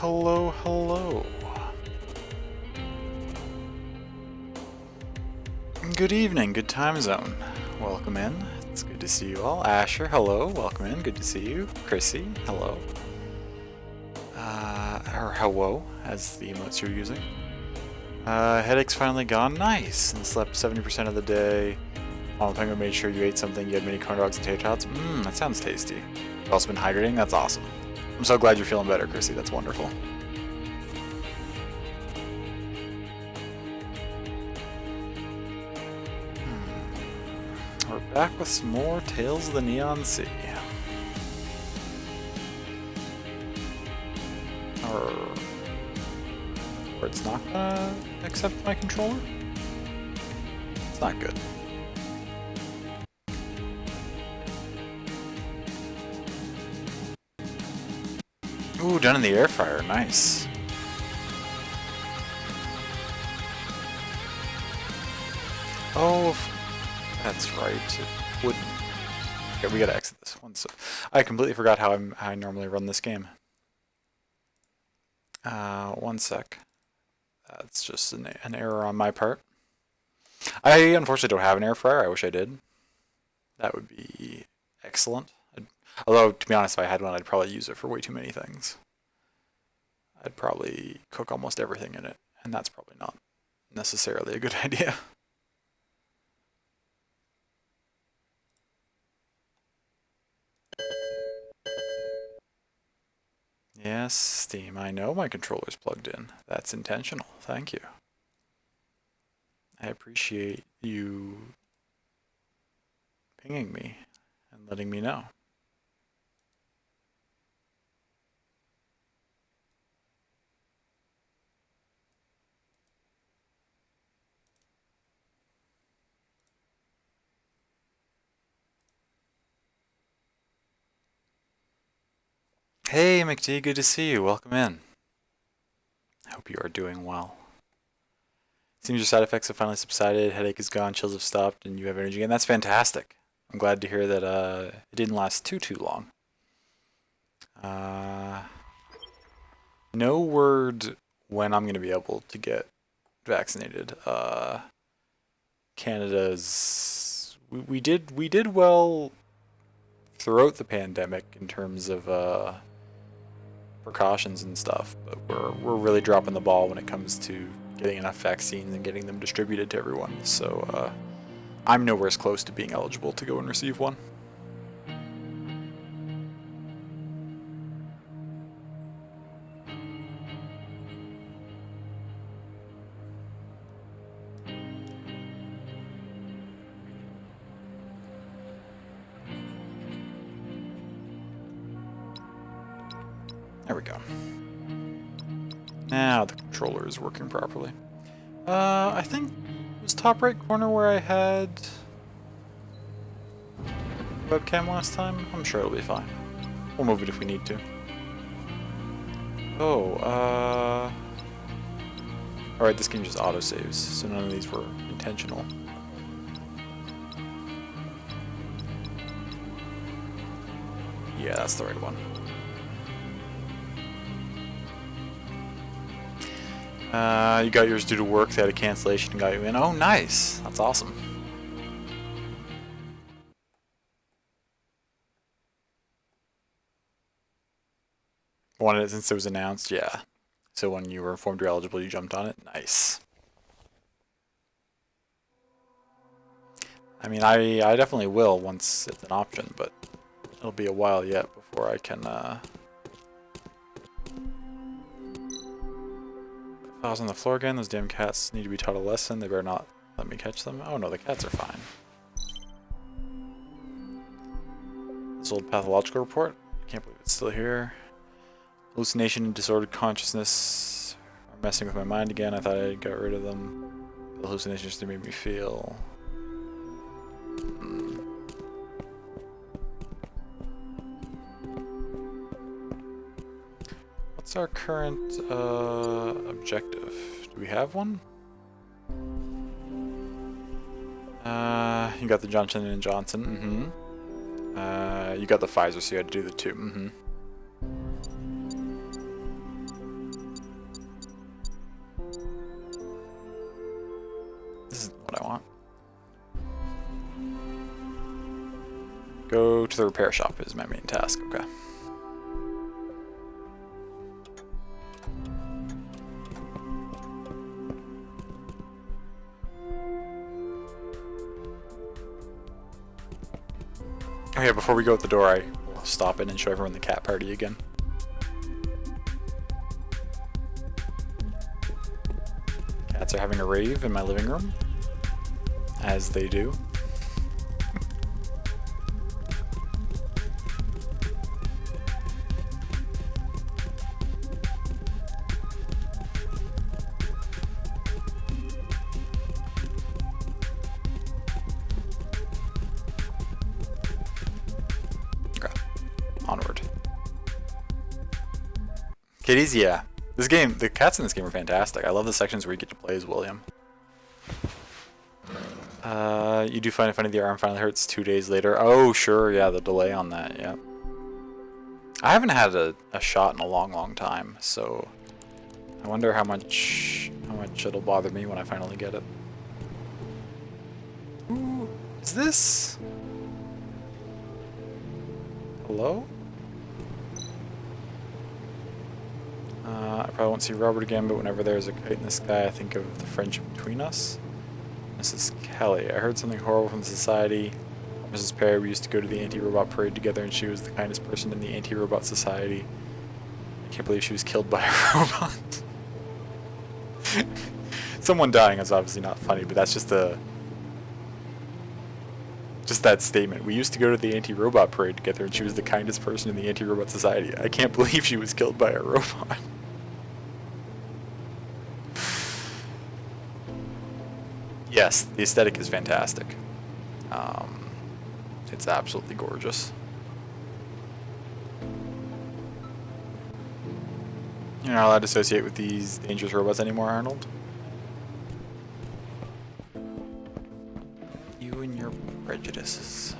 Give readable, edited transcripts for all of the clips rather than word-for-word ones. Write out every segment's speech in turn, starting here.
hello, hello. Good evening, good time zone. Welcome in. It's good to see you all. Asher, hello, welcome in. Good to see you. Chrissy, hello. Or hello, as the emotes you're using. Headache's finally gone. Nice. And slept 70% of the day. Mama Penguin made sure you ate something. You had mini corn dogs and tater tots. That sounds tasty. You've also been hydrating. That's awesome. I'm so glad you're feeling better, Chrissy. That's wonderful. We're back with some more Tales of the Neon Sea. Or it's not gonna accept my controller? It's not good. Ooh, done in the air fryer. Nice. Oh, that's right. It wouldn't. Okay, we gotta exit this one. So I completely forgot how I normally run this game. One sec. That's just an error on my part. I unfortunately don't have an air fryer. I wish I did. That would be excellent. Although, to be honest, if I had one, I'd probably use it for way too many things. I'd probably cook almost everything in it, and that's probably not necessarily a good idea. Yes, Steam, I know my controller's plugged in. That's intentional. Thank you. I appreciate you pinging me and letting me know. Hey, McD, good to see you. Welcome in. I hope you are doing well. Seems your side effects have finally subsided, headache is gone, chills have stopped, and you have energy again. That's fantastic. I'm glad to hear that it didn't last too long. No word when I'm going to be able to get vaccinated. Canada's... We did well throughout the pandemic in terms of precautions and stuff, but we're really dropping the ball when it comes to getting enough vaccines and getting them distributed to everyone. So I'm nowhere as close to being eligible to go and receive one. There we go. Now the controller is working properly. I think it was top right corner where I had webcam last time. I'm sure it'll be fine. We'll move it if we need to. Oh, alright, this game just auto-saves, so none of these were intentional. Yeah, that's the right one. You got yours due to work, they had a cancellation and got you in. Oh, nice! That's awesome. Wanted it since it was announced, yeah. So when you were informed you're eligible, you jumped on it? Nice. I mean, I definitely will once it's an option, but it'll be a while yet before I can, Files on the floor again. Those damn cats need to be taught a lesson. They better not let me catch them. Oh no, the cats are fine. This old pathological report. I can't believe it's still here. Hallucination and disordered consciousness are messing with my mind again. I thought I got rid of them. The hallucinations they made me feel. What's our current objective? Do we have one? You got the Johnson and Johnson. You got the Pfizer, so you had to do the two. Go to the repair shop is my main task, okay. Oh yeah, before we go out the door, I will stop in and show everyone the cat party again. Cats are having a rave in my living room, as they do. Onward. Kitties, yeah. This game, the cats in this game are fantastic. I love the sections where you get to play as William. You do find it funny the arm finally hurts 2 days later. Oh, sure, yeah, the delay on that, yeah. I haven't had a shot in a long time, so I wonder how much it'll bother me when I finally get it. Ooh, is this? Hello? I probably won't see Robert again, but whenever there's a kite in the sky, I think of the friendship between us. Mrs. Kelly, I heard something horrible from the society. Mrs. Perry, we used to go to the anti-robot parade together, and she was the kindest person in the anti-robot society. I can't believe she was killed by a robot. Someone dying is obviously not funny, but that's just that statement. We used to go to the anti-robot parade together, and she was the kindest person in the anti-robot society. I can't believe she was killed by a robot. Yes, the aesthetic is fantastic. It's absolutely gorgeous. You're not allowed to associate with these dangerous robots anymore, Arnold. You and your prejudices.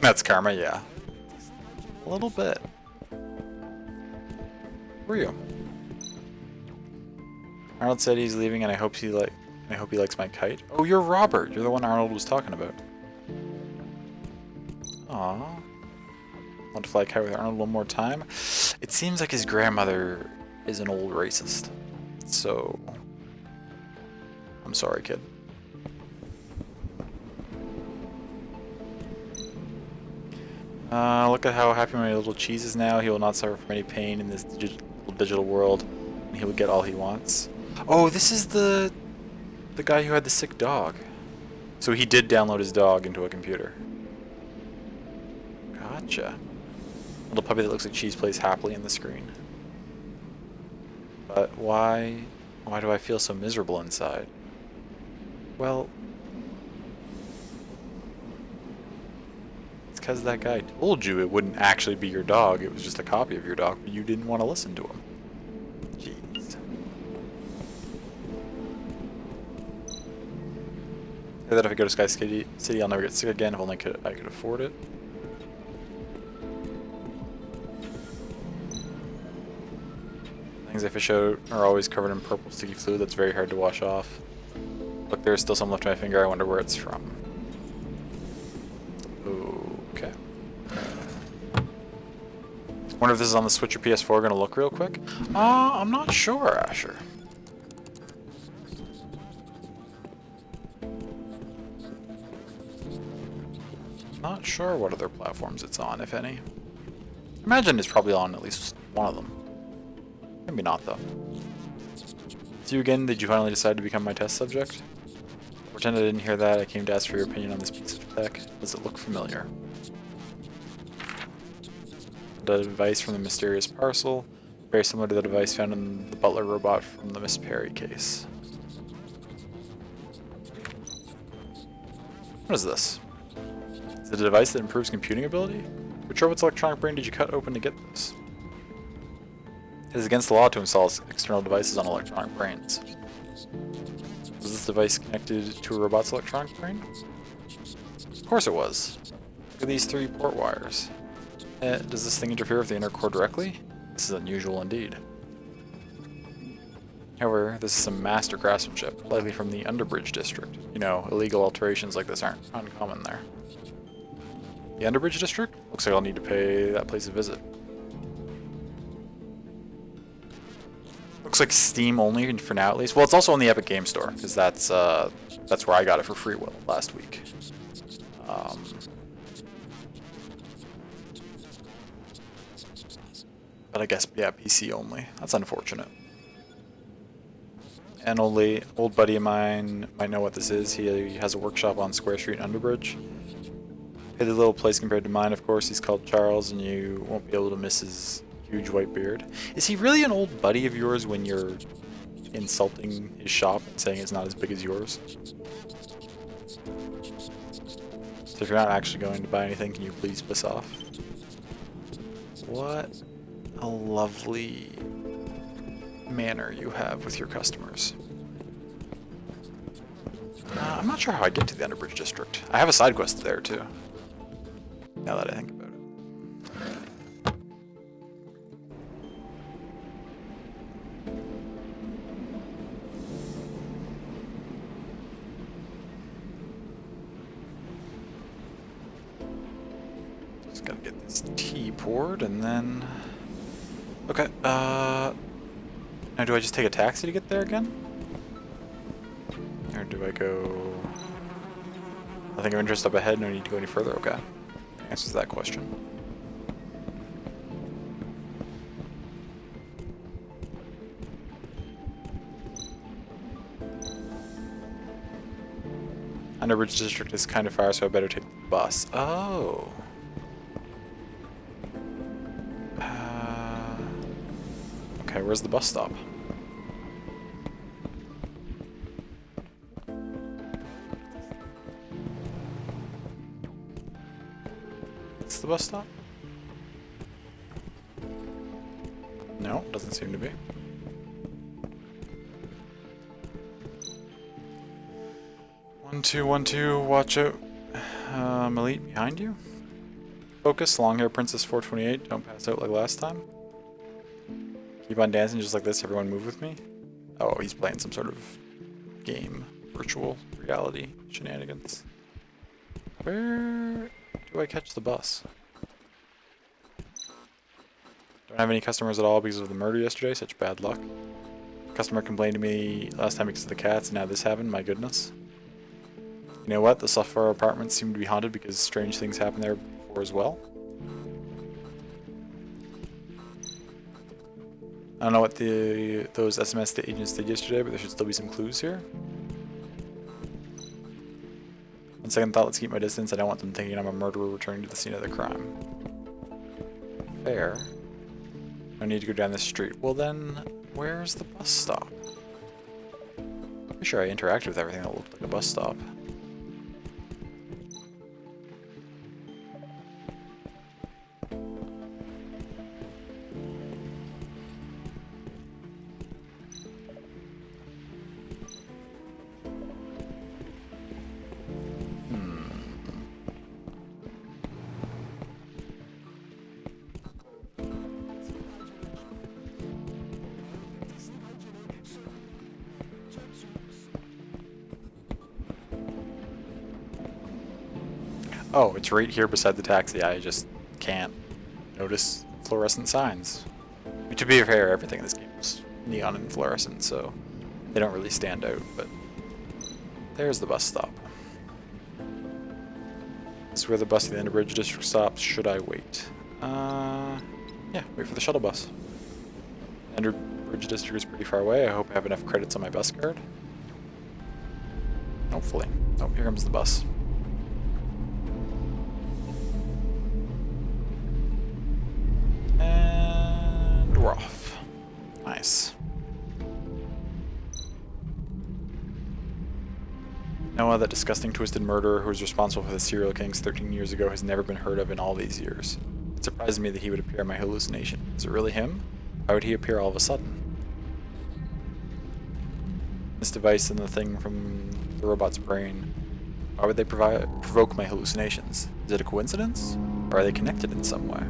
That's karma, yeah. A little bit. Who are you? Arnold said he's leaving, and I hope he likes my kite. Oh, you're Robert. You're the one Arnold was talking about. Aww. Want to fly a kite with Arnold one more time? It seems like his grandmother is an old racist. So, I'm sorry, kid. Look at how happy my little cheese is now. He will not suffer from any pain in this digital world, and he will get all he wants. Oh, this is the guy who had the sick dog. So he did download his dog into a computer. Gotcha. Little puppy that looks like cheese plays happily in the screen. But why do I feel so miserable inside? Well, it's because that guy told you it wouldn't actually be your dog, it was just a copy of your dog, but you didn't want to listen to him. Jeez. Say that if I go to Sky City, I'll never get sick again, if only I could afford it. Things I fish out are always covered in purple sticky fluid that's very hard to wash off. Look, there's still some left on my finger, I wonder where it's from. Okay. Wonder if this is on the Switch or PS4, gonna look real quick. I'm not sure, Asher. Not sure what other platforms it's on, if any. Imagine it's probably on at least one of them. Maybe not, though. See you again. Did you finally decide to become my test subject? Pretend I didn't hear that. I came to ask for your opinion on this piece of tech. Does it look familiar? The device from the mysterious parcel. Very similar to the device found in the Butler robot from the Miss Perry case. What is this? Is it a device that improves computing ability? Which robot's electronic brain did you cut open to get this? It is against the law to install external devices on electronic brains. Was this device connected to a robot's electronic brain? Of course it was. Look at these 3 port wires. Does this thing interfere with the inner core directly? This is unusual indeed. However, this is some master craftsmanship, likely from the Underbridge district. You know, illegal alterations like this aren't uncommon there. The Underbridge District? Looks like I'll need to pay that place a visit. Looks like Steam only for now at least. Well, it's also on the Epic Game Store, because that's where I got it for free will last week. But I guess, yeah, PC only. That's unfortunate. And old buddy of mine might know what this is. He has a workshop on Square Street in Underbridge. His little place compared to mine, of course. He's called Charles, and you won't be able to miss his huge white beard. Is he really an old buddy of yours when you're insulting his shop and saying it's not as big as yours? So if you're not actually going to buy anything, can you please piss off? What a lovely manner you have with your customers. I'm not sure how I get to the Underbridge District. I have a side quest there too, now that I think about it. Just gotta get this tea poured and then... Okay, now do I just take a taxi to get there again? Or do I go... Nothing of interest up ahead, no need to go any further? Okay. Answers that question. Underbridge District is kind of far, so I better take the bus. Oh. Okay, where's the bus stop? It's the bus stop? No, doesn't seem to be. One, two, watch out. Elite behind you. Focus, long hair princess 428, don't pass out like last time. Keep on dancing just like this, everyone move with me. Oh, he's playing some sort of game, virtual reality shenanigans. Where do I catch the bus? Don't have any customers at all because of the murder yesterday, such bad luck. Customer complained to me last time because of the cats, and now this happened, my goodness. You know what, the software apartments seem to be haunted because strange things happened there before as well. I don't know what those SMS agents did yesterday, but there should still be some clues here. On second thought, let's keep my distance. I don't want them thinking I'm a murderer returning to the scene of the crime. Fair. No need to go down this street. Well then, where's the bus stop? Pretty sure I interacted with everything that looked like a bus stop. Oh, it's right here beside the taxi. I just can't notice fluorescent signs. To be fair, everything in this game is neon and fluorescent, so they don't really stand out, but there's the bus stop. This is where the bus to the Underbridge District stops. Should I wait? Yeah, wait for the shuttle bus. Underbridge District is pretty far away. I hope I have enough credits on my bus card. Hopefully. Oh, here comes the bus. And we're off. Nice. Noah, that disgusting twisted murderer who was responsible for the serial killings 13 years ago, has never been heard of in all these years. It surprises me that he would appear in my hallucination. Is it really him? Why would he appear all of a sudden? This device and the thing from the robot's brain. Why would they provoke my hallucinations? Is it a coincidence? Or are they connected in some way?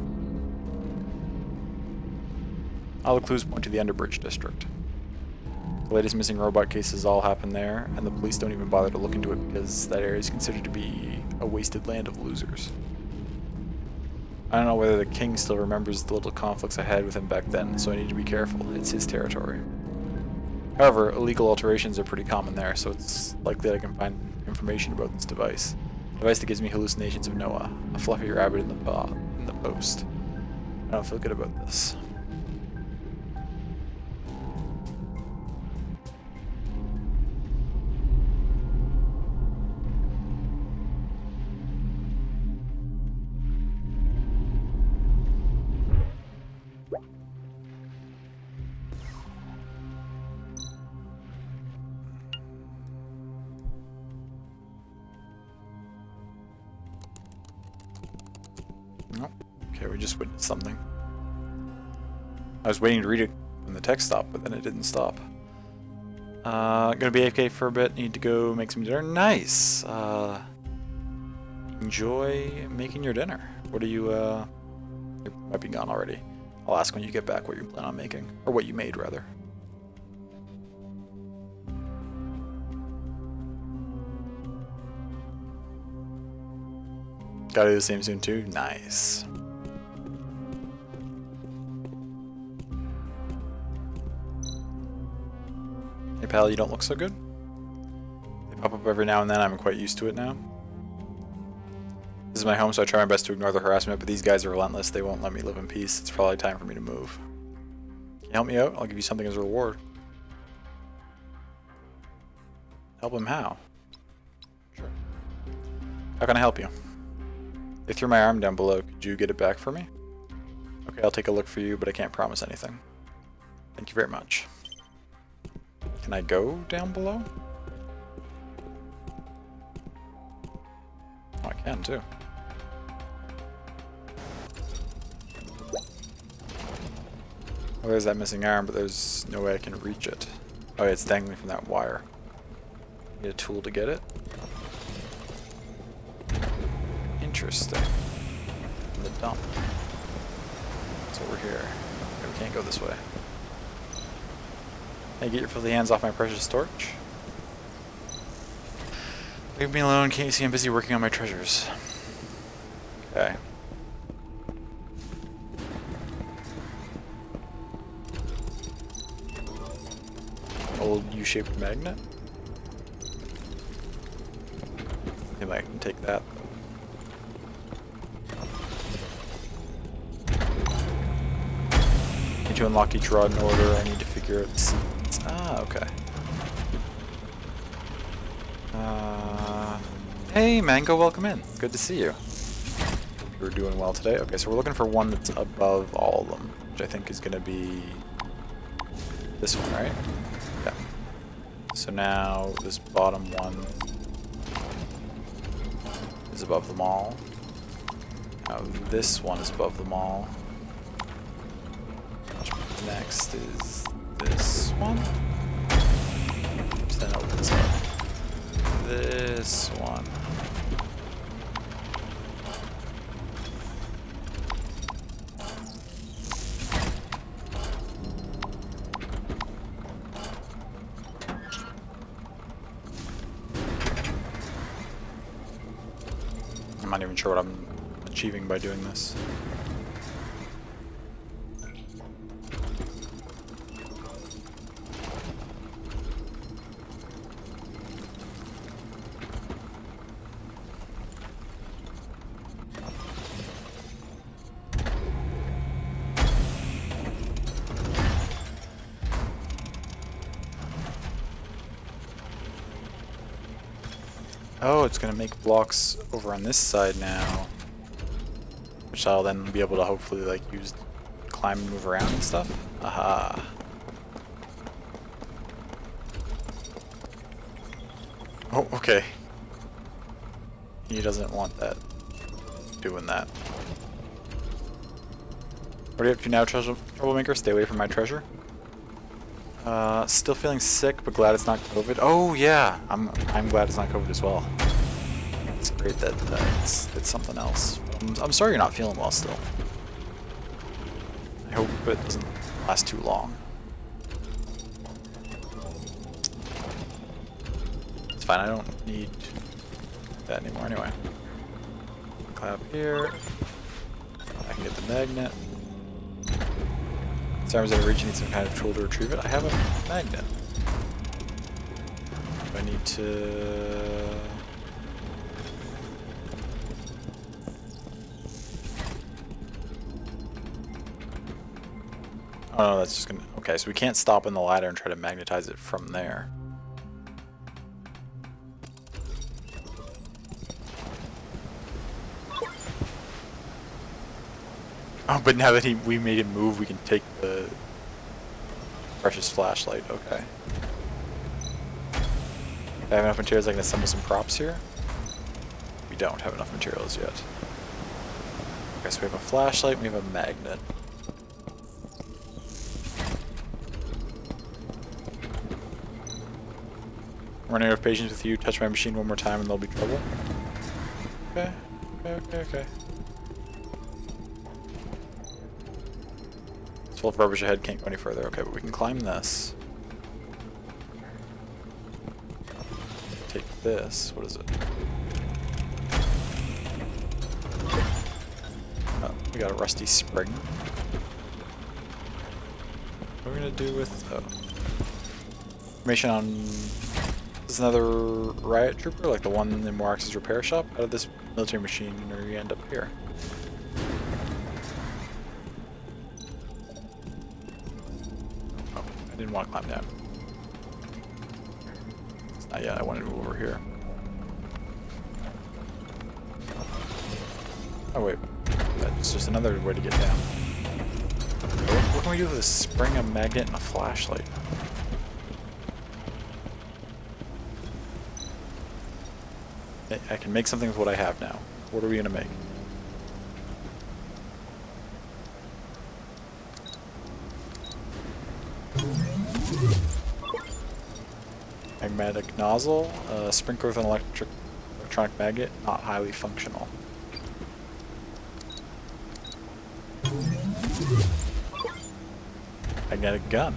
All the clues point to the Underbridge District. The latest missing robot cases all happen there, and the police don't even bother to look into it because that area is considered to be a wasted land of losers. I don't know whether the king still remembers the little conflicts I had with him back then, so I need to be careful. It's his territory. However, illegal alterations are pretty common there, so it's likely that I can find information about this device. A device that gives me hallucinations of Noah, a fluffy rabbit in the post. I don't feel good about this. Nope. Okay, we just witnessed something. I was waiting to read it when the text stopped, but then it didn't stop. Gonna be AFK for a bit. Need to go make some dinner. Nice! Enjoy making your dinner. What are you, you might be gone already. I'll ask when you get back what you plan on making. Or what you made, rather. Gotta do the same soon too? Nice. Hey pal, you don't look so good? They pop up every now and then, I'm quite used to it now. This is my home, so I try my best to ignore the harassment, but these guys are relentless. They won't let me live in peace. It's probably time for me to move. Can you help me out? I'll give you something as a reward. Help him how? Sure. How can I help you? They threw my arm down below. Could you get it back for me? Okay, I'll take a look for you, but I can't promise anything. Thank you very much. Can I go down below? Oh, I can too. Oh, there's that missing arm, but there's no way I can reach it. Oh, yeah, it's dangling from that wire. Need a tool to get it? Interesting. In the dump. So we're here. Okay, we can't go this way. Hey, get your filthy hands off my precious torch. Leave me alone, can't you see I'm busy working on my treasures? Okay. Old U-shaped magnet. Maybe I can take that. Need to unlock each rod in order. I need to figure out the sequence. Ah, okay. Hey, Mango, welcome in. Good to see you. Hope you're doing well today. Okay, so we're looking for one that's above all of them, which I think is going to be this one, right? Yeah. So now this bottom one is above them all. Now this one is above them all. Next is this one. Which then opens up this one. I'm not even sure what I'm achieving by doing this. Oh, it's gonna make blocks over on this side now, which I'll then be able to hopefully like use to climb and move around and stuff. Aha. Oh, okay. He doesn't want that. Doing that. What are you up to now, troublemaker? Stay away from my treasure. Still feeling sick, but glad it's not COVID. Oh yeah, I'm glad it's not COVID as well. It's great that it's something else. I'm sorry you're not feeling well still. I hope it doesn't last too long. It's fine. I don't need that anymore anyway. Clap here. can get the magnet. Siren's out of reach, need some kind of tool to retrieve it. I have a magnet. I need to... Oh no, that's just gonna... Okay, so we can't stop on the ladder and try to magnetize it from there. Oh, but now that we made him move, we can take the precious flashlight. Okay. I have enough materials I can assemble some props here? We don't have enough materials yet. Okay, so we have a flashlight, we have a magnet. I'm running out of patience with you. Touch my machine one more time and there'll be trouble. Okay, okay. It's full of rubbish ahead, can't go any further. Okay, but we can climb this. Take this. What is it? Oh, we got a rusty spring. What are we gonna do with... Oh. Information on... This is another riot trooper, like the one in Morax's repair shop. How did this military machinery end up here? Oh, I didn't want to climb down. It's not yet, I wanted to move over here. Oh wait, that's just another way to get down. What can we do with a spring, a magnet, and a flashlight? I can make something with what I have now. What are we gonna make? Magnetic nozzle, sprinkler with an electronic magnet, not highly functional. Magnetic gun.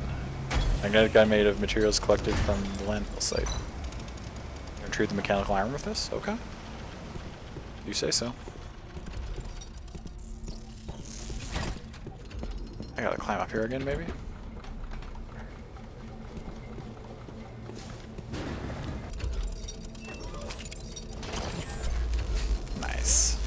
Magnetic gun made of materials collected from the landfill site. Retrieve the mechanical iron with this? Okay. You say so. I gotta climb up here again, maybe? Nice.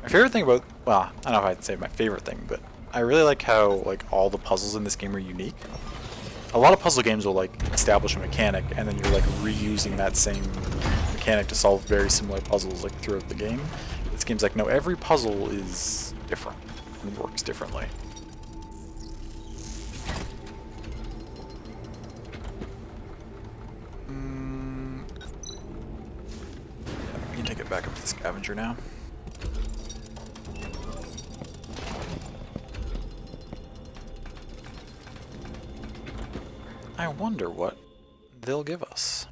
My favorite thing about... Well, I don't know if I'd say my favorite thing, but I really like how all the puzzles in this game are unique. A lot of puzzle games will establish a mechanic and then you're reusing that same mechanic to solve very similar puzzles throughout the game. This game's no, every puzzle is different and works differently. Yeah, we can take it back up to the scavenger now. I wonder what they'll give us.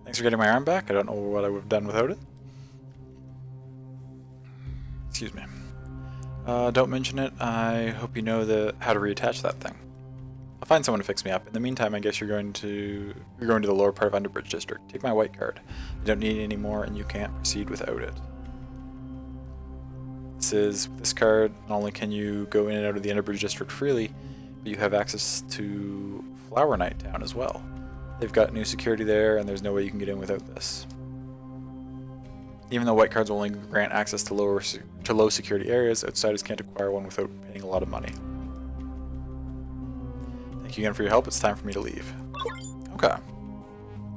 Thanks for getting my arm back. I don't know what I would have done without it. Excuse me. Don't mention it. I hope you know how to reattach that thing. I'll find someone to fix me up. In the meantime, I guess you're going to the lower part of Underbridge District. Take my white card. You don't need it anymore, and you can't proceed without it. With this card, not only can you go in and out of the Underbridge District freely, but you have access to Flower Knight Town as well. They've got new security there, and there's no way you can get in without this. Even though white cards only grant access to low security areas, outsiders can't acquire one without paying a lot of money. Thank you again for your help. It's time for me to leave. Okay.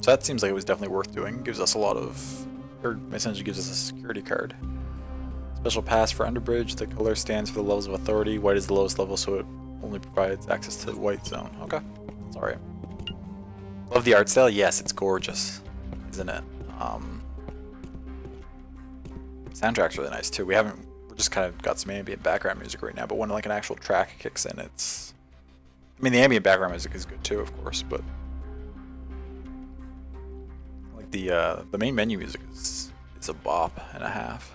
So that seems like it was definitely worth doing. Gives us a lot of... or essentially gives us a security card. Special pass for Underbridge. The color stands for the levels of authority. White is the lowest level, so it only provides access to the white zone. Okay, that's alright. Love the art style. Yes, it's gorgeous, isn't it? Soundtrack's really nice too. We're just kind of got some ambient background music right now, but when an actual track kicks in, it's... I mean, the ambient background music is good too, of course, but the main menu music is a bop and a half.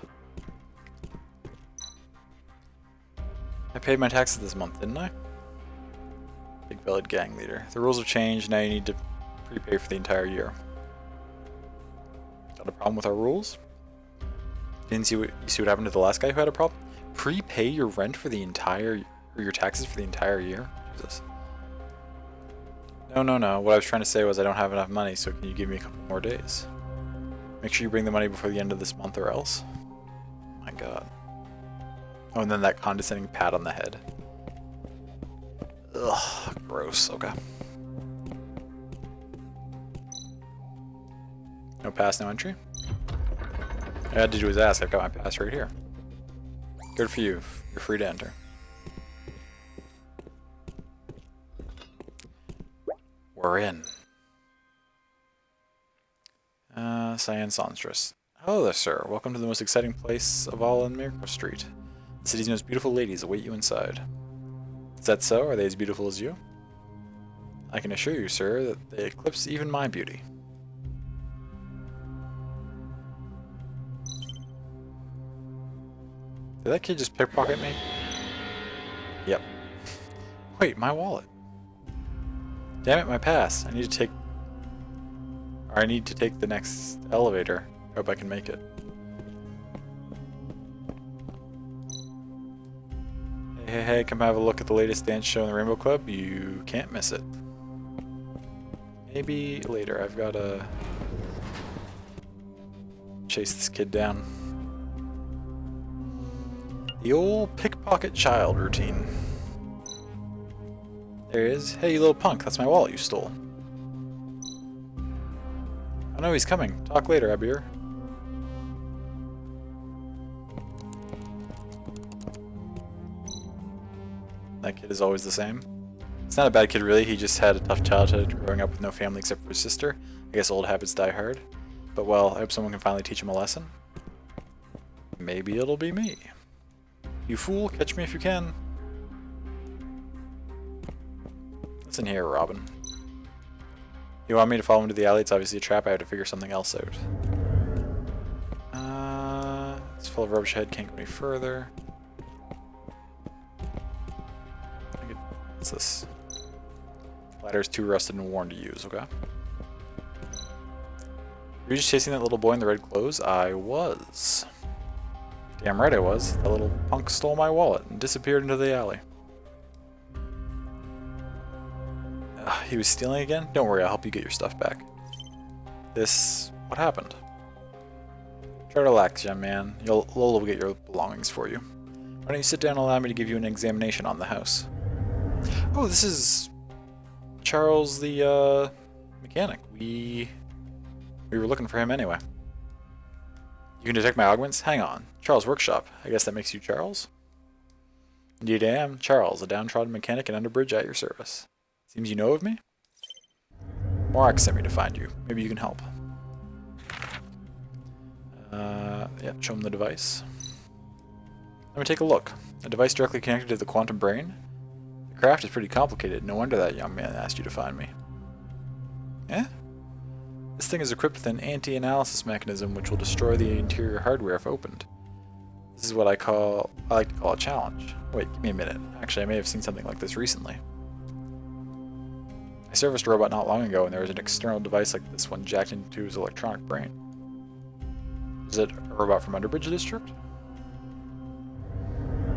I paid my taxes this month, didn't I? Big bellied gang leader. The rules have changed, now you need to prepay for the entire year. Got a problem with our rules? Didn't you see what happened to the last guy who had a problem? Prepay your rent for the entire, or your taxes for the entire year? Jesus. No. What I was trying to say was I don't have enough money, so can you give me a couple more days? Make sure you bring the money before the end of this month or else. My god. Oh, and then that condescending pat on the head. Ugh, gross. Okay. No pass, no entry? All I had to do was ask. I've got my pass right here. Good for you. You're free to enter. We're in. Cyan Songstress. Hello there, sir. Welcome to the most exciting place of all in Miracle Street. The city's most beautiful ladies await you inside. Is that so? Are they as beautiful as you? I can assure you, sir, that they eclipse even my beauty. Did that kid just pickpocket me? Yep. Wait, my wallet. Damn it, my pass. I need to take the next elevator. Hope I can make it. Hey, come have a look at the latest dance show in the Rainbow Club. You can't miss it. Maybe later. I've got to chase this kid down. The old pickpocket child routine. There he is. Hey, you little punk. That's my wallet you stole. Oh no, he's coming. Talk later, Abir. That kid is always the same. He's not a bad kid, really. He just had a tough childhood growing up with no family except for his sister. I guess old habits die hard. But well, I hope someone can finally teach him a lesson. Maybe it'll be me. You fool, catch me if you can. What's in here, Robin? You want me to follow him to the alley? It's obviously a trap. I have to figure something else out. It's full of rubbish head. Can't go any further. What's this? Ladder's too rusted and worn to use. Okay. Were you just chasing that little boy in the red clothes? I was. Damn right I was. That little punk stole my wallet and disappeared into the alley. He was stealing again? Don't worry, I'll help you get your stuff back. What happened? Try to relax, young man. Lola will get your belongings for you. Why don't you sit down and allow me to give you an examination on the house? Oh, this is Charles the mechanic. We were looking for him anyway. You can detect my augments? Hang on. Charles' workshop. I guess that makes you Charles? Indeed I am. Charles, a downtrodden mechanic and underbridge at your service. Seems you know of me? Morak sent me to find you. Maybe you can help. Yeah, show him the device. Let me take a look. A device directly connected to the quantum brain? The craft is pretty complicated. No wonder that young man asked you to find me. Eh? This thing is equipped with an anti-analysis mechanism which will destroy the interior hardware if opened. This is what I like to call a challenge. Wait, give me a minute. Actually, I may have seen something like this recently. I serviced a robot not long ago and there was an external device like this one jacked into his electronic brain. Is it a robot from Underbridge District?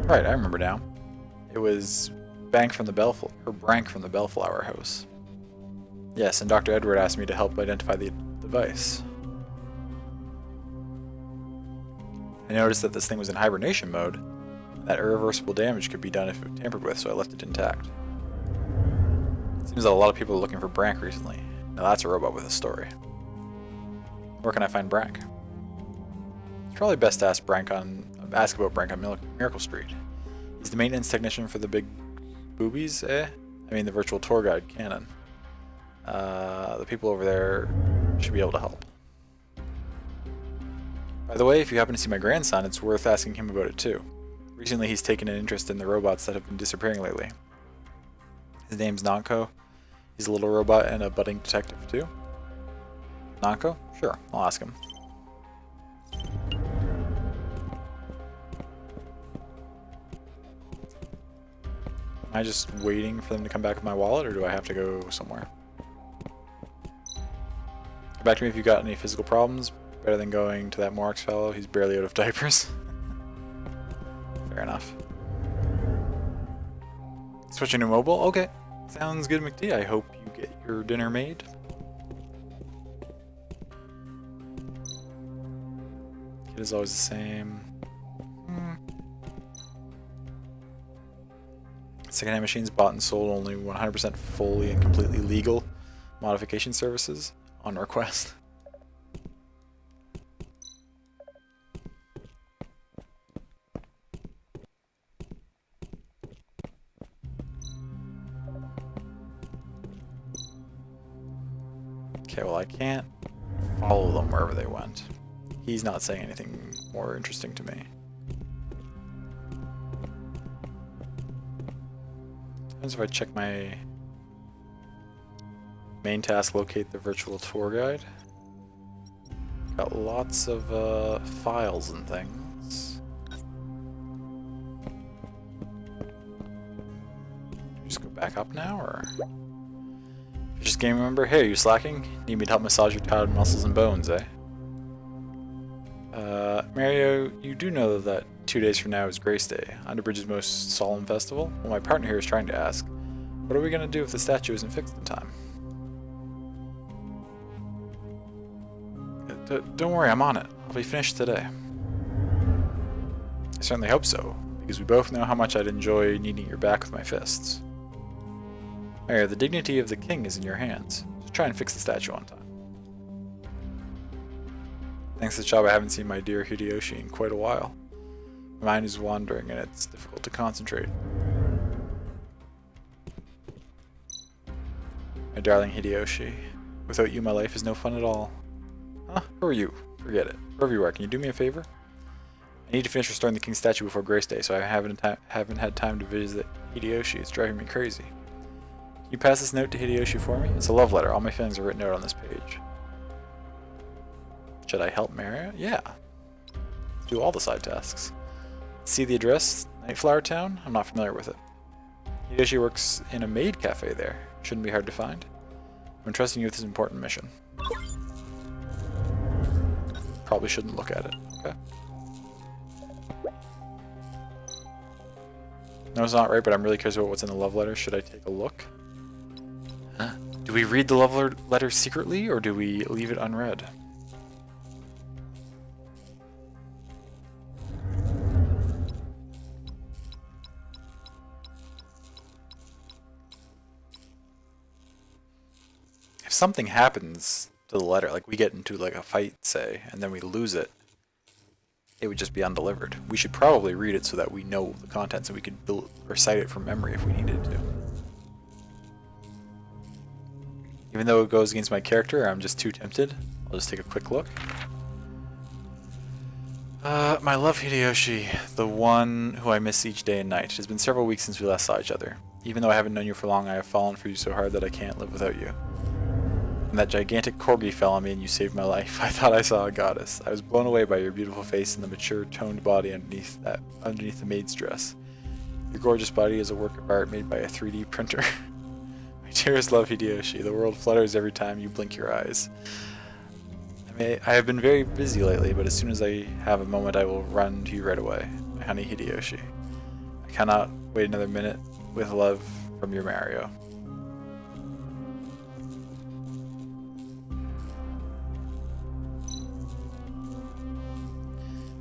Right, I remember now. It was Brank from the Bellflower House. Yes, and Dr. Edward asked me to help identify the device. I noticed that this thing was in hibernation mode, and that irreversible damage could be done if it tampered with, so I left it intact. It seems that a lot of people are looking for Brank recently. Now that's a robot with a story. Where can I find Brank? It's probably best to ask about Brank on Miracle Street. He's the maintenance technician for the big boobies, eh? I mean the virtual tour guide canon. The people over there should be able to help. By the way, if you happen to see my grandson, it's worth asking him about it too. Recently he's taken an interest in the robots that have been disappearing lately. His name's Nanko. He's a little robot and a budding detective too. Nanko? Sure, I'll ask him. Am I just waiting for them to come back with my wallet, or do I have to go somewhere? Get back to me if you've got any physical problems, Better than going to that Morix fellow. He's barely out of diapers. Fair enough. Switching to mobile? Okay. Sounds good, McD. I hope you get your dinner made. Kit is always the same. Secondhand machines bought and sold only 100% fully and completely legal modification services on request. Okay, well I can't follow them wherever they went. He's not saying anything more interesting to me. What if I check my main task, locate the virtual tour guide? Got lots of files and things. Just go back up now, or? Just game member, hey, are you slacking? Need me to help massage your tired muscles and bones, eh? Mario, you do know that 2 days from now is Grace Day, Underbridge's most solemn festival? Well, my partner here is trying to ask, what are we going to do if the statue isn't fixed in time? Don't worry, I'm on it. I'll be finished today. I certainly hope so, because we both know how much I'd enjoy kneading your back with my fists. Mario, the dignity of the king is in your hands. Just try and fix the statue on time. Thanks to the job, I haven't seen my dear Hideyoshi in quite a while. My mind is wandering and it's difficult to concentrate. My darling Hideyoshi, without you my life is no fun at all. Huh? Who are you? Forget it. Wherever you are, can you do me a favor? I need to finish restoring the king's statue before Grace Day, so I haven't had time to visit Hideyoshi. It's driving me crazy. Can you pass this note to Hideyoshi for me? It's a love letter. All my feelings are written out on this page. Should I help Mario? Yeah. Do all the side tasks. See the address? Nightflower Town? I'm not familiar with it. Hideyoshi works in a maid cafe there. Shouldn't be hard to find. I'm entrusting you with this important mission. Probably shouldn't look at it. Okay. No, it's not right, but I'm really curious about what's in the love letter. Should I take a look? Huh? Do we read the love letter secretly, or do we leave it unread? If something happens to the letter, like we get into like a fight, say, and then we lose it, it would just be undelivered. We should probably read it so that we know the contents and we could recite it from memory if we needed to. Even though it goes against my character, I'm just too tempted. I'll just take a quick look. My love, Hideyoshi, the one who I miss each day and night. It has been several weeks since we last saw each other. Even though I haven't known you for long, I have fallen for you so hard that I can't live without you. When that gigantic corgi fell on me and you saved my life, I thought I saw a goddess. I was blown away by your beautiful face and the mature, toned body underneath the maid's dress. Your gorgeous body is a work of art made by a 3D printer. My dearest love, Hideyoshi, the world flutters every time you blink your eyes. I have been very busy lately, but as soon as I have a moment, I will run to you right away. My honey Hideyoshi. I cannot wait another minute. With love, from your Mario.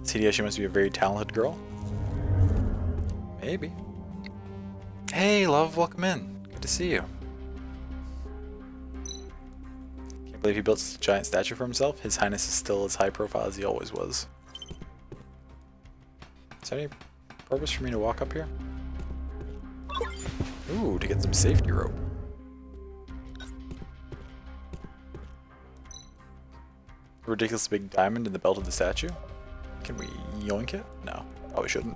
Hideyoshi must be a very talented girl. Maybe. Hey, love, welcome in. Good to see you. Can't believe he built such a giant statue for himself. His Highness is still as high profile as he always was. Is there any purpose for me to walk up here? Ooh, to get some safety rope. A ridiculous big diamond in the belt of the statue. Can we yoink it? No, probably shouldn't.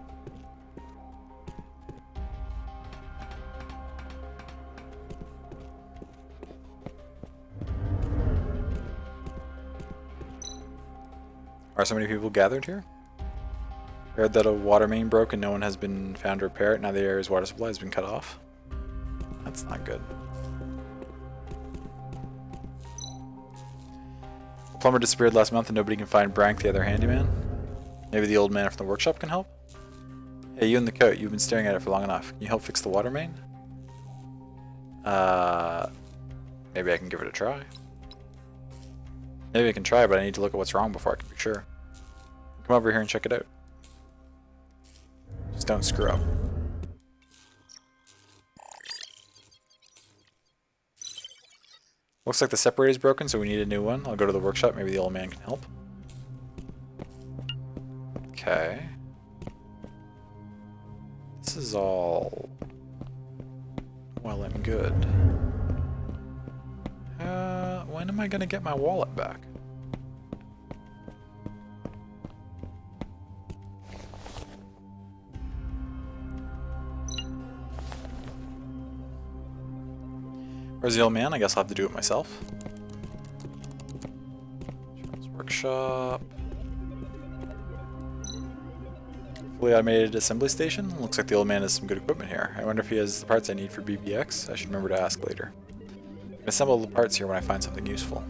Are so many people gathered here? I heard that a water main broke and no one has been found to repair it. Now the area's water supply has been cut off. That's not good. The plumber disappeared last month and nobody can find Brank, the other handyman. Maybe the old man from the workshop can help? Hey, you in the coat, you've been staring at it for long enough. Can you help fix the water main? Maybe I can give it a try. Maybe I can try, but I need to look at what's wrong before I can be sure. Come over here and check it out. Just don't screw up. Looks like the separator's broken, so we need a new one. I'll go to the workshop, maybe the old man can help. Okay. This is all well and good. When am I gonna get my wallet back? Where's the old man? I guess I'll have to do it myself. Workshop. Fully automated assembly station. Looks like the old man has some good equipment here. I wonder if he has the parts I need for BBX. I should remember to ask later. I can assemble the parts here when I find something useful.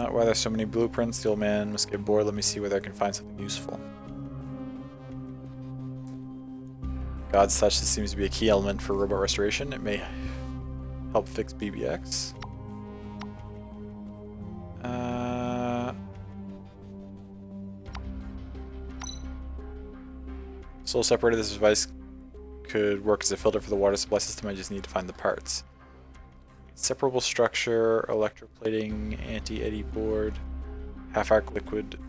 Why there's so many blueprints? The old man must get bored. Let me see whether I can find something useful. God's touch. This seems to be a key element for robot restoration. It may help fix BBX. Soul separator. This device could work as a filter for the water supply system. I just need to find the parts. Separable structure, electroplating, anti-eddy board, half-arc liquid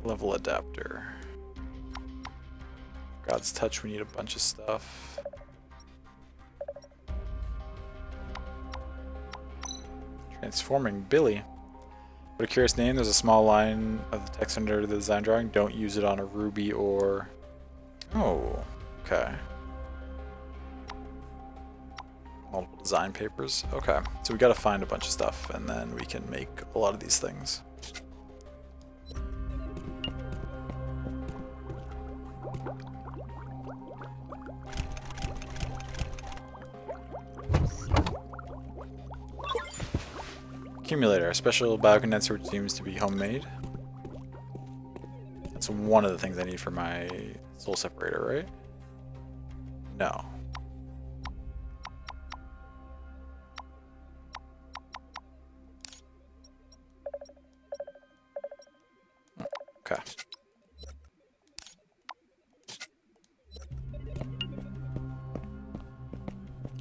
level adapter. God's touch, we need a bunch of stuff. Transforming Billy. What a curious name. There's a small line of the text under the design drawing. Don't use it on a ruby or... Oh, okay. Multiple design papers. Okay, so we gotta find a bunch of stuff and then we can make a lot of these things. Accumulator, a special biocondenser which seems to be homemade. That's one of the things I need for my soul separator, right? No. Okay.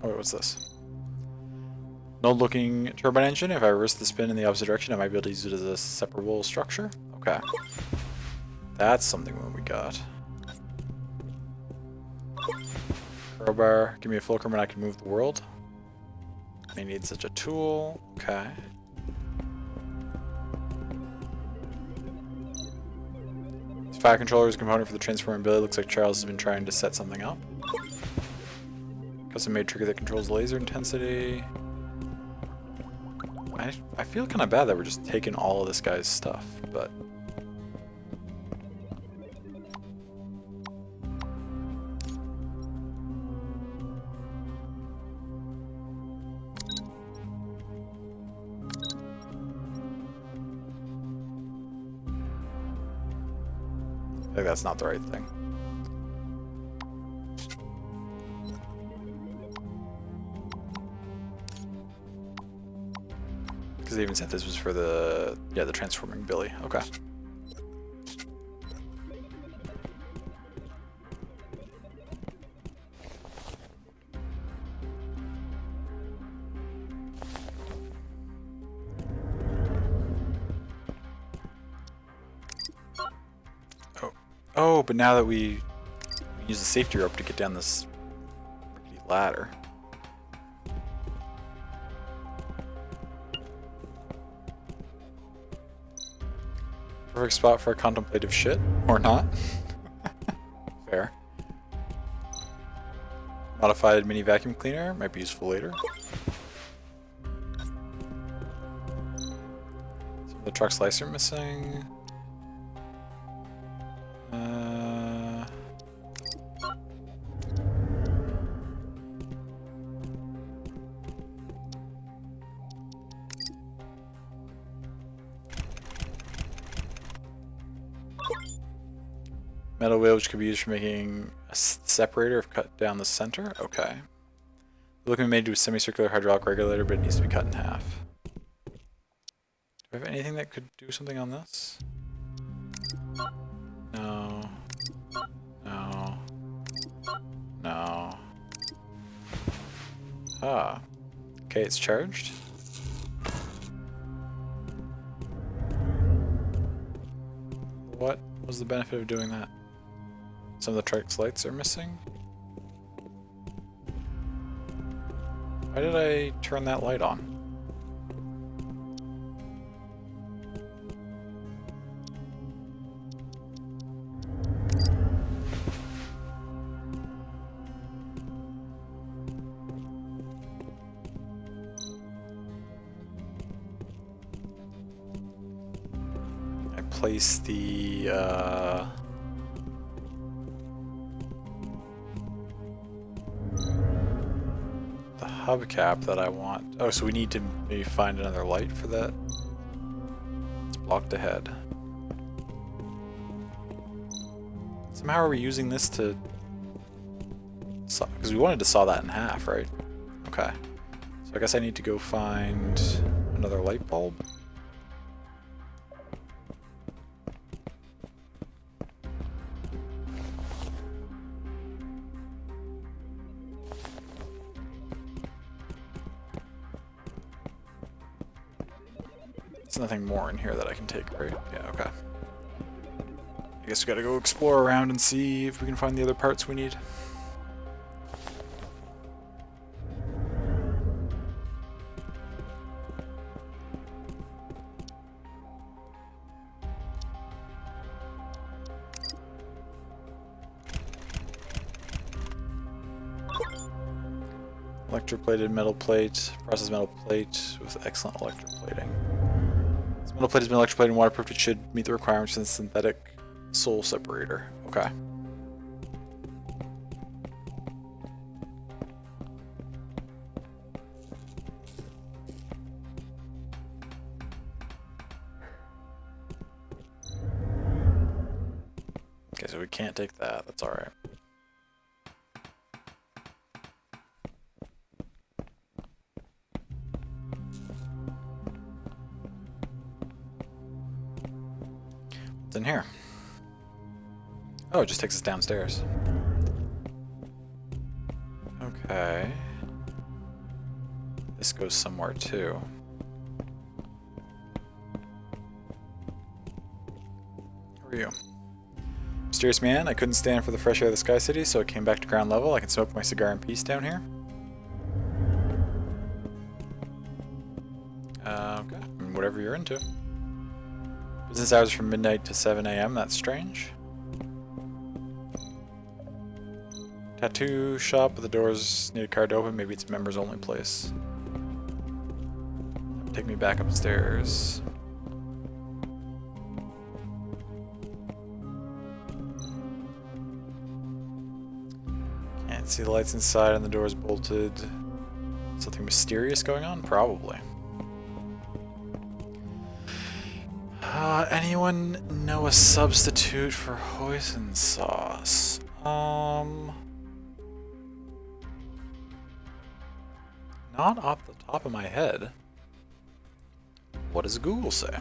Oh wait, what's this? An old-looking turbine engine. If I reverse the spin in the opposite direction, I might be able to use it as a separable structure. Okay. That's something that we got. Crowbar. Give me a fulcrum and I can move the world. I need such a tool. Okay. This fire controller is a component for the transformability. Looks like Charles has been trying to set something up. Custom made trigger that controls laser intensity. I feel kind of bad that we're just taking all of this guy's stuff, but... I think that's not the right thing. Because they even said this was for the, yeah, the transforming Billy. Okay. Oh, but now that we use the safety rope to get down this rickety ladder. Perfect spot for a contemplative shit, or not. Fair. Modified mini vacuum cleaner, might be useful later. Some of the truck's lights are missing. Metal wheel which could be used for making a separator if cut down the center. Okay. The looking made into a semicircular hydraulic regulator, but it needs to be cut in half. Do I have anything that could do something on this? No. No. No. Ah. Okay, it's charged. What was the benefit of doing that? Some of the trike's lights are missing. Why did I turn that light on? I placed the hubcap that I want. Oh, so we need to maybe find another light for that. It's blocked ahead. Somehow are we using this to saw, because we wanted to saw that in half, right? Okay. So I guess I need to go find another light bulb. There's nothing more in here that I can take, right? Yeah, okay. I guess we gotta go explore around and see if we can find the other parts we need. Electroplated metal plate, processed metal plate with excellent electroplating. This metal plate has been electroplated and waterproofed. It should meet the requirements of the synthetic soul separator. Okay. Okay, so we can't take that. That's alright. What's in here? Oh, it just takes us downstairs. Okay. This goes somewhere too. Who are you? Mysterious man, I couldn't stand for the fresh air of the Sky City, so I came back to ground level. I can smoke my cigar in peace down here. Okay, I mean, whatever you're into. Business hours from midnight to 7 a.m., that's strange. Tattoo shop, but the doors need a card to open. Maybe it's a members only place. Take me back upstairs. Can't see the lights inside and the door's bolted. Something mysterious going on? Probably. Anyone know a substitute for hoisin sauce? Not off the top of my head. What does Google say?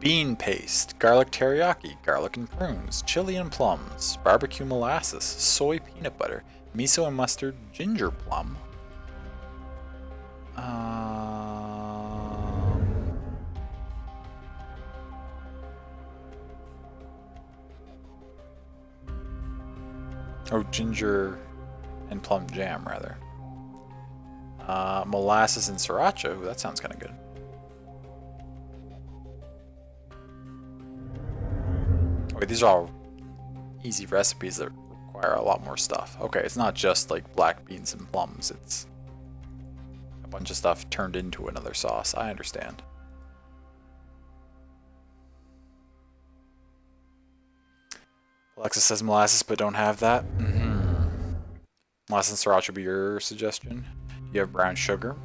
Bean paste, garlic teriyaki, garlic and prunes, chili and plums, barbecue molasses, soy peanut butter, miso and mustard, ginger plum. Oh, ginger and plum jam, rather. Molasses and sriracha. Ooh, that sounds kind of good. Wait, these are all easy recipes that require a lot more stuff. Okay, it's not just like black beans and plums. It's a bunch of stuff turned into another sauce. I understand. Alexa says molasses, but don't have that. Unless sriracha would be your suggestion. You have brown sugar.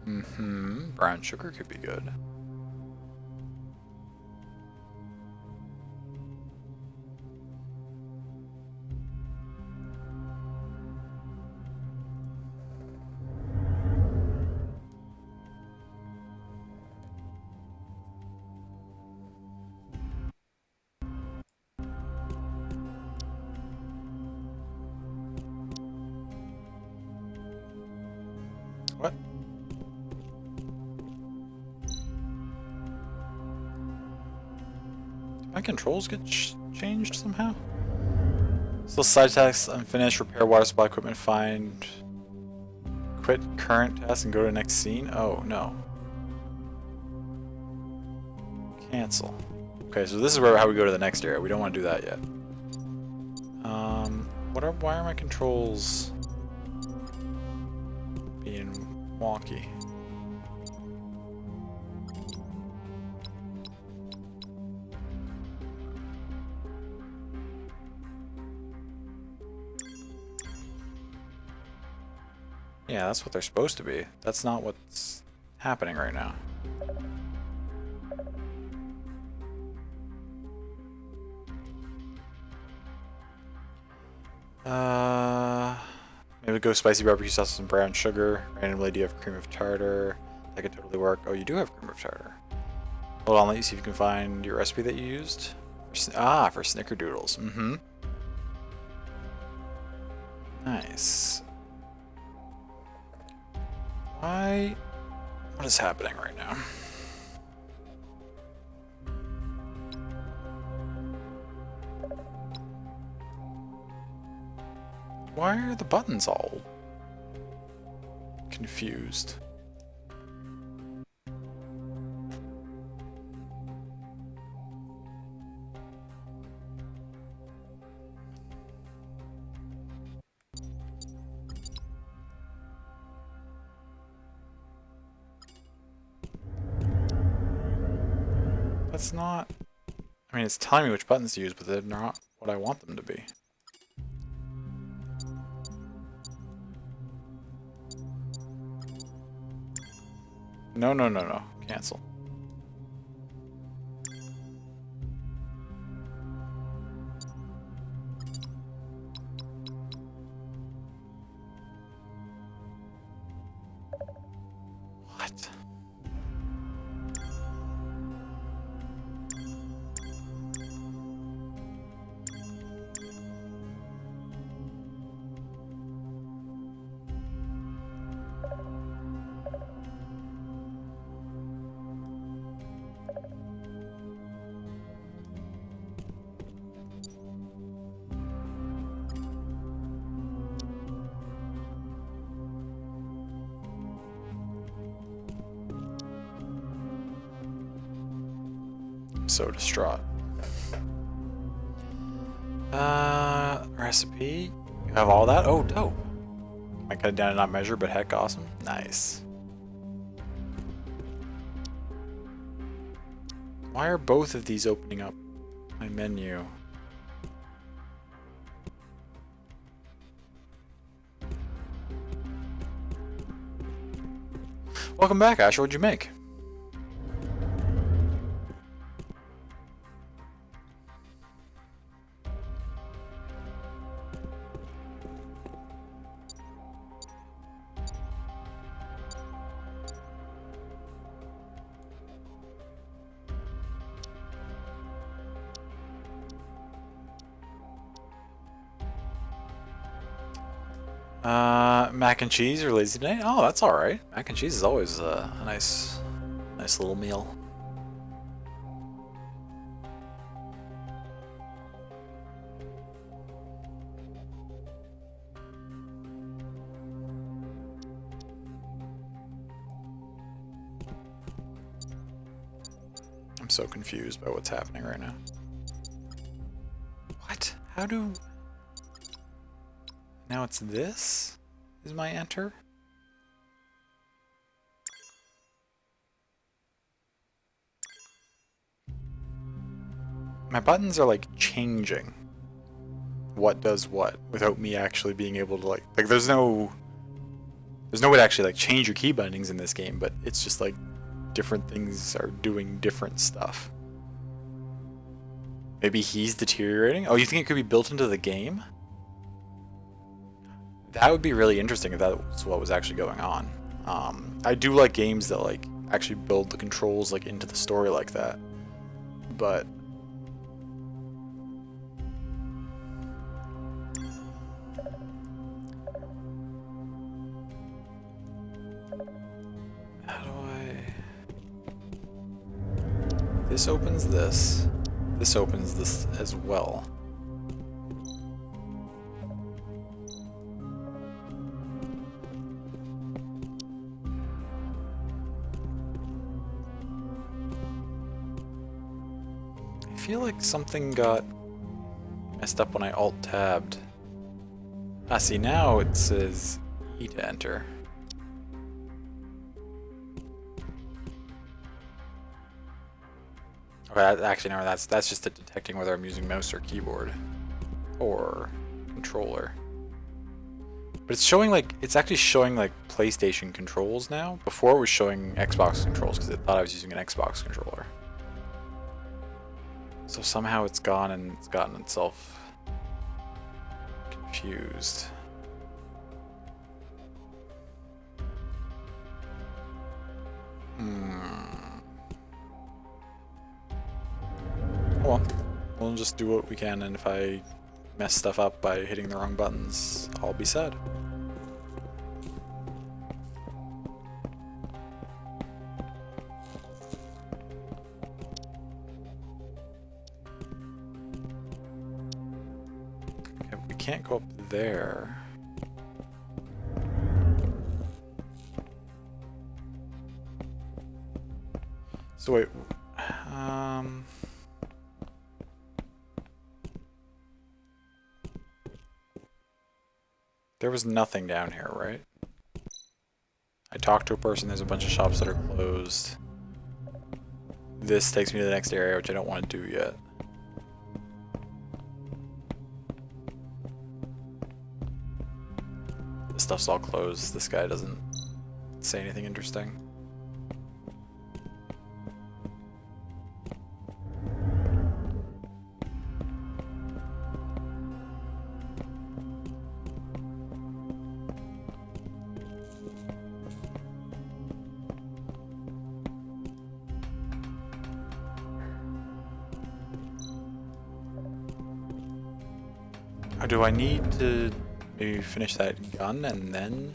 Brown sugar could be good. What? Did my controls get changed somehow? So side tasks unfinished, repair water supply equipment, find, quit current task and go to the next scene? Oh, no. Cancel. Okay, so this is how we go to the next area. We don't want to do that yet. Why are my controls being wonky? Yeah, that's what they're supposed to be. That's not what's happening right now. Maybe go spicy barbecue sauce and brown sugar. Randomly, do you have cream of tartar? That could totally work. Oh, you do have cream of tartar. Hold on, let me see if you can find your recipe that you used. For snickerdoodles. Nice. What is happening right now? Why are the buttons all confused? That's not... I mean, it's telling me which buttons to use, but they're not what I want them to be. No, no, no, no. Cancel. What? So distraught. Recipe. You have all that? Oh, dope. I cut it down to not measure, but heck, awesome. Nice. Why are both of these opening up my menu? Welcome back, Asher. What'd you make? Mac and cheese or lazy day? Oh, that's all right. Mac and cheese is always a nice little meal. I'm so confused by what's happening right now. What? How do... Now it's this? Is my enter? My buttons are like changing. what does what without me actually being able to like there's no way to actually like change your key bindings in this game, but it's just like different things are doing different stuff. Maybe he's deteriorating? Oh, you think it could be built into the game? That would be really interesting if that was what was actually going on. I do like games that like actually build the controls like into the story like that, but how do I? This opens this. This opens this as well. I feel like something got messed up when I alt-tabbed. Ah, see, now it says E to enter. Okay, actually, no, that's just it detecting whether I'm using mouse or keyboard or controller. But it's showing like, it's actually showing like PlayStation controls now. Before it was showing Xbox controls because it thought I was using an Xbox controller. So somehow it's gone and it's gotten itself confused. Well, we'll just do what we can, and if I mess stuff up by hitting the wrong buttons, I'll be sad. Okay, we can't go up there. So wait, there was nothing down here, right? I talked to a person, there's a bunch of shops that are closed. This takes me to the next area, which I don't want to do yet. This stuff's all closed. This guy doesn't say anything interesting. Or do I need to maybe finish that gun and then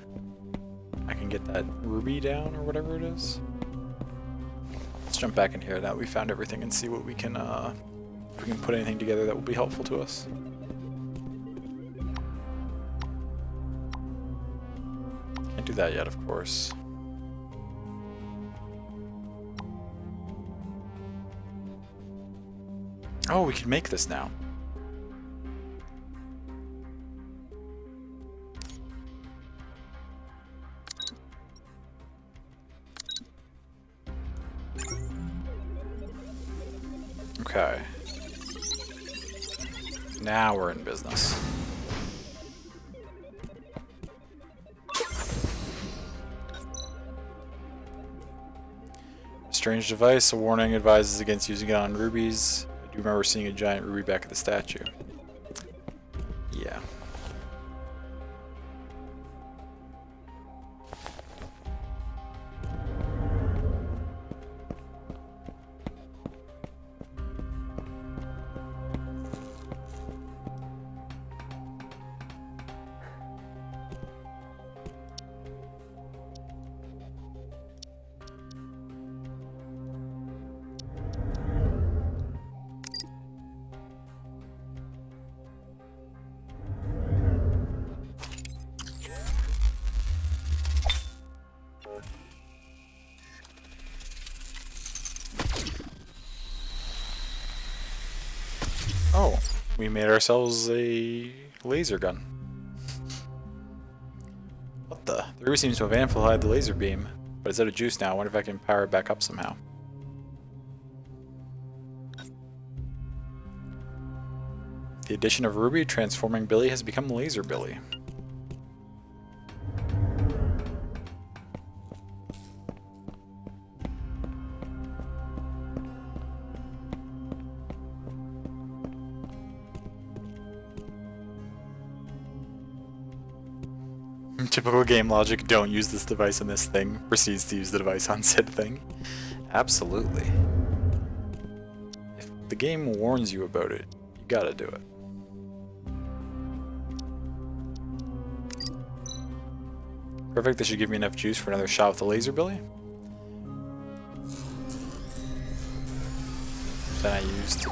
I can get that ruby down or whatever it is? Let's jump back in here now that we found everything and see what we can, if we can put anything together that will be helpful to us. Can't do that yet, of course. Oh, we can make this now. Okay. Now we're in business. Strange device. A warning advises against using it on rubies. I do remember seeing a giant ruby back at the statue. Yeah. Oh, we made ourselves a laser gun. What the? The ruby seems to have amplified the laser beam, but it's out of juice now. I wonder if I can power it back up somehow. The addition of Ruby transforming Billy has become Laser Billy. Typical game logic, don't use this device on this thing, proceeds to use the device on said thing. Absolutely. If the game warns you about it, you gotta do it. Perfect, this should give me enough juice for another shot with the Laser Billy. Then I used to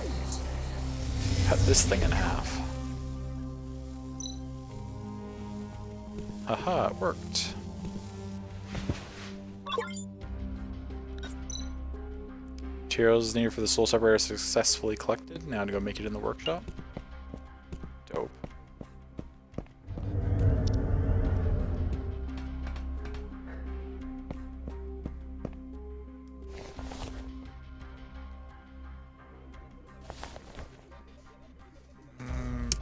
cut this thing in half. Haha, it worked. Materials needed for the soul separator successfully collected. Now to go make it in the workshop. Dope.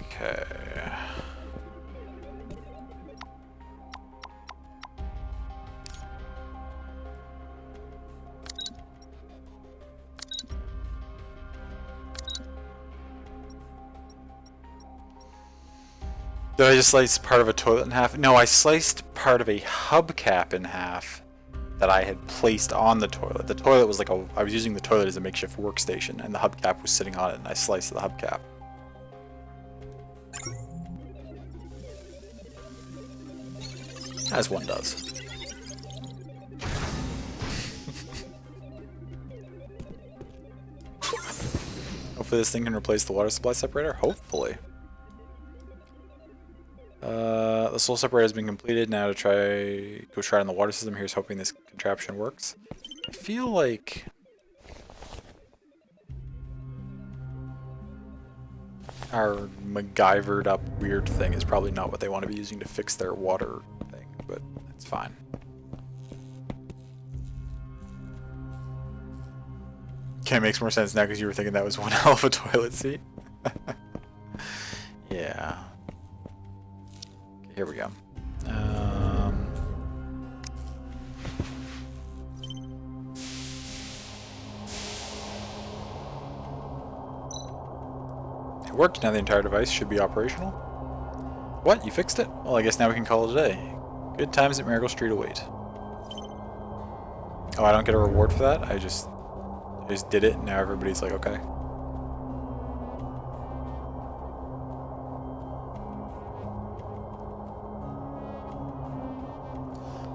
Okay. Did I just slice part of a toilet in half? No, I sliced part of a hubcap in half that I had placed on the toilet. The toilet was like I was using the toilet as a makeshift workstation, and the hubcap was sitting on it, and I sliced the hubcap. As one does. Hopefully this thing can replace the water supply separator. Hopefully. The soul separator has been completed. Now to go try it on the water system. Here's hoping this contraption works. I feel like our MacGyvered up weird thing is probably not what they want to be using to fix their water thing, but it's fine. Okay, it makes more sense now because you were thinking that was one hell of a toilet seat. Yeah. Okay, here we go. It worked. Now the entire device should be operational. What? You fixed it? Well, I guess now we can call it a day. Good times at Miracle Street await. Oh, I don't get a reward for that? I just did it, and now everybody's like, okay.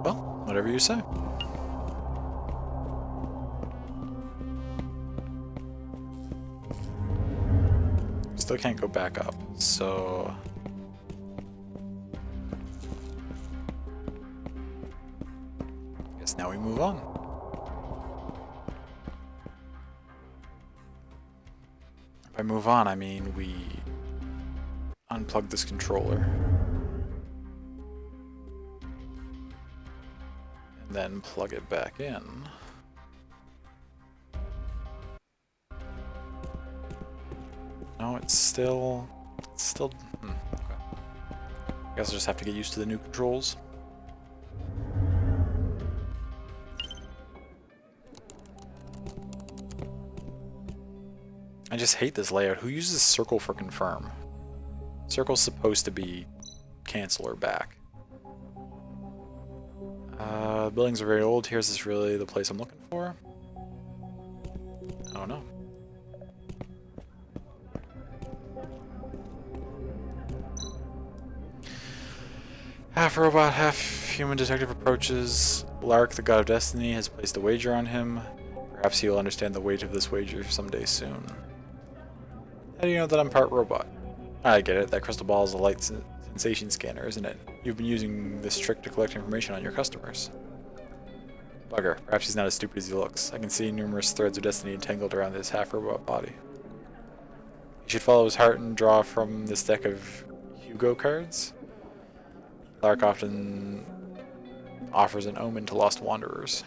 Well, whatever you say. Still can't go back up, so... I guess now we move on. If I move on, I mean we unplug this controller. And then plug it back in. No, it's still... okay. I guess I'll just have to get used to the new controls. I just hate this layout. Who uses circle for confirm? Circle's supposed to be cancel or back. Buildings are very old. Here's this really the place I'm looking for? I don't know. Half robot, half human detective approaches. Lark, the god of destiny, has placed a wager on him. Perhaps he will understand the weight of this wager someday soon. How do you know that I'm part robot? I get it. That crystal ball is a light sensation scanner, isn't it? You've been using this trick to collect information on your customers. Bugger. Perhaps he's not as stupid as he looks. I can see numerous threads of destiny entangled around his half-robot body. You should follow his heart and draw from this deck of Hugo cards. Lark often offers an omen to lost wanderers.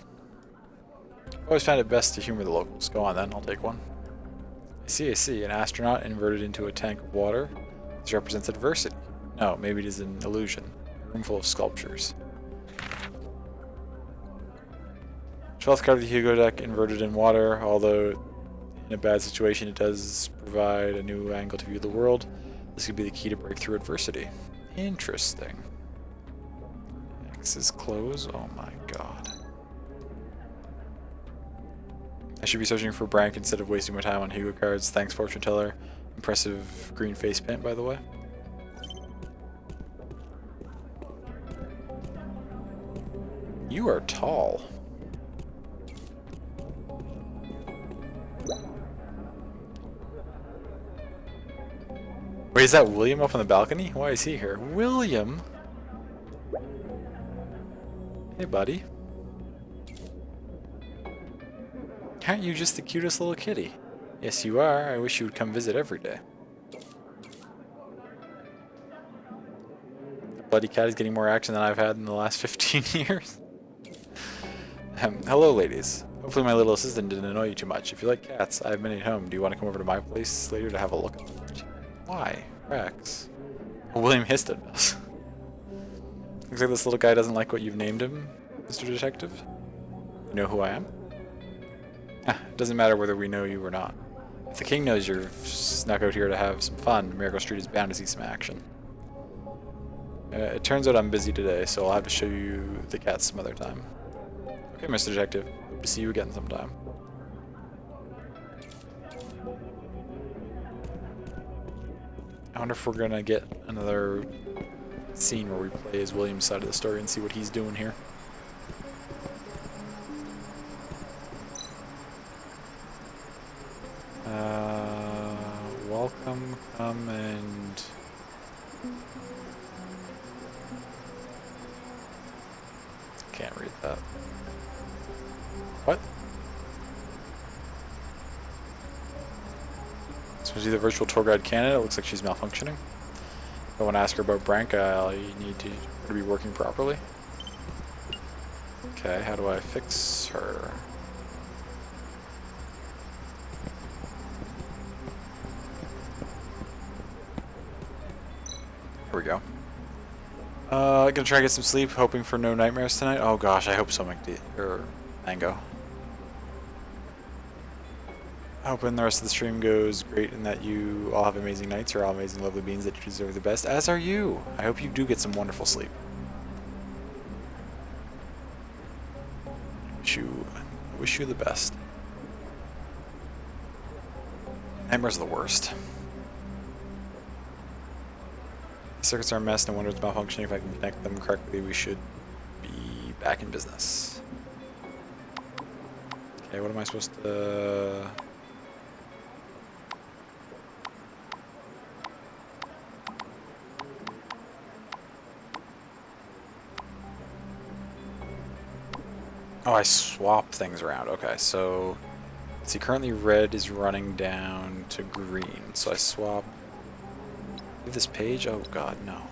I've always found it best to humor the locals. Go on then, I'll take one. I see. An astronaut inverted into a tank of water. This represents adversity. No, maybe it is an illusion. A room full of sculptures. 12th card of the Hugo deck, inverted in water. Although in a bad situation, it does provide a new angle to view the world. This could be the key to break through adversity. Interesting. X is close. Oh my god. I should be searching for Brank instead of wasting my time on Hugo cards. Thanks, Fortune Teller. Impressive green face paint, by the way. You are tall. Wait, is that William up on the balcony? Why is he here? William? Hey, buddy. Aren't you just the cutest little kitty? Yes, you are. I wish you would come visit every day. The bloody cat is getting more action than I've had in the last 15 years. Hello, ladies. Hopefully my little assistant didn't annoy you too much. If you like cats, I have many at home. Do you want to come over to my place later to have a look at them? Why? Rex. Well, William Histo does. Looks like this little guy doesn't like what you've named him, Mr. Detective. You know who I am? It doesn't matter whether we know you or not. If the king knows you're snuck out here to have some fun, Miracle Street is bound to see some action. It turns out I'm busy today, so I'll have to show you the cats some other time. Okay, Mr. Detective. Hope to see you again sometime. I wonder if we're gonna get another scene where we play as William's side of the story and see what he's doing here. Welcome, come and... Can't read that. What? So is he the virtual tour guide candidate? It looks like she's malfunctioning. If I want to ask her about Branka, I need to be working properly. Okay, how do I fix her? Here we go. Gonna try to get some sleep, hoping for no nightmares tonight. Oh gosh, I hope so, Mango. Hoping the rest of the stream goes great and that you all have amazing nights. You're all amazing, lovely beings that you deserve the best, as are you. I hope you do get some wonderful sleep. I wish you the best. Nightmares are the worst. The circuits are a mess, no wonder it's malfunctioning. If I can connect them correctly, we should be back in business. Okay, what am I supposed to... Oh, I swapped things around. Okay, so... Let's see, currently red is running down to green. So I swap... Leave this page? Oh god, no.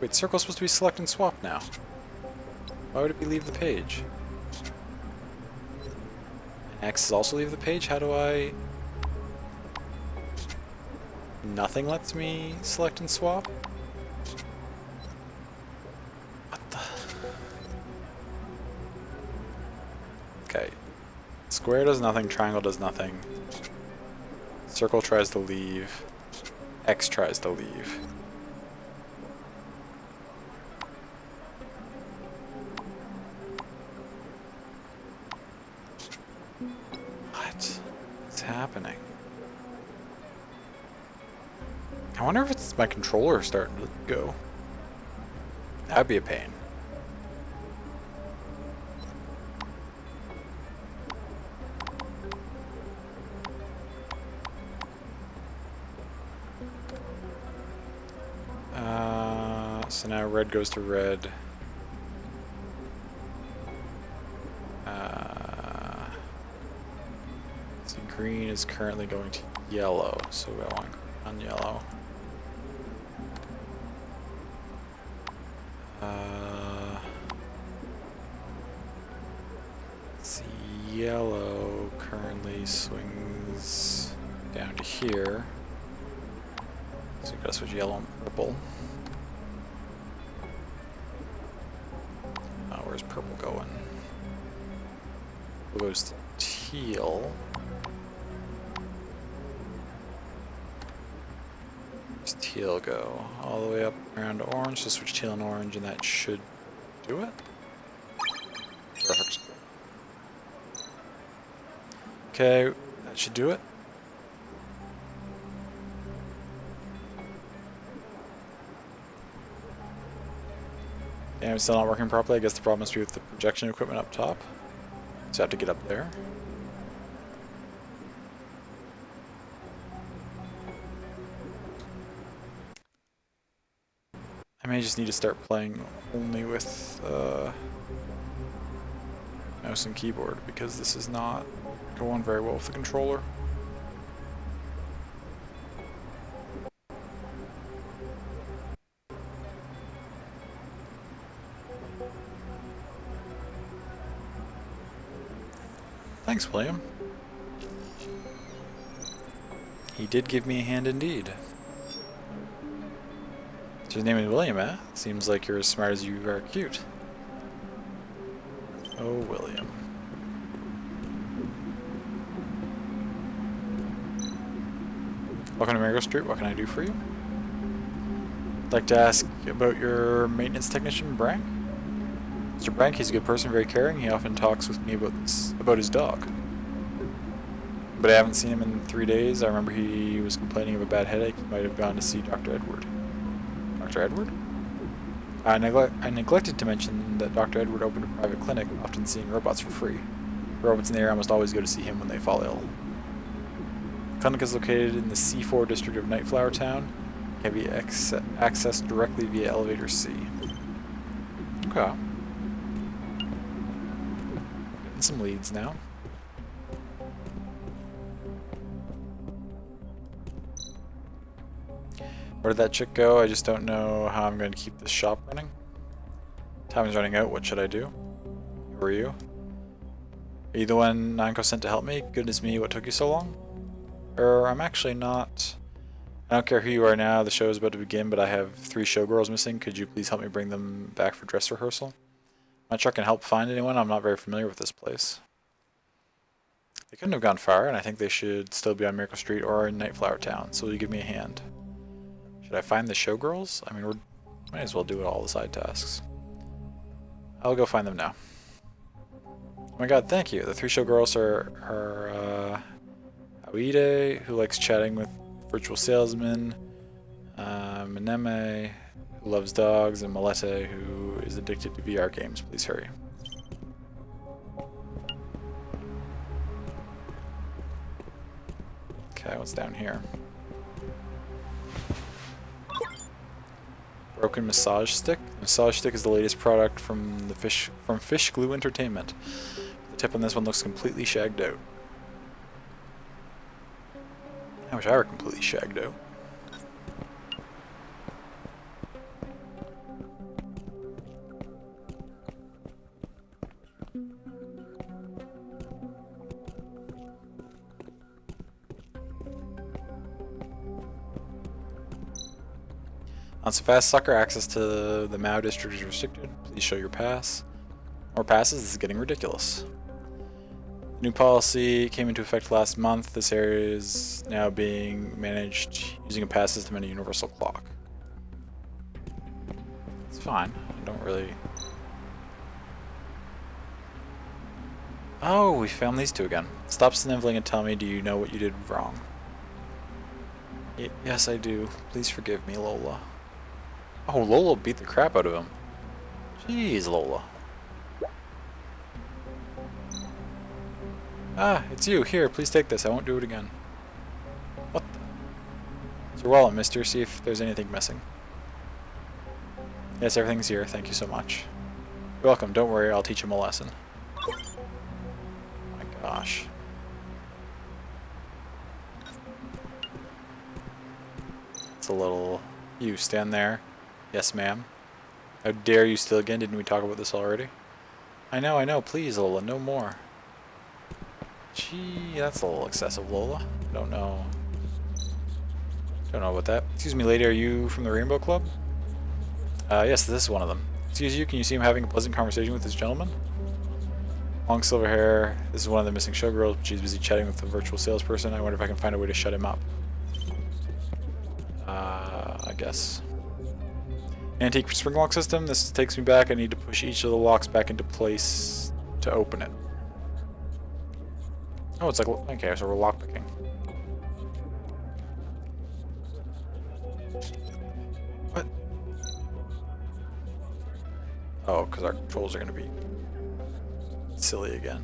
Wait, circle's supposed to be select and swap now. Why would it be leave the page? X is also leave the page? How do I... Nothing lets me select and swap? What the... Okay. Square does nothing, triangle does nothing. Circle tries to leave. X tries to leave. What is happening? I wonder if it's my controller starting to go. That'd be a pain. So now red goes to red. So green is currently going to yellow, so we want on yellow. This yellow currently swings down to here. So we gotta switch yellow and purple. Where's purple going? Purple goes to teal. Where's teal go? All the way up around orange, so switch teal and orange, and that should do it. Perfect. Okay, that should do it. Damn, it's still not working properly. I guess the problem must be with the projection equipment up top. So I have to get up there. I may just need to start playing only with mouse and keyboard because this is not going very well with the controller. Thanks, William. He did give me a hand indeed. So his name is William, eh? Seems like you're as smart as you are cute. Oh, William. Welcome to Marigold Street. What can I do for you? I'd like to ask about your maintenance technician, Brank. Mr. Brank, he's a good person, very caring. He often talks with me about his dog. But I haven't seen him in 3 days. I remember he was complaining of a bad headache. He might have gone to see Dr. Edward. Dr. Edward? I neglected to mention that Dr. Edward opened a private clinic, often seeing robots for free. The robots in the area almost always go to see him when they fall ill. The clinic is located in the C4 district of Nightflower Town. It can be accessed directly via elevator C. Okay. Getting some leads now. Where did that chick go? I just don't know how I'm going to keep this shop running. Time is running out. What should I do? Who are you? Are you the one Nanko sent to help me? Goodness me, what took you so long? I'm actually not... I don't care who you are now. The show is about to begin, but I have 3 showgirls missing. Could you please help me bring them back for dress rehearsal? I'm not sure I can help find anyone. I'm not very familiar with this place. They couldn't have gone far, and I think they should still be on Miracle Street or in Nightflower Town, so will you give me a hand? Should I find the showgirls? I mean, we might as well do all the side tasks. I'll go find them now. Oh my god, thank you. The 3 showgirls are Aoide, who likes chatting with virtual salesmen, Mineme, who loves dogs, and Malete, who is addicted to VR games. Please hurry. Okay, what's down here? Broken massage stick. The massage stick is the latest product from Fish Glue Entertainment. The tip on this one looks completely shagged out. I wish I were completely shagged out. Not so fast, sucker. Access to the Mao district is restricted. Please show your pass. More passes? This is getting ridiculous. The new policy came into effect last month. This area is now being managed using a pass system and a universal clock. It's fine. I don't really... Oh, we found these 2 again. Stop sniveling and tell me, do you know what you did wrong? Yes, I do. Please forgive me, Lola. Oh, Lola beat the crap out of him. Jeez, Lola. Ah, it's you. Here, please take this. I won't do it again. What the? It's your wallet, mister. See if there's anything missing. Yes, everything's here. Thank you so much. You're welcome. Don't worry. I'll teach him a lesson. My gosh. It's a little... You stand there. Yes, ma'am. How dare you steal again? Didn't we talk about this already? I know. Please, Lola, no more. Gee, that's a little excessive, Lola. Don't know. Don't know about that. Excuse me, lady, are you from the Rainbow Club? Yes, this is one of them. Excuse you, can you see him having a pleasant conversation with this gentleman? Long silver hair. This is one of the missing showgirls. She's busy chatting with the virtual salesperson. I wonder if I can find a way to shut him up. I guess. Antique spring lock system. This takes me back. I need to push each of the locks back into place to open it. Oh, it's like, okay, so we're lockpicking. What? Oh, because our controls are going to be silly again.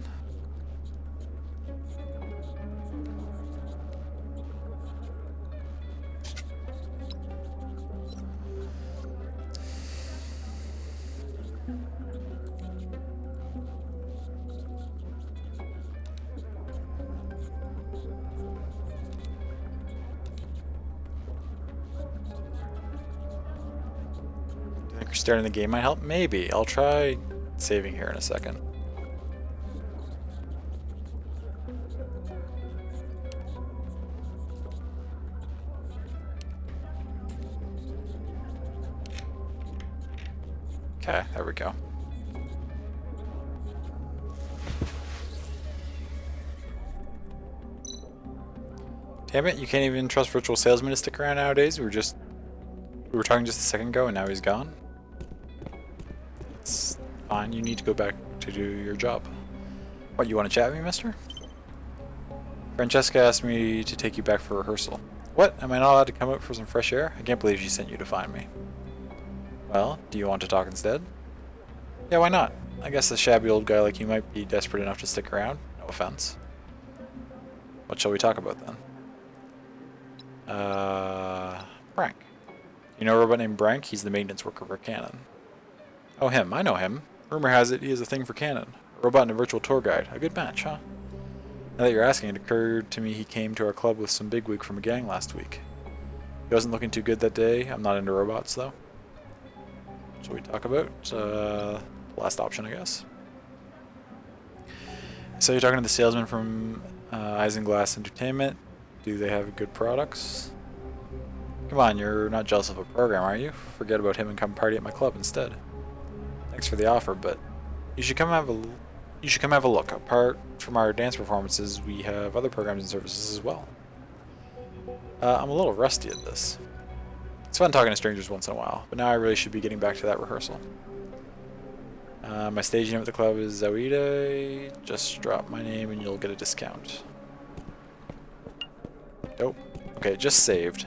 Do you think restarting the game might help? Maybe. I'll try saving here in a second. Okay, there we go. Damn it, you can't even trust virtual salesmen to stick around nowadays. We were talking just a second ago and now he's gone. It's fine, you need to go back to do your job. What, you want to chat with me, mister? Francesca asked me to take you back for rehearsal. What? Am I not allowed to come out for some fresh air? I can't believe she sent you to find me. Well, do you want to talk instead? Yeah, why not? I guess a shabby old guy like you might be desperate enough to stick around. No offense. What shall we talk about then? Brank. You know a robot named Brank? He's the maintenance worker for Canon. Oh, him. I know him. Rumor has it he has a thing for Canon. A robot and a virtual tour guide. A good match, huh? Now that you're asking, it occurred to me he came to our club with some bigwig from a gang last week. He wasn't looking too good that day. I'm not into robots, though. Shall we talk about? Last option, I guess. So you're talking to the salesman from Isinglass Entertainment. Do they have good products? Come on, you're not jealous of a program, are you? Forget about him and come party at my club instead. Thanks for the offer, but you should come have a look. Apart from our dance performances, we have other programs and services as well. I'm a little rusty at this. It's fun talking to strangers once in a while, but now I really should be getting back to that rehearsal. My stage name at the club is Zawida. Just drop my name and you'll get a discount. Nope. Okay, just saved.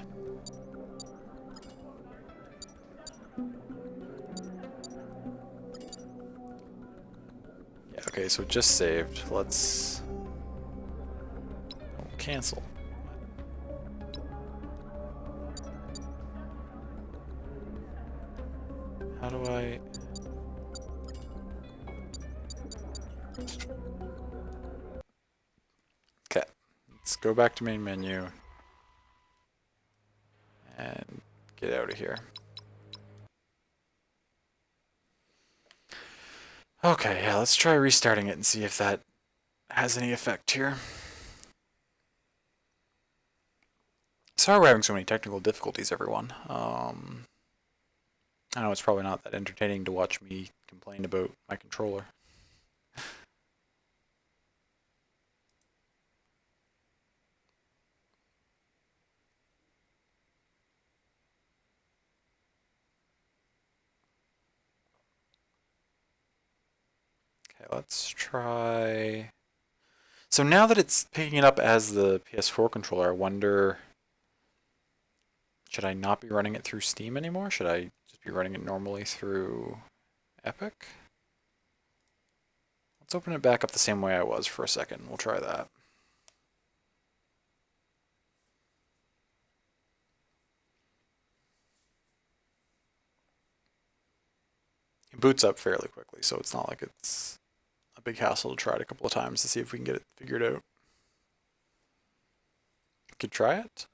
Yeah, okay, so just saved. Let's cancel. How do I... Okay, let's go back to main menu and get out of here. Okay, yeah, let's try restarting it and see if that has any effect here. Sorry we're having so many technical difficulties, everyone. I know it's probably not that entertaining to watch me complain about my controller. Okay, let's try... So now that it's picking it up as the PS4 controller, I wonder... Should I not be running it through Steam anymore? Should I just be running it normally through Epic? Let's open it back up the same way I was for a second. We'll try that. It boots up fairly quickly, so it's not like it's a big hassle to try it a couple of times to see if we can get it figured out. Could try it.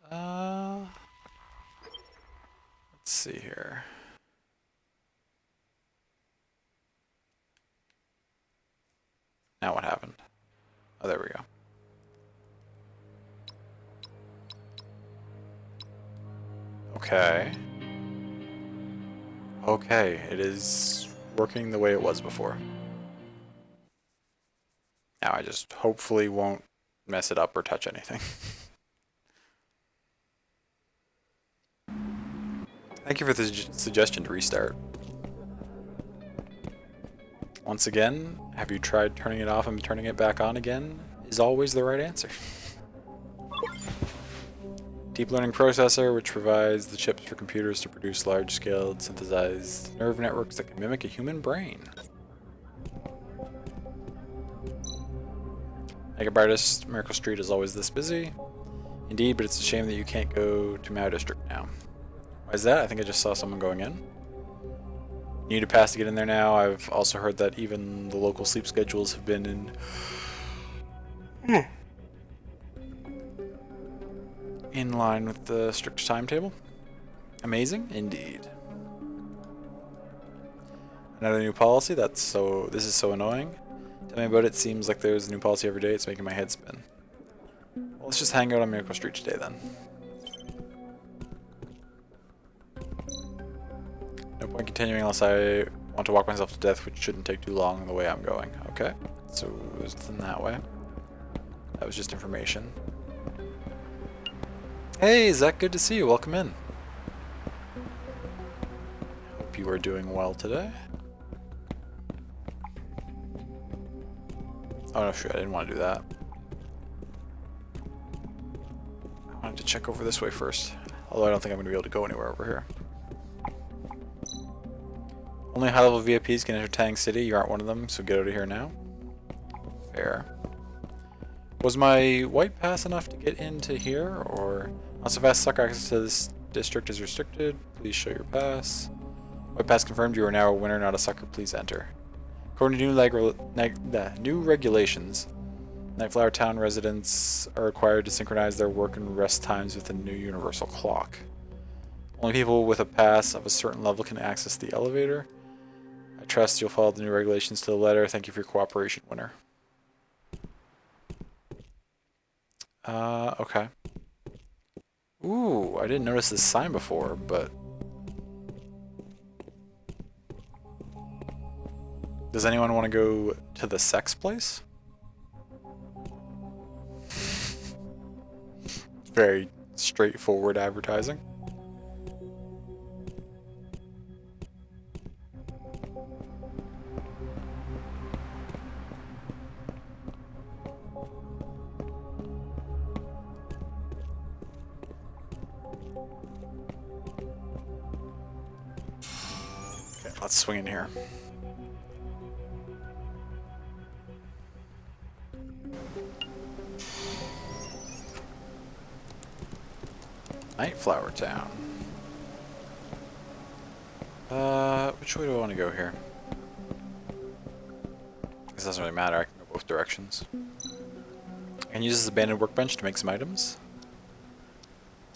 Let's see here. Now what happened? Oh, there we go. Okay. Okay, it is working the way it was before. Now I just hopefully won't mess it up or touch anything. Thank you for the suggestion to restart. Once again, have you tried turning it off and turning it back on again? Is always the right answer. Deep learning processor, which provides the chips for computers to produce large-scale synthesized nerve networks that can mimic a human brain. Makeup artist, Miracle Street is always this busy. Indeed, but it's a shame that you can't go to Mao District now. Why is that? I think I just saw someone going in. You need a pass to get in there now. I've also heard that even the local sleep schedules have been in line with the strict timetable. Amazing, indeed. Another new policy? This is so annoying. Tell me about it. Seems like there's a new policy every day. It's making my head spin. Well, let's just hang out on Miracle Street today then. No point continuing unless I want to walk myself to death, which shouldn't take too long the way I'm going. Okay, so there's nothing that way. That was just information. Hey, Zach, good to see you. Welcome in. Hope you are doing well today. Oh no, shoot, I didn't want to do that. I wanted to check over this way first. Although I don't think I'm going to be able to go anywhere over here. Only high-level VIPs can enter Tang City. You aren't one of them, so get out of here now. Fair. Was my white pass enough to get into here, or... Not so fast, sucker access to this district is restricted. Please show your pass. White pass confirmed. You are now a winner, not a sucker. Please enter. According to new regulations, Nightflower Town residents are required to synchronize their work and rest times with the new universal clock. Only people with a pass of a certain level can access the elevator. I trust you'll follow the new regulations to the letter. Thank you for your cooperation, winner. Okay. Ooh, I didn't notice this sign before, but... Does anyone want to go to the sex place? Very straightforward advertising. Okay, let's swing in here. Nightflower Town. Which way do I want to go here? This doesn't really matter, I can go both directions. I can use this abandoned workbench to make some items.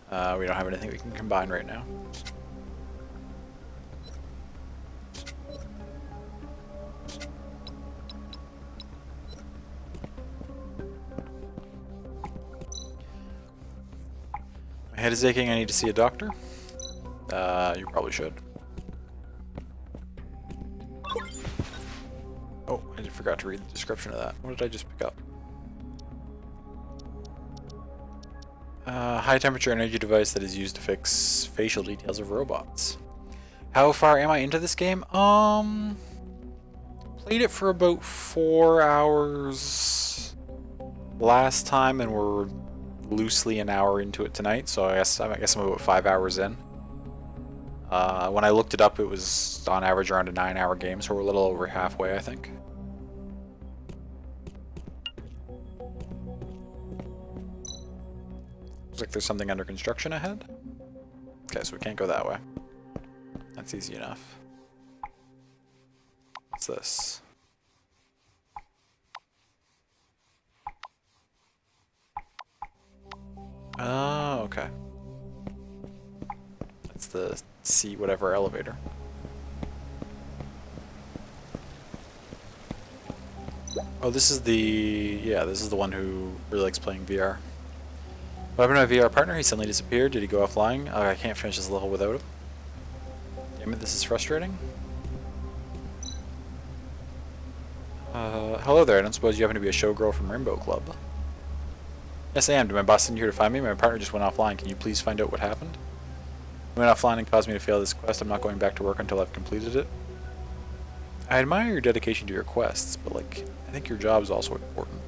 We don't have anything we can combine right now. My head is aching, I need to see a doctor. You probably should. Oh, I forgot to read the description of that. What did I just pick up? High temperature energy device that is used to fix facial details of robots. How far am I into this game? Played it for about 4 hours last time, and we're loosely an hour into it tonight, so I guess I'm about 5 hours in. When I looked it up, it was on average around a 9-hour game, so we're a little over halfway, I think. Looks like there's something under construction ahead. Okay, so we can't go that way. That's easy enough. What's this? Oh, okay. That's the C whatever elevator. Oh, this is the... yeah, this is the one who really likes playing VR. What happened to my VR partner? He suddenly disappeared. Did he go offline? Oh, I can't finish this level without him. Damn it, this is frustrating. Hello there. I don't suppose you happen to be a showgirl from Rainbow Club? Yes, I am. Did my boss send you here to find me? My partner just went offline. Can you please find out what happened? He went offline and caused me to fail this quest. I'm not going back to work until I've completed it. I admire your dedication to your quests, but like, I think your job is also important.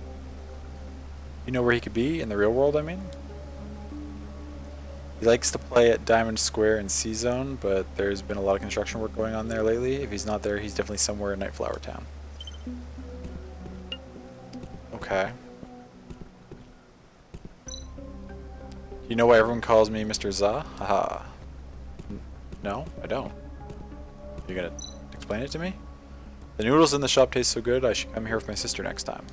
You know where he could be? In the real world, I mean? He likes to play at Diamond Square and C-Zone, but there's been a lot of construction work going on there lately. If he's not there, he's definitely somewhere in Nightflower Town. Okay. You know why everyone calls me Mr. Za? Haha. No, I don't. You gonna explain it to me? The noodles in the shop taste so good, I should come here with my sister next time.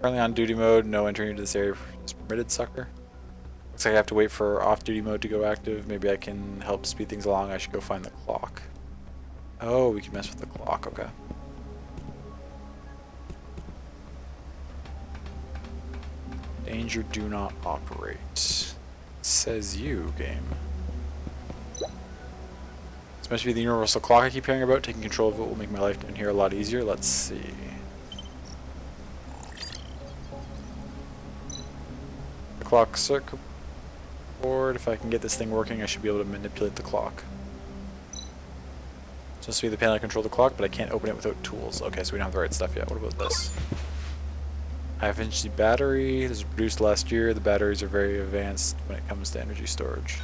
Currently on duty mode, no entering into this area is permitted, sucker. Looks like I have to wait for off-duty mode to go active. Maybe I can help speed things along. I should go find the clock. Oh, we can mess with the clock, okay. Danger, do not operate. Says you, game. This must be the universal clock I keep hearing about. Taking control of it will make my life down here a lot easier. Let's see. The clock circuit board. If I can get this thing working, I should be able to manipulate the clock. It's supposed to be the panel to control the clock, but I can't open it without tools. Okay, so we don't have the right stuff yet. What about this? High-efficiency battery. This was produced last year. The batteries are very advanced when it comes to energy storage.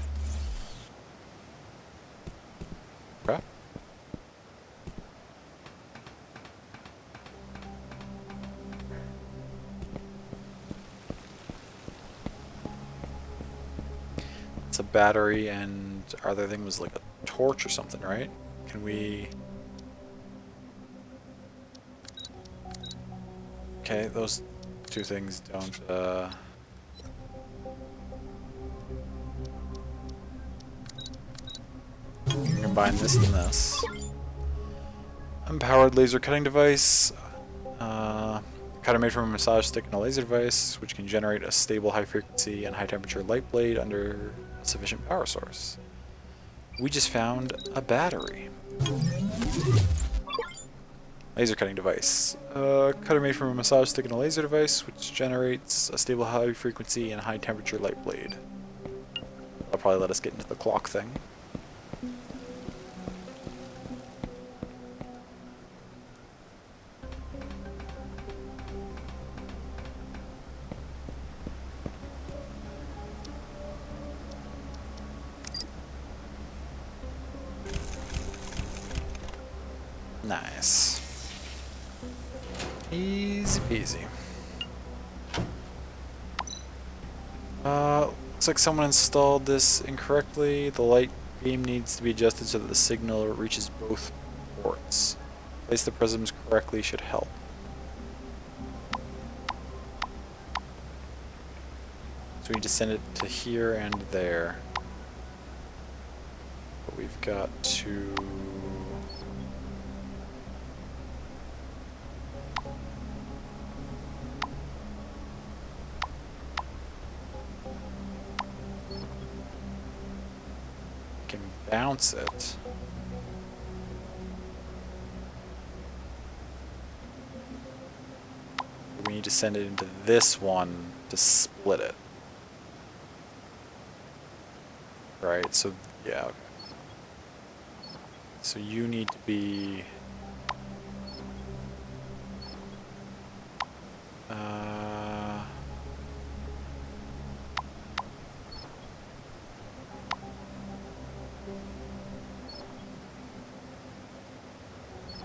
Okay. It's a battery, and our other thing was like a torch or something, right? Can we... Okay, those two things don't, you can combine this and this. Unpowered laser cutting device. Cutter made from a massage stick and a laser device, which can generate a stable high frequency and high temperature light blade under a sufficient power source. We just found a battery. Laser cutting device. Cutter made from a massage stick and a laser device, which generates a stable high frequency and high temperature light blade. That'll probably let us get into the clock thing. Nice. Easy peasy. Looks like someone installed this incorrectly. The light beam needs to be adjusted so that the signal reaches both ports. Place the prisms correctly should help. So we need to send it to here and there. But we've got to... can bounce it. We need to send it into this one to split it. Right, so yeah. Okay. So you need to be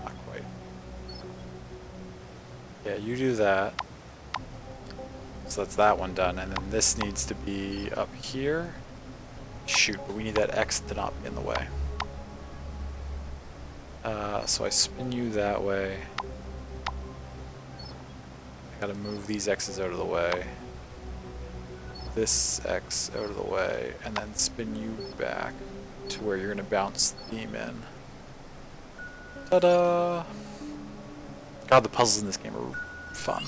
not quite. Yeah, you do that. So that's that one done, and then this needs to be up here. Shoot, but we need that X to not be in the way. So I spin you that way. I gotta move these X's out of the way. This X out of the way, and then spin you back to where you're gonna bounce the beam in. Ta-da! God, the puzzles in this game are fun.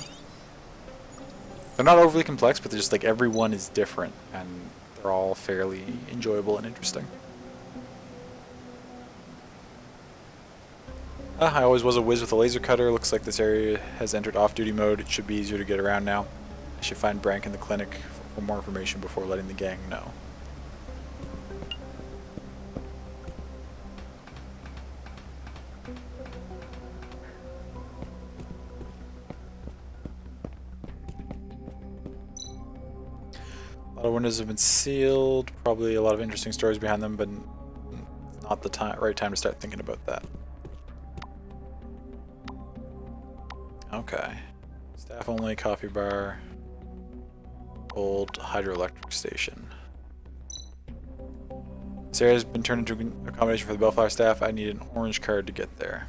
They're not overly complex, but they're just like every one is different, and they're all fairly enjoyable and interesting. I always was a whiz with a laser cutter. Looks like this area has entered off-duty mode. It should be easier to get around now. I should find Brank in the clinic for more information before letting the gang know. A lot of windows have been sealed. Probably a lot of interesting stories behind them, but not the right time to start thinking about that. Okay. Staff only, coffee bar, old hydroelectric station. This area has been turned into accommodation for the Bellflower staff. I need an orange card to get there.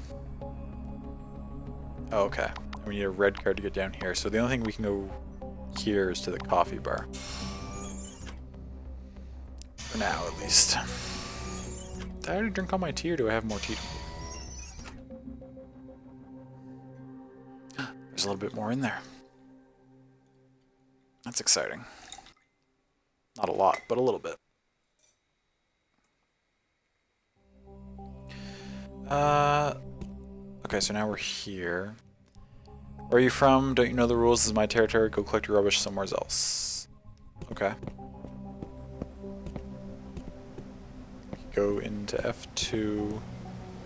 Oh, okay. We need a red card to get down here. So the only thing we can go here is to the coffee bar. For now, at least. Did I already drink all my tea, or do I have more tea to do? There's a little bit more in there. That's exciting. Not a lot, but a little bit. Okay, so now we're here. Where are you from? Don't you know the rules? This is my territory. Go collect your rubbish somewhere else. Okay. Go into F2.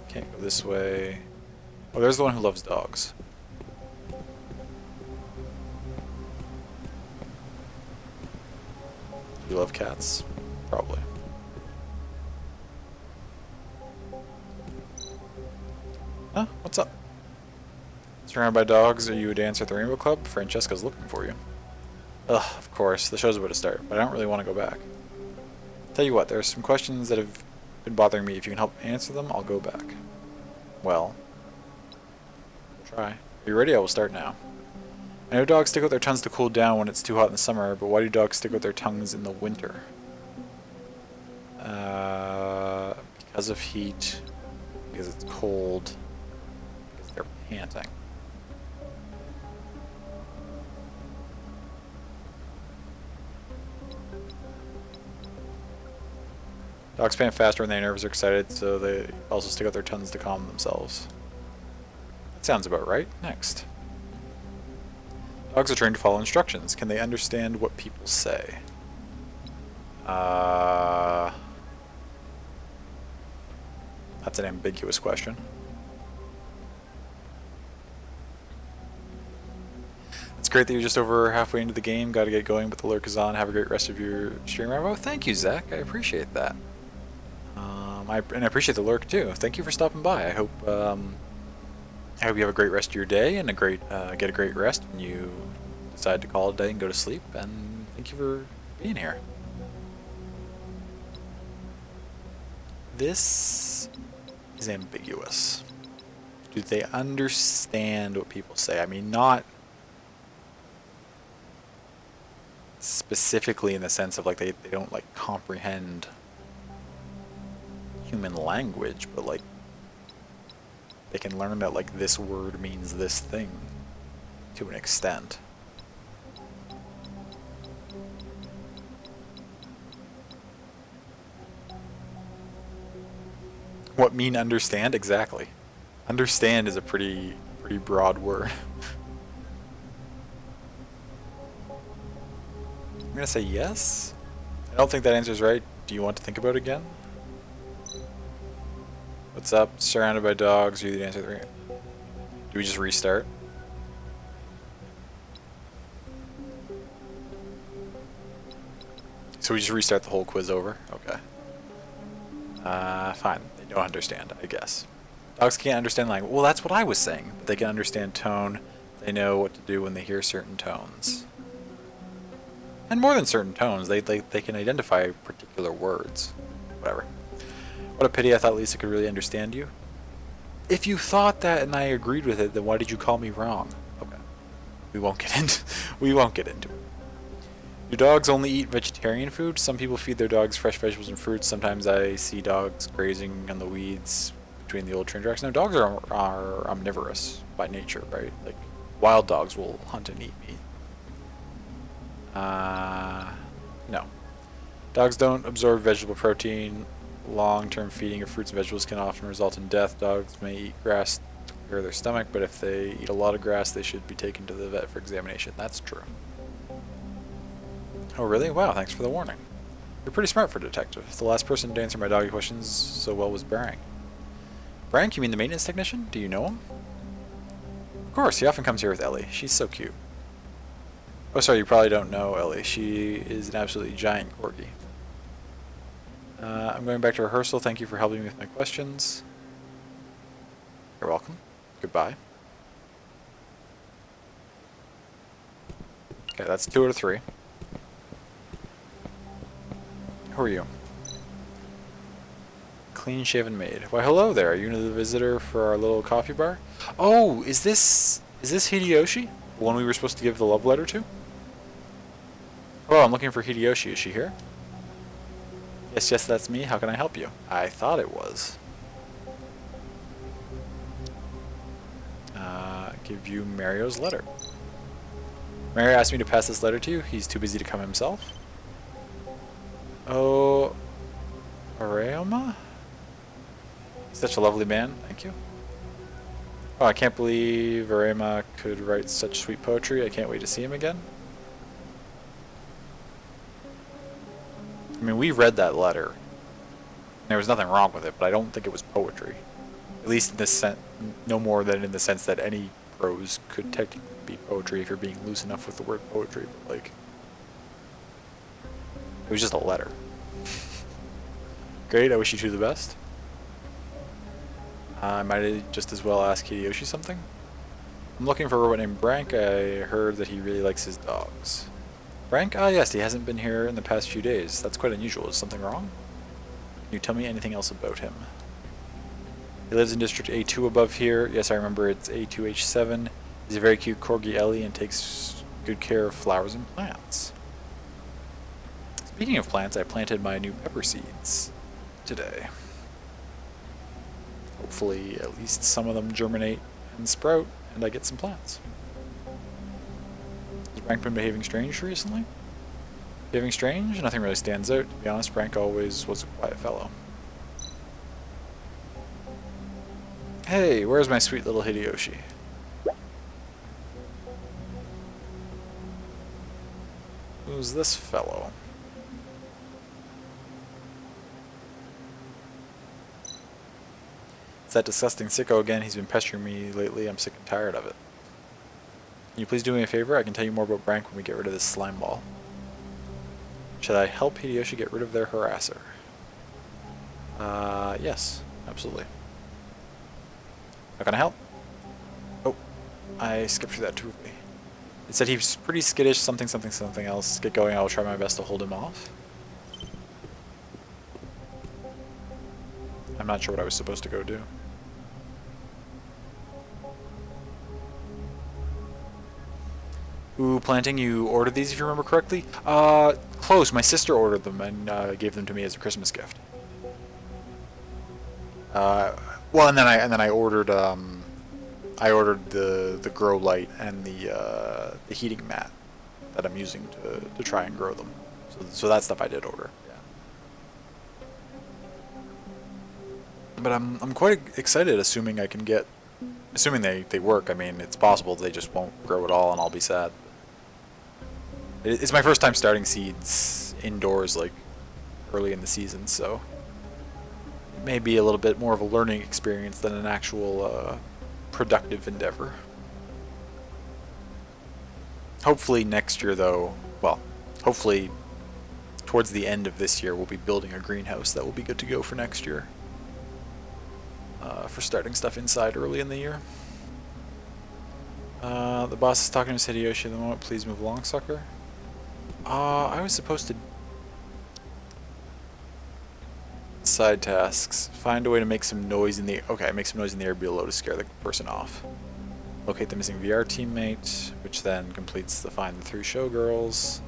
Can't go this way. Oh, there's the one who loves dogs. You love cats? Probably. Huh? What's up? Surrounded by dogs, are you a dancer at the Rainbow Club? Francesca's looking for you. Ugh, of course. The show's about to start, but I don't really want to go back. Tell you what, there are some questions that have been bothering me. If you can help answer them, I'll go back. Well, we'll try. Are you ready? I will start now. I know dogs stick out their tongues to cool down when it's too hot in the summer, but why do dogs stick out their tongues in the winter? Because of heat, because it's cold, because they're panting. Dogs pant faster when their nerves are excited, so they also stick out their tongues to calm themselves. That sounds about right. Next. Dogs are trained to follow instructions. Can they understand what people say? That's an ambiguous question. It's great that you're just over halfway into the game. Gotta get going, but the lurk is on. Have a great rest of your stream, Rambo. Thank you, Zach. I appreciate that. And I appreciate the lurk too. Thank you for stopping by. I hope you have a great rest of your day and get a great rest when you decide to call it a day and go to sleep. And thank you for being here. This is ambiguous. Do they understand what people say? I mean, not specifically in the sense of like they don't like comprehend human language, but like they can learn that like this word means this thing to an extent. What mean understand? Exactly. Understand is a pretty broad word. I'm gonna say yes. I don't think that answer is right. Do you want to think about it again? What's up? Surrounded by dogs. You the answer. Do we just restart? So we just restart the whole quiz over? Okay. Fine. They don't understand, I guess. Dogs can't understand language. Well, that's what I was saying. They can understand tone. They know what to do when they hear certain tones. And more than certain tones, they can identify particular words. Whatever. What a pity. I thought Lisa could really understand you. If you thought that and I agreed with it, then why did you call me wrong? Okay. We won't get into it. Do dogs only eat vegetarian food? Some people feed their dogs fresh vegetables and fruits. Sometimes I see dogs grazing on the weeds between the old train tracks. Now, dogs are omnivorous by nature, right? Like, wild dogs will hunt and eat meat. No. Dogs don't absorb vegetable protein. Long-term feeding of fruits and vegetables can often result in death. Dogs may eat grass to clear their stomach, but if they eat a lot of grass, they should be taken to the vet for examination. That's true. Oh, really? Wow, thanks for the warning. You're pretty smart for a detective. The last person to answer my doggy questions so well was Brank. Brank, you mean the maintenance technician? Do you know him? Of course, he often comes here with Ellie. She's so cute. Oh, sorry, you probably don't know Ellie. She is an absolutely giant corgi. I'm going back to rehearsal. Thank you for helping me with my questions. You're welcome. Goodbye. Okay, that's 2 out of 3. Who are you? Clean shaven maid. Why, hello there. Are you the visitor for our little coffee bar? Oh, is this Hideyoshi? The one we were supposed to give the love letter to? Oh, I'm looking for Hideyoshi. Is she here? Yes, that's me. How can I help you? I thought it was. Give you Mario's letter. Mario asked me to pass this letter to you. He's too busy to come himself. Oh, Areoma? Such a lovely man. Thank you. Oh, I can't believe Areoma could write such sweet poetry. I can't wait to see him again. I mean, we read that letter. There was nothing wrong with it, but I don't think it was poetry. At least in this sense, no more than in the sense that any prose could technically be poetry if you're being loose enough with the word poetry. But, like, it was just a letter. Great, I wish you two the best. I might just as well ask Hideyoshi something. I'm looking for a robot named Brank. I heard that he really likes his dogs. Brank? Ah, yes, he hasn't been here in the past few days. That's quite unusual. Is something wrong? Can you tell me anything else about him? He lives in District A2 above here. Yes, I remember it's A2H7. He's a very cute corgi Ellie and takes good care of flowers and plants. Speaking of plants, I planted my new pepper seeds today. Hopefully at least some of them germinate and sprout and I get some plants. Has Brank been behaving strange recently? Behaving strange? Nothing really stands out. To be honest, Brank always was a quiet fellow. Hey, where's my sweet little Hideyoshi? Who's this fellow? It's that disgusting sicko again. He's been pestering me lately. I'm sick and tired of it. Can you please do me a favor? I can tell you more about Brank when we get rid of this slime ball. Should I help Hideyoshi get rid of their harasser? Yes, absolutely. How can I help? Oh, I skipped through that too quickly. It said he's pretty skittish, something else. Get going, I will try my best to hold him off. I'm not sure what I was supposed to go do. Ooh, planting, you ordered these if you remember correctly? Close. My sister ordered them and gave them to me as a Christmas gift. Well, and then I ordered the grow light and the heating mat that I'm using to try and grow them. So that stuff I did order. Yeah. But I'm quite excited, assuming they work. I mean, it's possible they just won't grow at all, and I'll be sad. It's my first time starting seeds indoors, like early in the season, so it may be a little bit more of a learning experience than an actual productive endeavor. Hopefully next year, though, well, hopefully towards the end of this year, we'll be building a greenhouse that will be good to go for next year. For starting stuff inside early in the year. The boss is talking to Hideyoshi at the moment. Please move along, sucker. I was supposed to... Side tasks. Find a way to make some noise in the... Okay, make some noise in the air below to scare the person off. Locate the missing VR teammate, which then completes the find the 3 showgirls.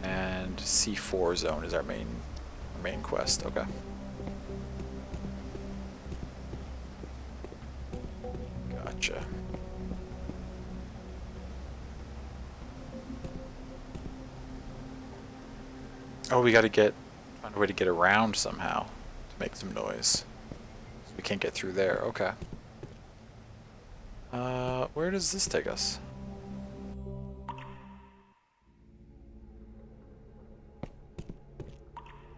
And C4 zone is our main quest. Okay. Gotcha. Oh, we gotta find a way to get around somehow to make some noise. So we can't get through there. Okay. Where does this take us?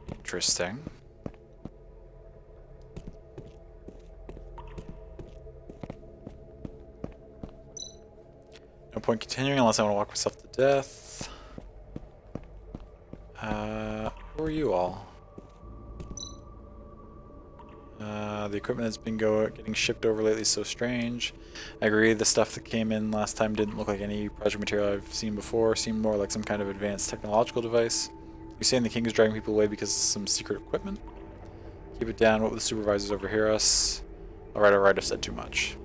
Interesting. No point continuing unless I want to walk myself to death. Who are you all? The equipment that's been getting shipped over lately is so strange. I agree, the stuff that came in last time didn't look like any project material I've seen before. Seemed more like some kind of advanced technological device. You saying the king is driving people away because of some secret equipment? Keep it down. What would the supervisors overhear us? Alright, I've said too much.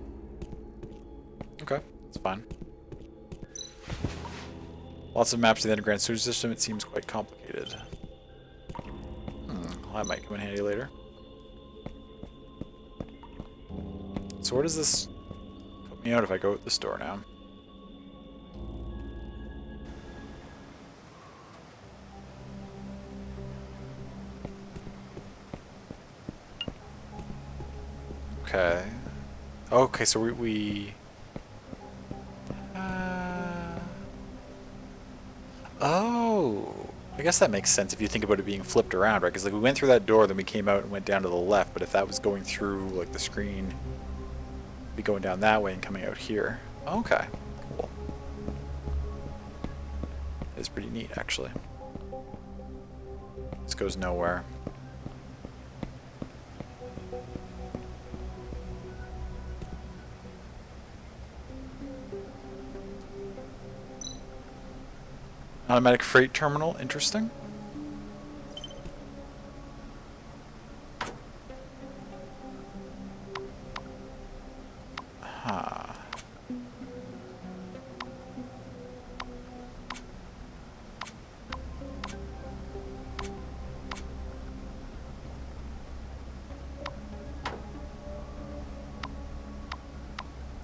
Okay, that's fine. Lots of maps of the underground sewage system. It seems quite complicated. Well, that might come in handy later. So where does this put me out if I go out this door now? Okay. Okay, so we oh, I guess that makes sense if you think about it being flipped around, right? Because like we went through that door, then we came out and went down to the left. But if that was going through like the screen, be going down that way and coming out here. Okay, cool. It's pretty neat, actually. This goes nowhere. Automatic freight terminal, interesting. Huh.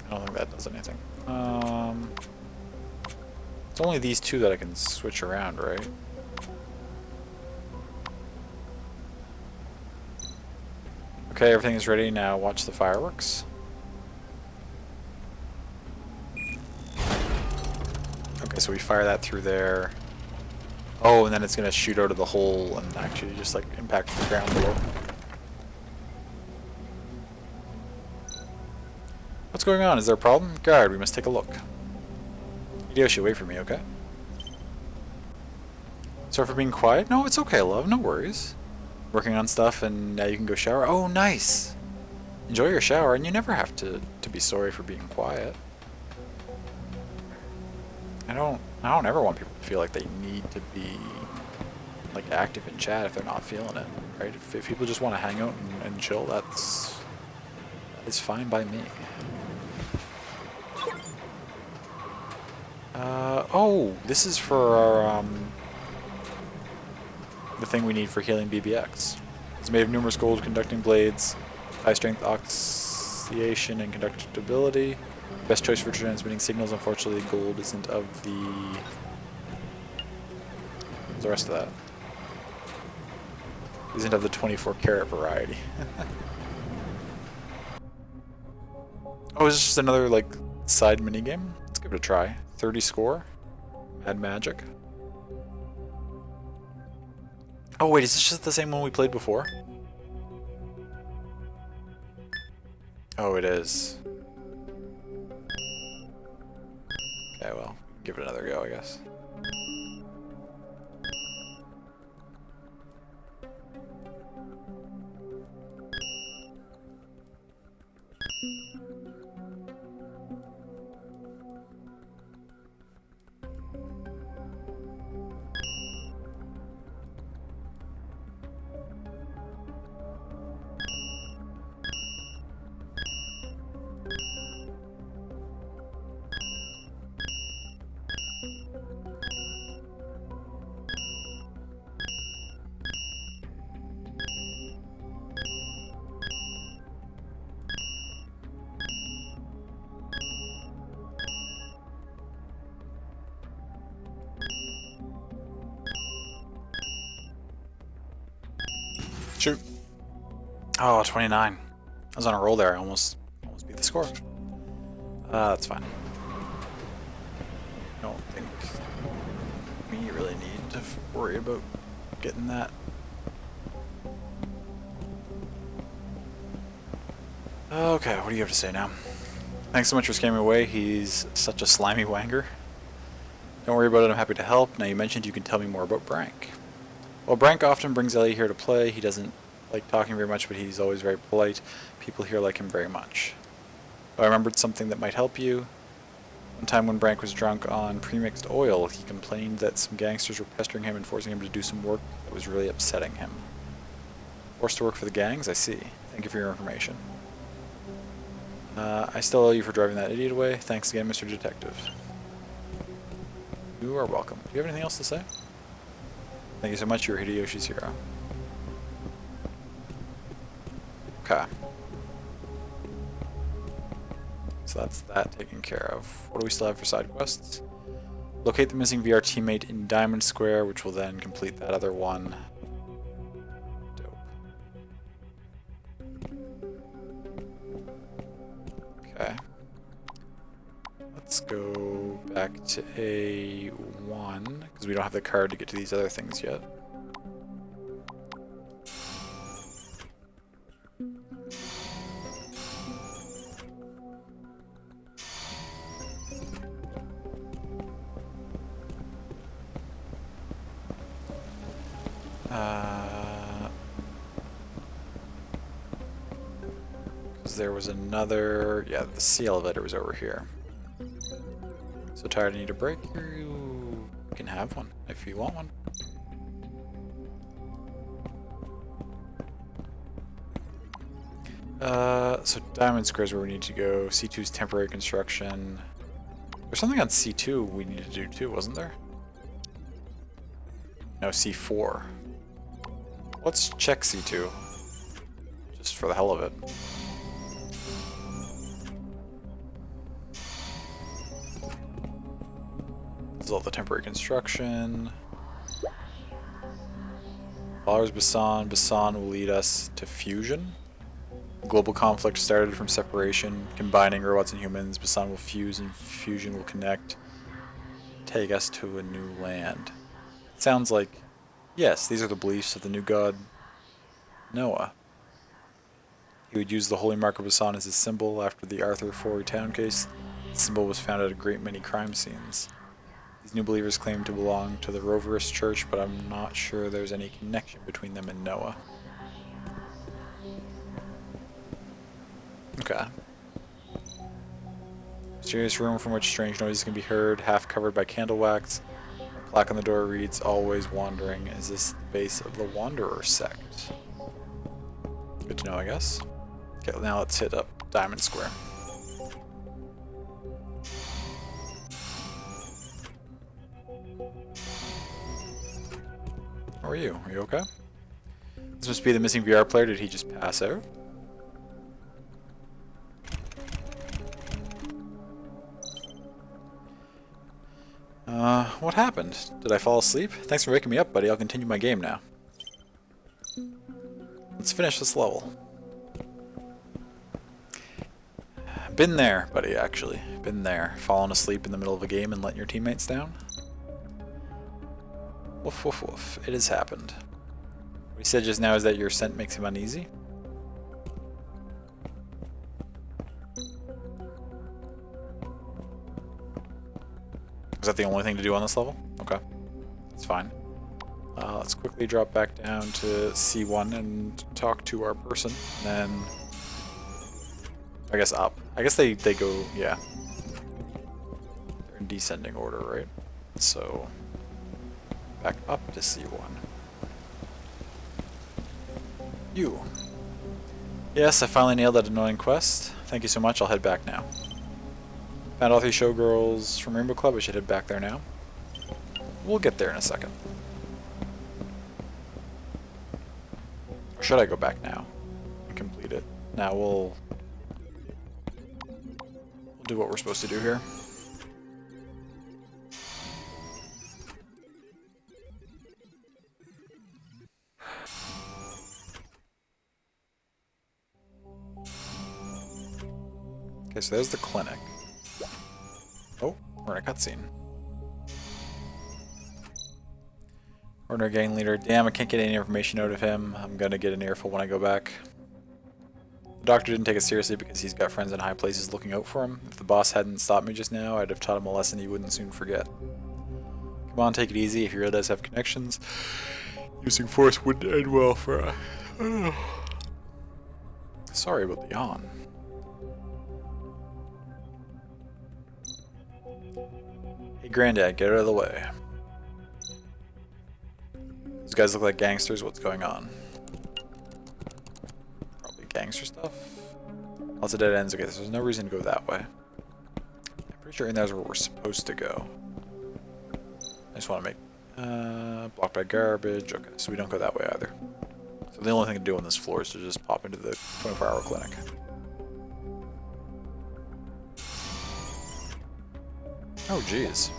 I don't think that does anything. It's only these two that I can switch around, right? Okay, everything is ready now. Watch the fireworks. Okay, so we fire that through there. Oh, and then it's gonna shoot out of the hole and actually just like impact the ground below. What's going on? Is there a problem? Guard, we must take a look. Hideyoshi, wait for me, okay? Sorry for being quiet? No, it's okay, love. No worries. Working on stuff and now you can go shower. Oh, nice! Enjoy your shower and you never have to be sorry for being quiet. I don't ever want people to feel like they need to be like active in chat if they're not feeling it, right? If people just want to hang out and chill, that is fine by me. Oh, this is for our, the thing we need for healing BBX. It's made of numerous gold conducting blades, high strength oxidation and conductibility. Best choice for transmitting signals. Unfortunately, gold isn't of the... What's the rest of that? Isn't of the 24 karat variety. Oh, is this just another, like, side minigame? Let's give it a try. 30 score. Mad Magic. Oh wait, is this just the same one we played before? Oh, it is. Okay, well, give it another go, I guess. Shoot. Oh, 29. I was on a roll there. I almost beat the score. That's fine. I don't think we really need to worry about getting that. Okay, what do you have to say now? Thanks so much for scaring me away. He's such a slimy wanger. Don't worry about it, I'm happy to help. Now you mentioned you can tell me more about Brank. Well, Brank often brings Ellie here to play. He doesn't like talking very much, but he's always very polite. People here like him very much. Oh, I remembered something that might help you. One time when Brank was drunk on premixed oil, he complained that some gangsters were pestering him and forcing him to do some work that was really upsetting him. Forced to work for the gangs? I see. Thank you for your information. I still owe you for driving that idiot away. Thanks again, Mr. Detective. You are welcome. Do you have anything else to say? Thank you so much. You're Hideyoshi's hero. Okay. So that's that taken care of. What do we still have for side quests? Locate the missing VR teammate in Diamond Square, which will then complete that other one. Dope. Okay. Let's go back to A1, because we don't have the card to get to these other things yet. Because there was another... Yeah, the sea elevator was over here. So tired, I need a break? You can have one, if you want one. So Diamond Square is where we need to go. C2's temporary construction. There's something on C2 we need to do too, wasn't there? No, C4. Let's check C2. Just for the hell of it. This is all the temporary construction. Followers Basan. Basan will lead us to fusion. Global conflict started from separation, combining robots and humans. Basan will fuse and fusion will connect. Take us to a new land. Sounds like, yes, these are the beliefs of the new god, Noah. He would use the holy mark of Basan as his symbol. After the Arthur Ford town case, the symbol was found at a great many crime scenes. These new believers claim to belong to the Roverist Church, but I'm not sure there's any connection between them and Noah. Okay. Mysterious room from which strange noises can be heard, half covered by candle wax. A plaque on the door reads, "Always wandering." Is this the base of the Wanderer sect? Good to know, I guess. Okay, now let's hit up Diamond Square. How are you? Are you okay? This must be the missing VR player. Did he just pass out? What happened? Did I fall asleep? Thanks for waking me up, buddy. I'll continue my game now. Let's finish this level. Been there, buddy, actually. Been there. Fallen asleep in the middle of a game and letting your teammates down. Woof, woof, woof. It has happened. What he said just now is that your scent makes him uneasy. Is that the only thing to do on this level? Okay. That's fine. Let's quickly drop back down to C1 and talk to our person. And then... I guess up. I guess they go... Yeah. They're in descending order, right? So... Back up to C1. You. Yes, I finally nailed that annoying quest. Thank you so much. I'll head back now. Found all 3 showgirls from Rainbow Club. I should head back there now. We'll get there in a second. Or should I go back now and complete it? Now we'll do what we're supposed to do here. so there's the clinic. Oh, we're in a cutscene. Ordinary gang leader. Damn, I can't get any information out of him. I'm gonna get an earful when I go back. The doctor didn't take it seriously because he's got friends in high places looking out for him. If the boss hadn't stopped me just now, I'd have taught him a lesson he wouldn't soon forget. Come on, take it easy. If you really does have connections, using force wouldn't end well for us. Sorry about the yawn. Hey, Granddad, get out of the way. Those guys look like gangsters. What's going on? Probably gangster stuff. Lots of dead ends. Okay, so there's no reason to go that way. I'm pretty sure in there's where we're supposed to go. I just want to make blocked by garbage. Okay, so we don't go that way either. So the only thing to do on this floor is to just pop into the 24-hour clinic. Oh, jeez.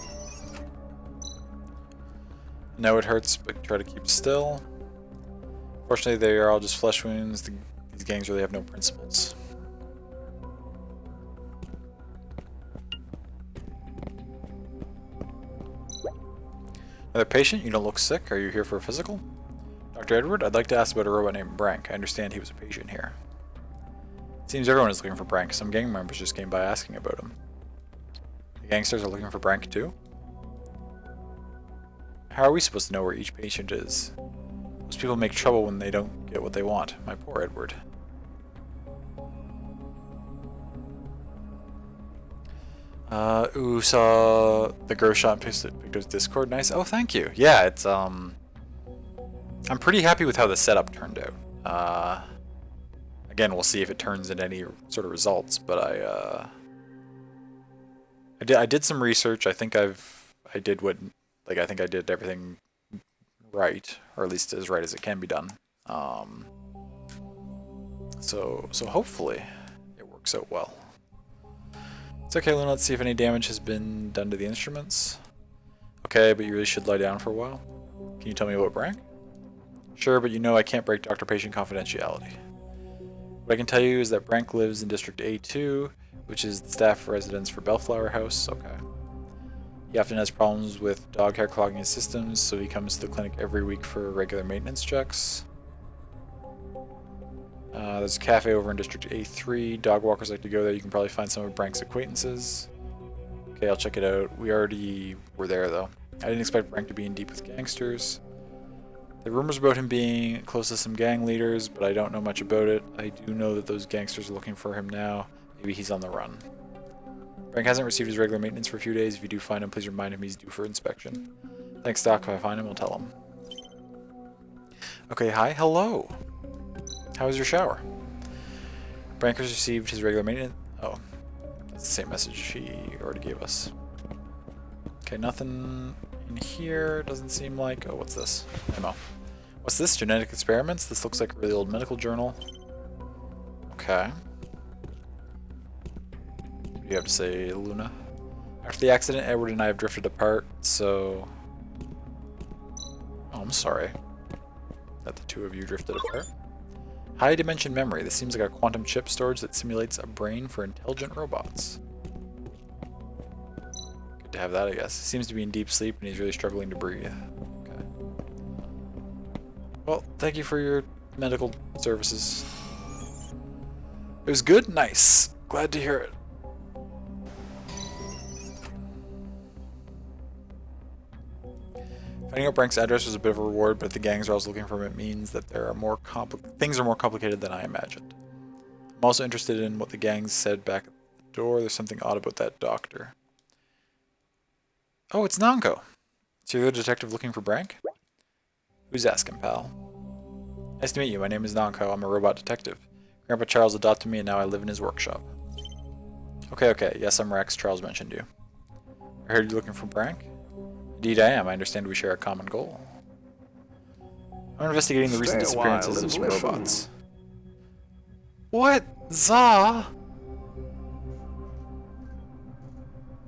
No, it hurts, but try to keep still. Fortunately, they are all just flesh wounds. These gangs really have no principles. Another patient? You don't look sick. Are you here for a physical? Dr. Edward, I'd like to ask about a robot named Brank. I understand he was a patient here. It seems everyone is looking for Brank. Some gang members just came by asking about him. The gangsters are looking for Brank too? How are we supposed to know where each patient is? Most people make trouble when they don't get what they want. My poor Edward. Ooh, saw the Gershon Pictures Discord. Nice. Oh, thank you. Yeah, it's, I'm pretty happy with how the setup turned out. Again, we'll see if it turns into any sort of results, but I did some research. I think I think I did everything right, or at least as right as it can be done. So hopefully it works out well. It's okay, Luna. Let's see if any damage has been done to the instruments. Okay, but you really should lie down for a while. Can you tell me about Brank? Sure, but you know I can't break doctor-patient confidentiality. What I can tell you is that Brank lives in District A2, which is the staff residence for Bellflower House. Okay. He often has problems with dog hair clogging his systems, so he comes to the clinic every week for regular maintenance checks. There's a cafe over in District A3. Dog walkers like to go there. You can probably find some of Brank's acquaintances. Okay, I'll check it out. We already were there, though. I didn't expect Brank to be in deep with gangsters. There are rumors about him being close to some gang leaders, but I don't know much about it. I do know that those gangsters are looking for him now. Maybe he's on the run. Brank hasn't received his regular maintenance for a few days. If you do find him, please remind him he's due for inspection. Thanks, Doc. If I find him, I'll tell him. Okay, hi. Hello. How was your shower? Brank has received his regular maintenance. Oh, that's the same message she already gave us. Okay, nothing in here. Doesn't seem like. Oh, what's this? Memo. What's this? Genetic experiments? This looks like a really old medical journal. Okay. What do you have to say, Luna? After the accident, Edward and I have drifted apart, so... Oh, I'm sorry that the two of you drifted apart. High dimension memory. This seems like a quantum chip storage that simulates a brain for intelligent robots. Good to have that, I guess. He seems to be in deep sleep and he's really struggling to breathe. Okay. Well, thank you for your medical services. It was good? Nice. Glad to hear it. Finding out Brank's address was a bit of a reward, but if the gangs are always looking for him, it means that there are things are more complicated than I imagined. I'm also interested in what the gangs said back at the door. There's something odd about that doctor. Oh, it's Nanko. So you're the detective looking for Brank? Who's asking, pal? Nice to meet you. My name is Nanko. I'm a robot detective. Grandpa Charles adopted me and now I live in his workshop. Okay. Yes, I'm Rex. Charles mentioned you. I heard you're looking for Brank? Indeed I am. I understand we share a common goal. I'm investigating the recent disappearances of some robots. What? Za?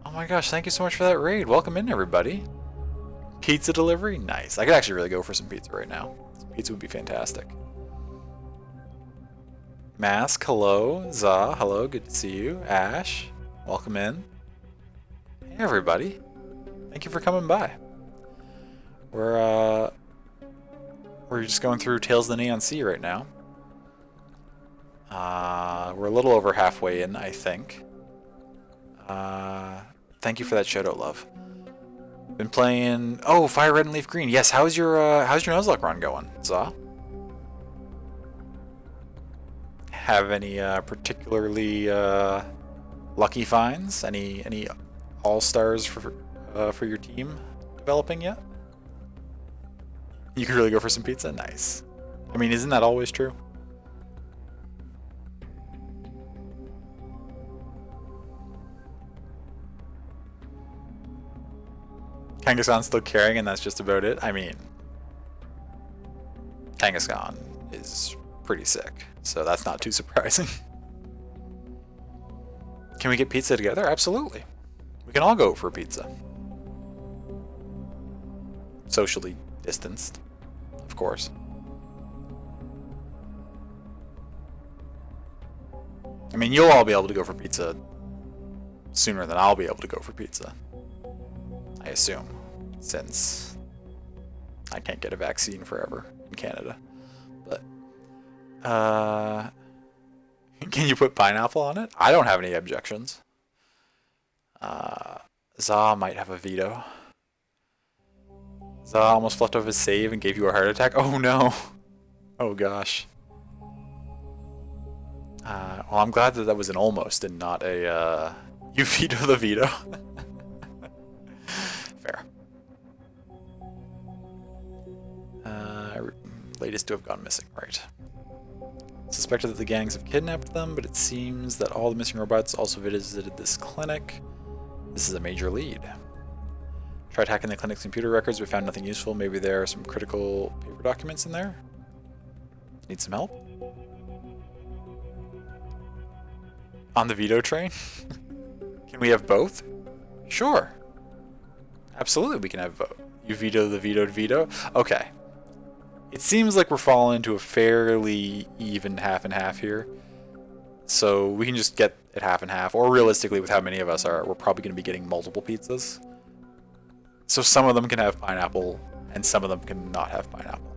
Oh my gosh, thank you so much for that raid. Welcome in, everybody. Pizza delivery? Nice. I could actually really go for some pizza right now. Some pizza would be fantastic. Mask, hello. Za, hello, good to see you. Ash, welcome in. Hey everybody. Thank you for coming by. We're just going through Tales of the Neon Sea right now. We're a little over halfway in, I think. Thank you for that shout out, love. Been playing Fire Red and Leaf Green. Yes, how's your Nuzlocke run going, Za? Have any particularly lucky finds? Any all-stars for your team developing yet? You could really go for some pizza? Nice. I mean, isn't that always true? Kangaskhan's still carrying and that's just about it? I mean, Kangaskhan is pretty sick, so that's not too surprising. Can we get pizza together? Absolutely. We can all go for pizza. Socially distanced, of course. I mean, you'll all be able to go for pizza sooner than I'll be able to go for pizza. I assume, since I can't get a vaccine forever in Canada. But, can you put pineapple on it? I don't have any objections. Za might have a veto. Za almost fluffed off his save and gave you a heart attack. Oh no! Oh gosh. Well, I'm glad that was an almost and not a, you veto the veto. Fair. Latest to have gone missing, right. Suspected that the gangs have kidnapped them, but it seems that all the missing robots also visited this clinic. This is a major lead. Tried hacking the clinic's computer records, but found nothing useful. Maybe there are some critical paper documents in there? Need some help? On the veto train? Can we have both? Sure. Absolutely we can have both. You veto the vetoed veto? Okay. It seems like we're falling into a fairly even half and half here. So we can just get it half and half, or realistically with how many of us are, we're probably going to be getting multiple pizzas. So some of them can have pineapple, and some of them can not have pineapple.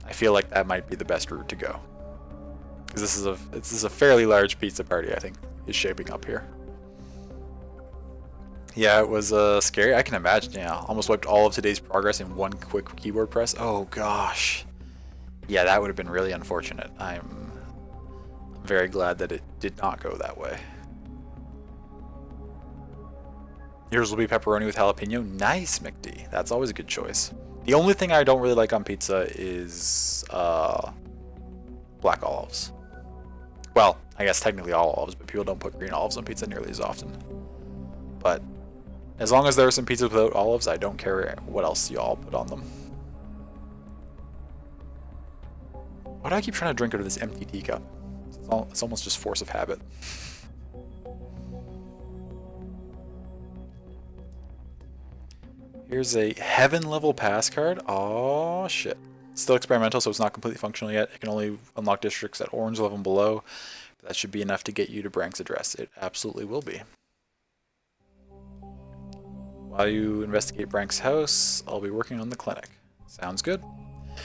I feel like that might be the best route to go. Because this is a fairly large pizza party, I think, is shaping up here. Yeah, it was scary. I can imagine, yeah. Almost wiped all of today's progress in one quick keyboard press. Oh gosh. Yeah, that would have been really unfortunate. I'm very glad that it did not go that way. Yours will be pepperoni with jalapeno. Nice, McD. That's always a good choice. The only thing I don't really like on pizza is black olives. Well, I guess technically all olives, but people don't put green olives on pizza nearly as often. But as long as there are some pizzas without olives, I don't care what else you all put on them. Why do I keep trying to drink out of this empty teacup? It's almost just force of habit. Here's a heaven level pass card. Oh shit. Still experimental, so it's not completely functional yet. It can only unlock districts at orange level and below. But that should be enough to get you to Brank's address. It absolutely will be. While you investigate Brank's house, I'll be working on the clinic. Sounds good.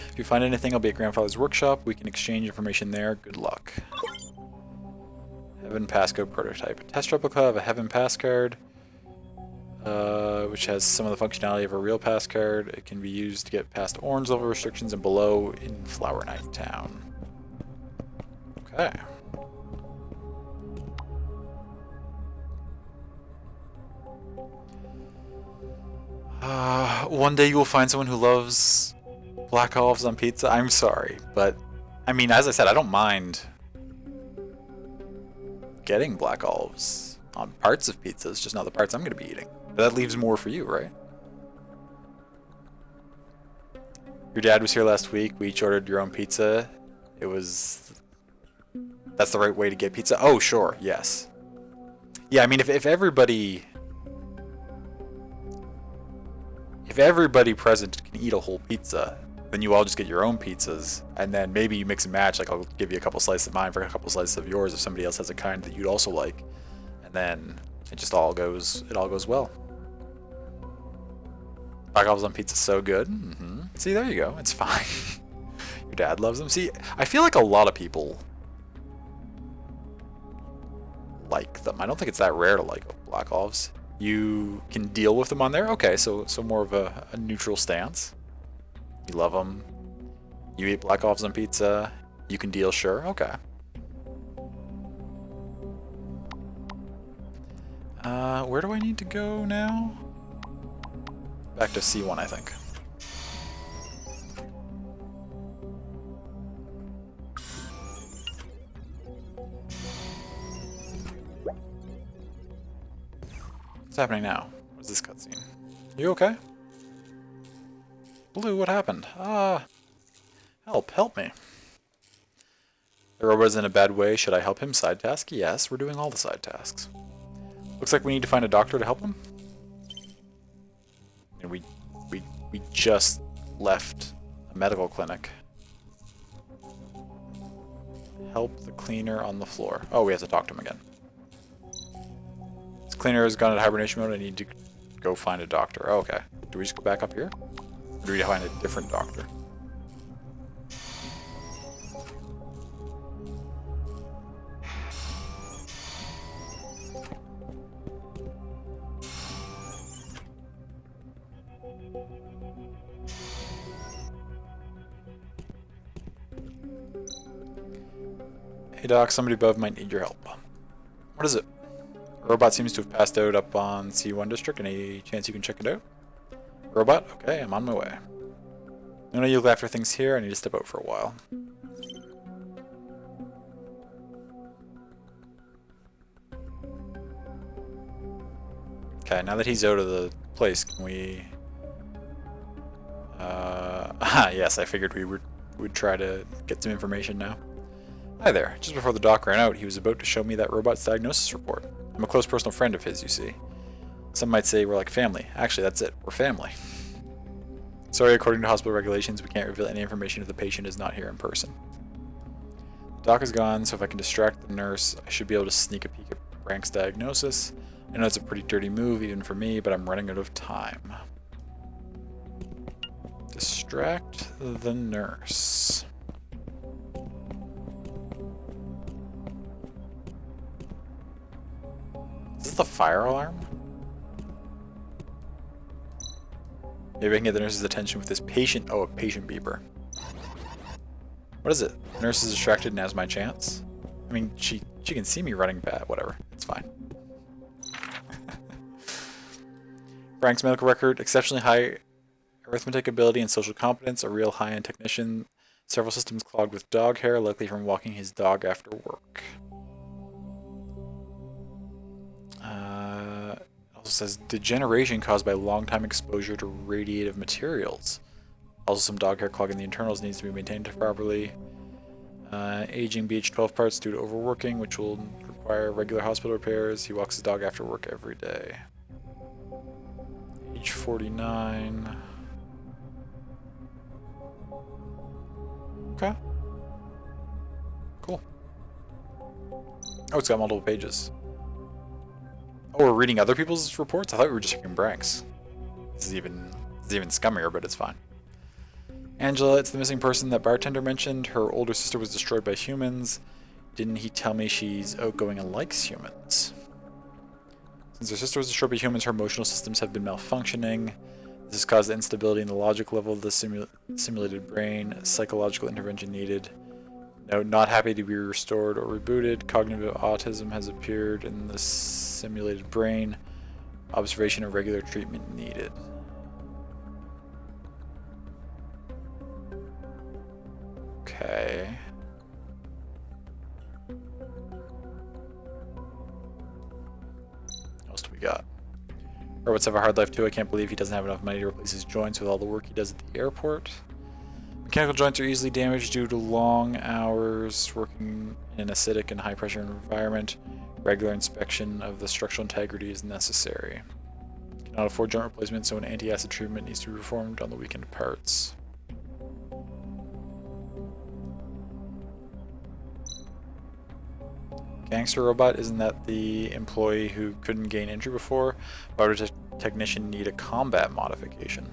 If you find anything, I'll be at Grandfather's workshop. We can exchange information there. Good luck. Heaven Passcode prototype. A test replica of a Heaven Pass card, which has some of the functionality of a real pass card. It can be used to get past orange level restrictions and below in Flower Knight Town. Okay. One day you will find someone who loves black olives on pizza. I'm sorry, but I mean, as I said, I don't mind getting black olives on parts of pizzas, just not the parts I'm going to be eating. But that leaves more for you, right? Your dad was here last week. We each ordered your own pizza. That's the right way to get pizza? Oh, sure, yes. Yeah, I mean, if everybody present can eat a whole pizza, then you all just get your own pizzas, and then maybe you mix and match. Like I'll give you a couple slices of mine for a couple slices of yours if somebody else has a kind that you'd also like, and then it just all goes well. Black olives on pizza, so good. See, there you go. It's fine. Your dad loves them. See, I feel like a lot of people like them. I don't think it's that rare to like black olives. You can deal with them on there. Okay, so more of a neutral stance. You love them. You eat black olives on pizza. You can deal, sure. Okay. Where do I need to go now? Back to C1, I think. What's happening now? What's this cutscene? You okay? Blue, what happened? Help me. The robot's in a bad way. Should I help him? Side task? Yes, we're doing all the side tasks. Looks like we need to find a doctor to help him. And we just left a medical clinic. Help the cleaner on the floor. Oh, we have to talk to him again. This cleaner has gone into hibernation mode. I need to go find a doctor. Oh, okay. Do we just go back up here? Or do we find a different doctor? Hey Doc, somebody above might need your help. What is it? A robot seems to have passed out up on C1 district. Any chance you can check it out? Robot? Okay, I'm on my way. I know you look after things here. I need to step out for a while. Okay, now that he's out of the place, can we... yes, I figured we'd try to get some information now. Hi there. Just before the doc ran out, he was about to show me that robot's diagnosis report. I'm a close personal friend of his, you see. Some might say we're like family. Actually, that's it. We're family. Sorry, according to hospital regulations, we can't reveal any information if the patient is not here in person. The doc is gone, so if I can distract the nurse, I should be able to sneak a peek at Frank's diagnosis. I know it's a pretty dirty move, even for me, but I'm running out of time. Distract the nurse. Is this the fire alarm? Maybe I can get the nurse's attention with this patient. Oh, a patient beeper. What is it? The nurse is distracted and has my chance? I mean, she can see me running bad. Whatever. It's fine. Frank's medical record, exceptionally high arithmetic ability and social competence, a real high-end technician, several systems clogged with dog hair, likely from walking his dog after work. Also says degeneration caused by long-time exposure to radiative materials. Also some dog hair clogging the internals, needs to be maintained properly. Aging BH12 parts due to overworking, which will require regular hospital repairs. He walks his dog after work every day. Age 49. Okay. Cool. Oh, it's got multiple pages. Oh, we're reading other people's reports? I thought we were just checking Brank's. This is even scummier, but it's fine. Angela, it's the missing person that bartender mentioned. Her older sister was destroyed by humans. Didn't he tell me she's outgoing and likes humans? Since her sister was destroyed by humans, her emotional systems have been malfunctioning. This has caused instability in the logic level of the simulated brain. Psychological intervention needed. Note, not happy to be restored or rebooted. Cognitive autism has appeared in the simulated brain. Observation of regular treatment needed. Okay. What else do we got? Robots have a hard life too. I can't believe he doesn't have enough money to replace his joints with all the work he does at the airport. Mechanical joints are easily damaged due to long hours working in an acidic and high pressure environment. Regular inspection of the structural integrity is necessary. Cannot afford joint replacement, so an anti-acid treatment needs to be performed on the weakened parts. gangster robot? Isn't that the employee who couldn't gain entry before? Why would a technician need a combat modification?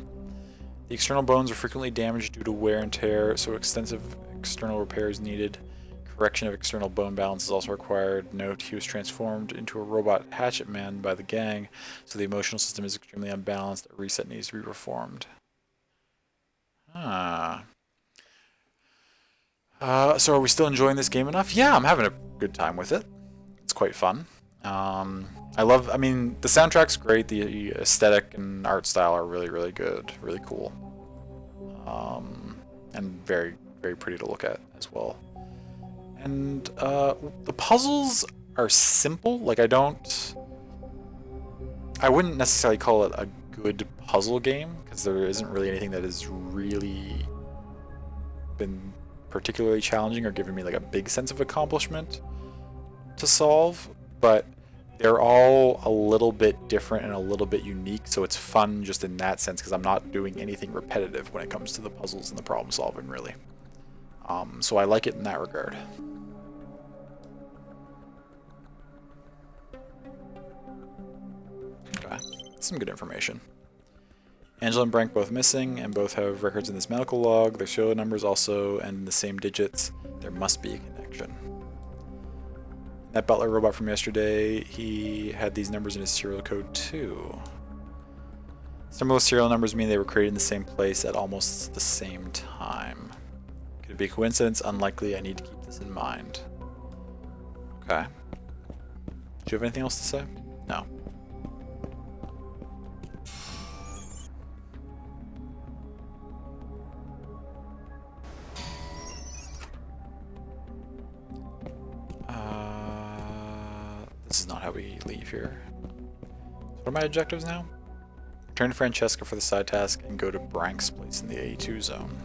The external bones are frequently damaged due to wear and tear, so extensive external repair is needed. Correction of external bone balance is also required. Note, he was transformed into a robot hatchet man by the gang, so the emotional system is extremely unbalanced. A reset needs to be performed. Ah. So are we still enjoying this game enough? Yeah, I'm having a good time with it. It's quite fun. I mean, the soundtrack's great. The aesthetic and art style are really, really good. Really cool. And very, very pretty to look at as well. And the puzzles are simple. Like, I wouldn't necessarily call it a good puzzle game, because there isn't really anything that has really been particularly challenging or given me like a big sense of accomplishment to solve, but they're all a little bit different and a little bit unique, so it's fun just in that sense, because I'm not doing anything repetitive when it comes to the puzzles and the problem solving, really. So I like it in that regard. Okay, some good information. Angela and Brank both missing, and both have records in this medical log. Their serial numbers also end in the same digits. There must be a connection. That butler robot from yesterday, he had these numbers in his serial code too. Similar serial numbers mean they were created in the same place at almost the same time. Could it be a coincidence? Unlikely. I need to keep this in mind. Okay. Do you have anything else to say? No. This is not how we leave here. What are my objectives now? Return to Francesca for the side task and go to Brank's place in the A2 zone.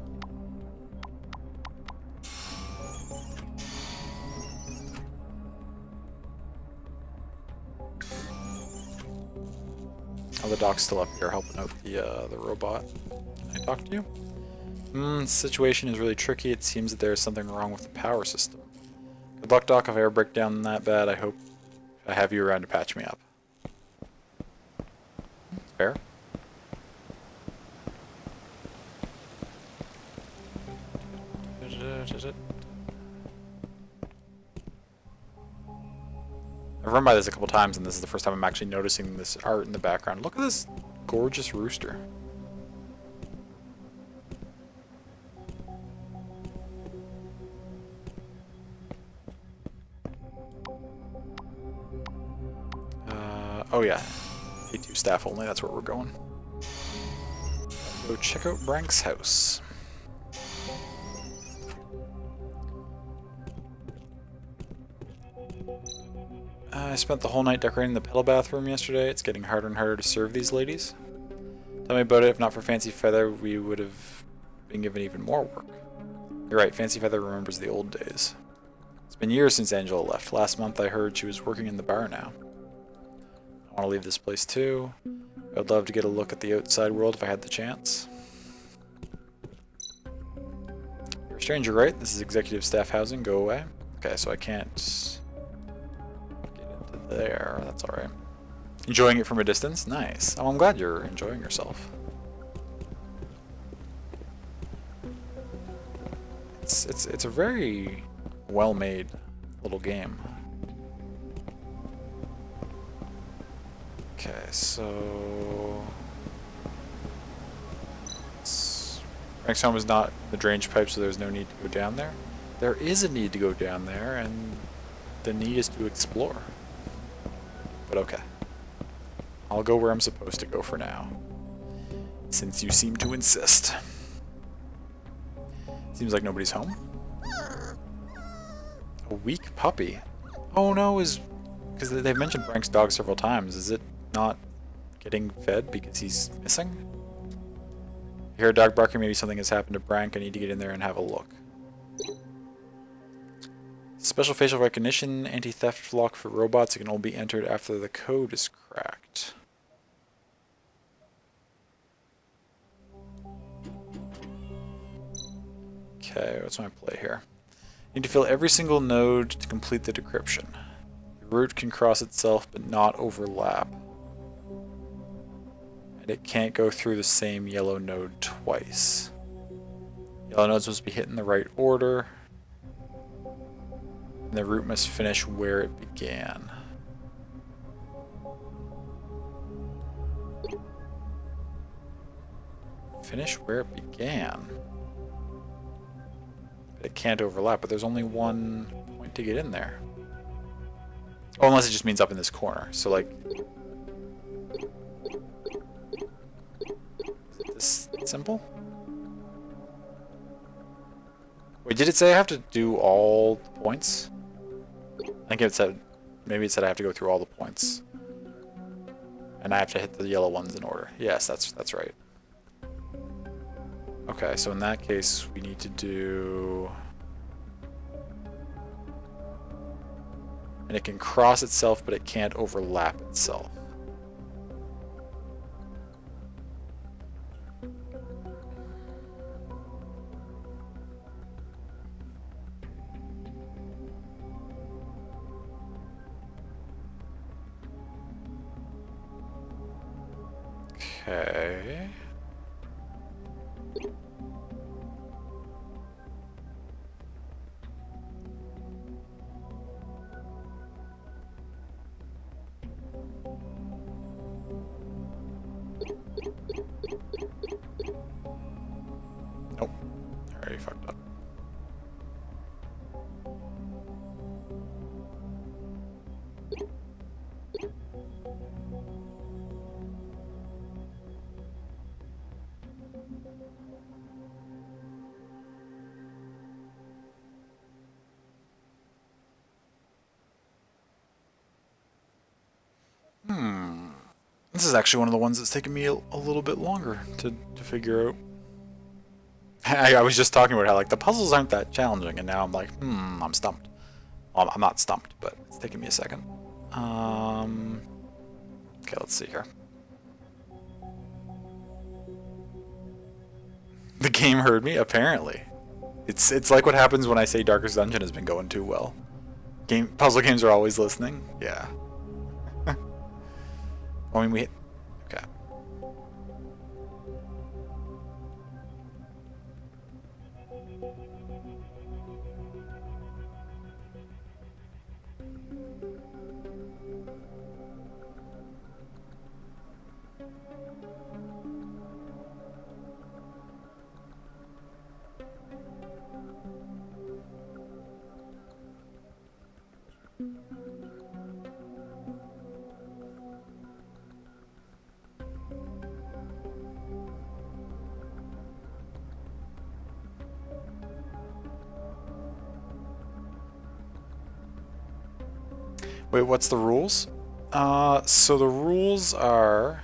Oh, the doc's still up here helping out the robot. Can I talk to you? The situation is really tricky. It seems that there is something wrong with the power system. Good luck, Doc. If I ever break down that bad, I hope I have you around to patch me up. Fair. I've run by this a couple times, and this is the first time I'm actually noticing this art in the background. Look at this gorgeous rooster. Oh yeah, A2 staff only, that's where we're going. Go check out Brank's house. I spent the whole night decorating the pedal bathroom yesterday. It's getting harder and harder to serve these ladies. Tell me about it. If not for Fancy Feather, we would have been given even more work. You're right, Fancy Feather remembers the old days. It's been years since Angela left. Last month I heard she was working in the bar now. I want to leave this place too. I'd love to get a look at the outside world if I had the chance. You're a stranger, right? This is executive staff housing. Go away. Okay, so I can't get into there. That's alright. Enjoying it from a distance? Nice. Oh, I'm glad you're enjoying yourself. It's a very well-made little game. Okay, so Frank's home is not the drainage pipe, so there's no need to go down there. There is a need to go down there, and the need is to explore. But okay. I'll go where I'm supposed to go for now, since you seem to insist. Seems like nobody's home. A weak puppy? Oh no, because they've mentioned Frank's dog several times. Is it not getting fed because he's missing? I hear a dog barking. Maybe something has happened to Brank. I need to get in there and have a look. Special facial recognition, anti-theft lock for robots. It can only be entered after the code is cracked. Okay, what's my play here? Need to fill every single node to complete the decryption. The root can cross itself but not overlap. And it can't go through the same yellow node twice. Yellow nodes must be hit in the right order. And the root must finish where it began. Finish where it began. But it can't overlap, but there's only one point to get in there. Oh, unless it just means up in this corner. So, like... Is it this simple? Wait, did it say I have to do all the points? I think it said... Maybe it said I have to go through all the points. And I have to hit the yellow ones in order. Yes, that's right. Okay, so in that case, we need to do... And it can cross itself, but it can't overlap itself. Okay. Nope. I already fucked up. This is actually one of the ones that's taken me a little bit longer to figure out. I was just talking about how like the puzzles aren't that challenging, and now I'm like, I'm stumped. Well, I'm not stumped, but it's taking me a second. Okay, let's see here. The game heard me, apparently. It's like what happens when I say Darkest Dungeon has been going too well. Puzzle games are always listening. Yeah. I mean, we... Okay. Wait, what's the rules? So the rules are...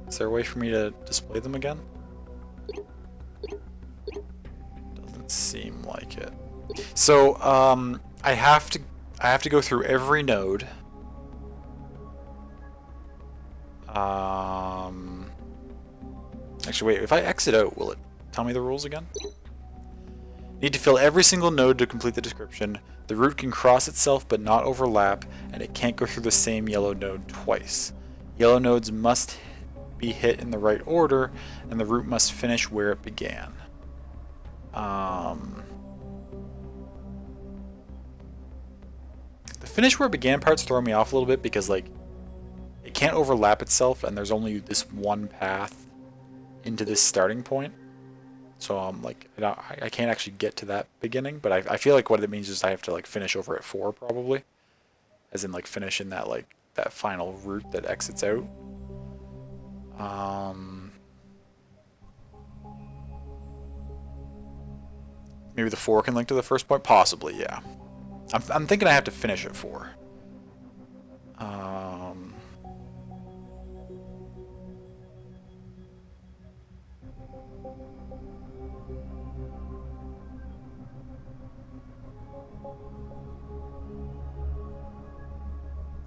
Is there a way for me to display them again? Doesn't seem like it. So, I have to go through every node. Actually, wait, if I exit out, will it tell me the rules again? Need to fill every single node to complete the description. The root can cross itself but not overlap, and it can't go through the same yellow node twice. Yellow nodes must be hit in the right order, and the root must finish where it began. The finish where it began part's throwing me off a little bit because, like, it can't overlap itself, and there's only this one path into this starting point. So like, I can't actually get to that beginning, but I feel like what it means is I have to like finish over at 4 probably, as in like finish in that like that final route that exits out. Maybe the 4 can link to the first point, possibly, yeah. I'm thinking I have to finish at 4.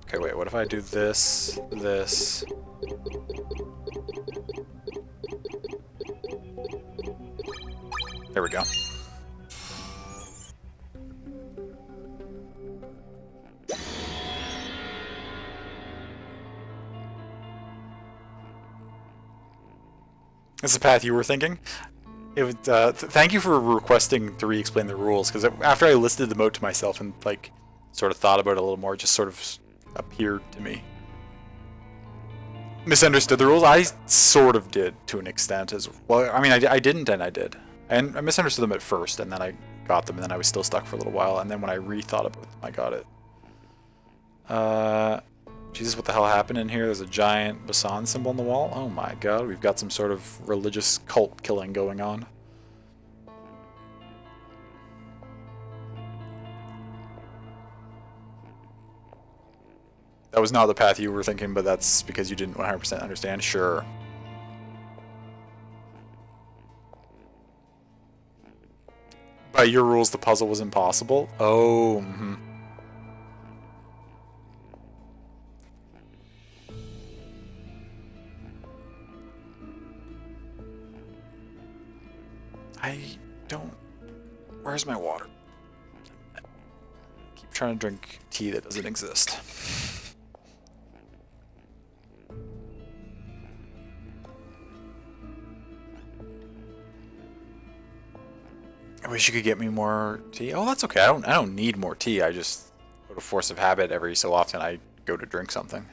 Okay, wait, what if I do this, this... There we go. That's the path you were thinking? Thank you for requesting to re-explain the rules, because after I listed them out to myself and like sort of thought about it a little more, it just sort of appeared to me. Misunderstood the rules? I sort of did to an extent as well. I mean, I didn't and I did. And I misunderstood them at first, and then I got them, and then I was still stuck for a little while, and then when I rethought about them, I got it. Jesus, what the hell happened in here? There's a giant Basan symbol on the wall. Oh my god, we've got some sort of religious cult killing going on. That was not the path you were thinking, but that's because you didn't 100% understand? Sure. By your rules, the puzzle was impossible? Oh, mm-hmm. I don't... Where's my water? I keep trying to drink tea that doesn't exist. I wish you could get me more tea. Oh, that's okay. I don't need more tea. I just, out of force of habit, every so often I go to drink something.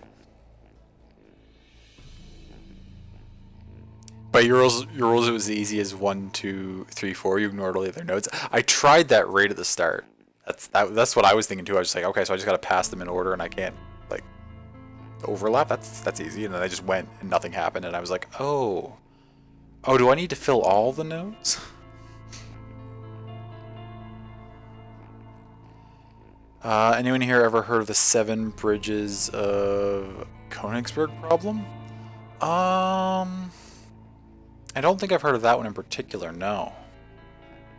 But your rules, it was as easy as 1, 2, 3, 4. You ignored all the other notes. I tried that right at the start. That's what I was thinking too. I was just like, okay, so I just gotta pass them in order, and I can't like overlap. That's easy. And then I just went, and nothing happened, and I was like, oh, do I need to fill all the notes? Anyone here ever heard of the 7 bridges of Königsberg problem? I don't think I've heard of that one in particular, no.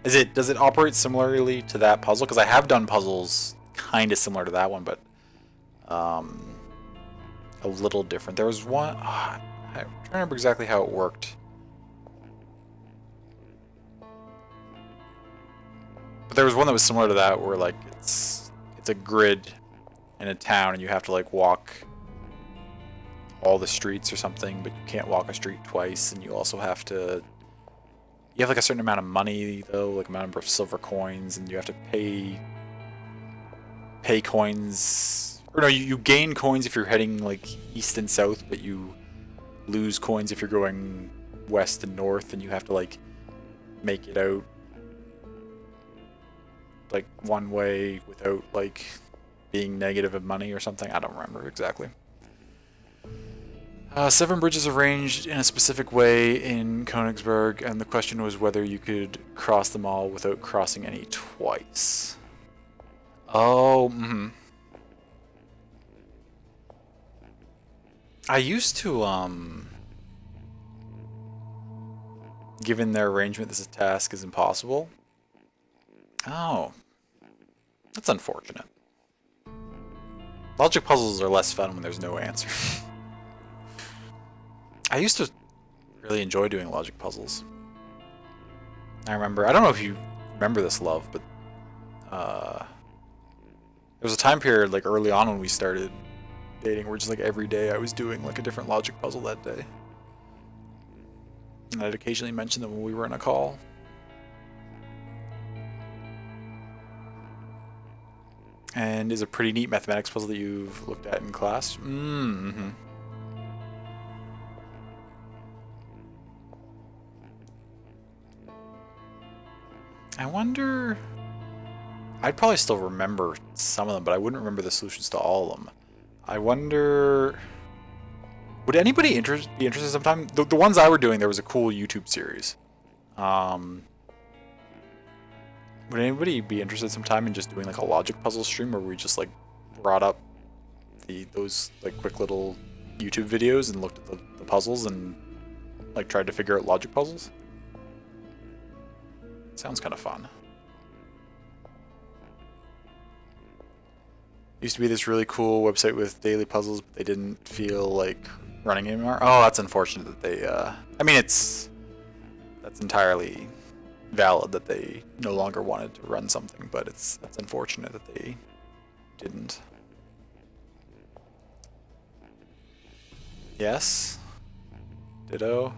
Does it operate similarly to that puzzle? Because I have done puzzles kind of similar to that one, but a little different. There was one, I'm trying to remember exactly how it worked. But there was one that was similar to that where like it's a grid in a town and you have to like walk all the streets or something, but you can't walk a street twice, and you also have to... You have like a certain amount of money though, like a number of silver coins, and you have to pay coins... Or no, you gain coins if you're heading like east and south, but you lose coins if you're going west and north, and you have to like make it out like one way without like being negative of money or something. I don't remember exactly. 7 bridges arranged in a specific way in Königsberg, and the question was whether you could cross them all without crossing any twice. Oh, mm-hmm. I used to, given their arrangement, this task is impossible. Oh. That's unfortunate. Logic puzzles are less fun when there's no answer. I used to really enjoy doing logic puzzles. I remember, I don't know if you remember this, Love, but there was a time period like early on when we started dating where just like every day I was doing like a different logic puzzle that day. And I'd occasionally mention them when we were in a call. And is a pretty neat mathematics puzzle that you've looked at in class. Mm-hmm. I wonder... I'd probably still remember some of them, but I wouldn't remember the solutions to all of them. I wonder... Would anybody be interested sometime? The ones I were doing, there was a cool YouTube series. Would anybody be interested sometime in just doing like a logic puzzle stream where we just like brought up those like quick little YouTube videos and looked at the puzzles and like tried to figure out logic puzzles? Sounds kind of fun. Used to be this really cool website with daily puzzles, but they didn't feel like running anymore. Oh, that's unfortunate that they, I mean, that's entirely valid that they no longer wanted to run something, but that's unfortunate that they didn't. Yes? Ditto?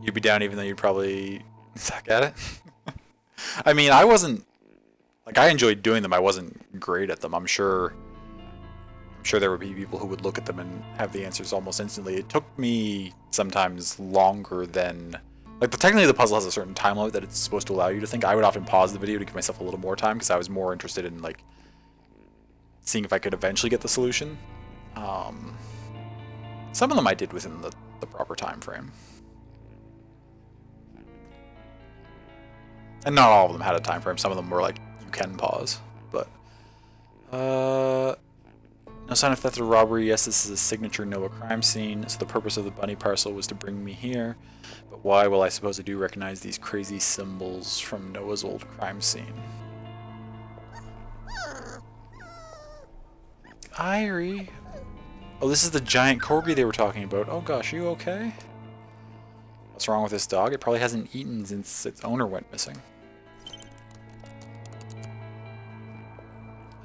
You'd be down even though you'd probably suck at it. I mean, I wasn't like I enjoyed doing them. I wasn't great at them. I'm sure there would be people who would look at them and have the answers almost instantly. It took me sometimes longer than like technically the puzzle has a certain time limit that it's supposed to allow you to think. I would often pause the video to give myself a little more time because I was more interested in like seeing if I could eventually get the solution. Some of them I did within the proper time frame. And not all of them had a time frame. Some of them were like, you can pause. But, no sign of theft or robbery. Yes, this is a signature Noah crime scene. So the purpose of the bunny parcel was to bring me here. But why? Well, I suppose I do recognize these crazy symbols from Noah's old crime scene. Irie. Oh, this is the giant corgi they were talking about. Oh gosh, you okay? What's wrong with this dog? It probably hasn't eaten since its owner went missing.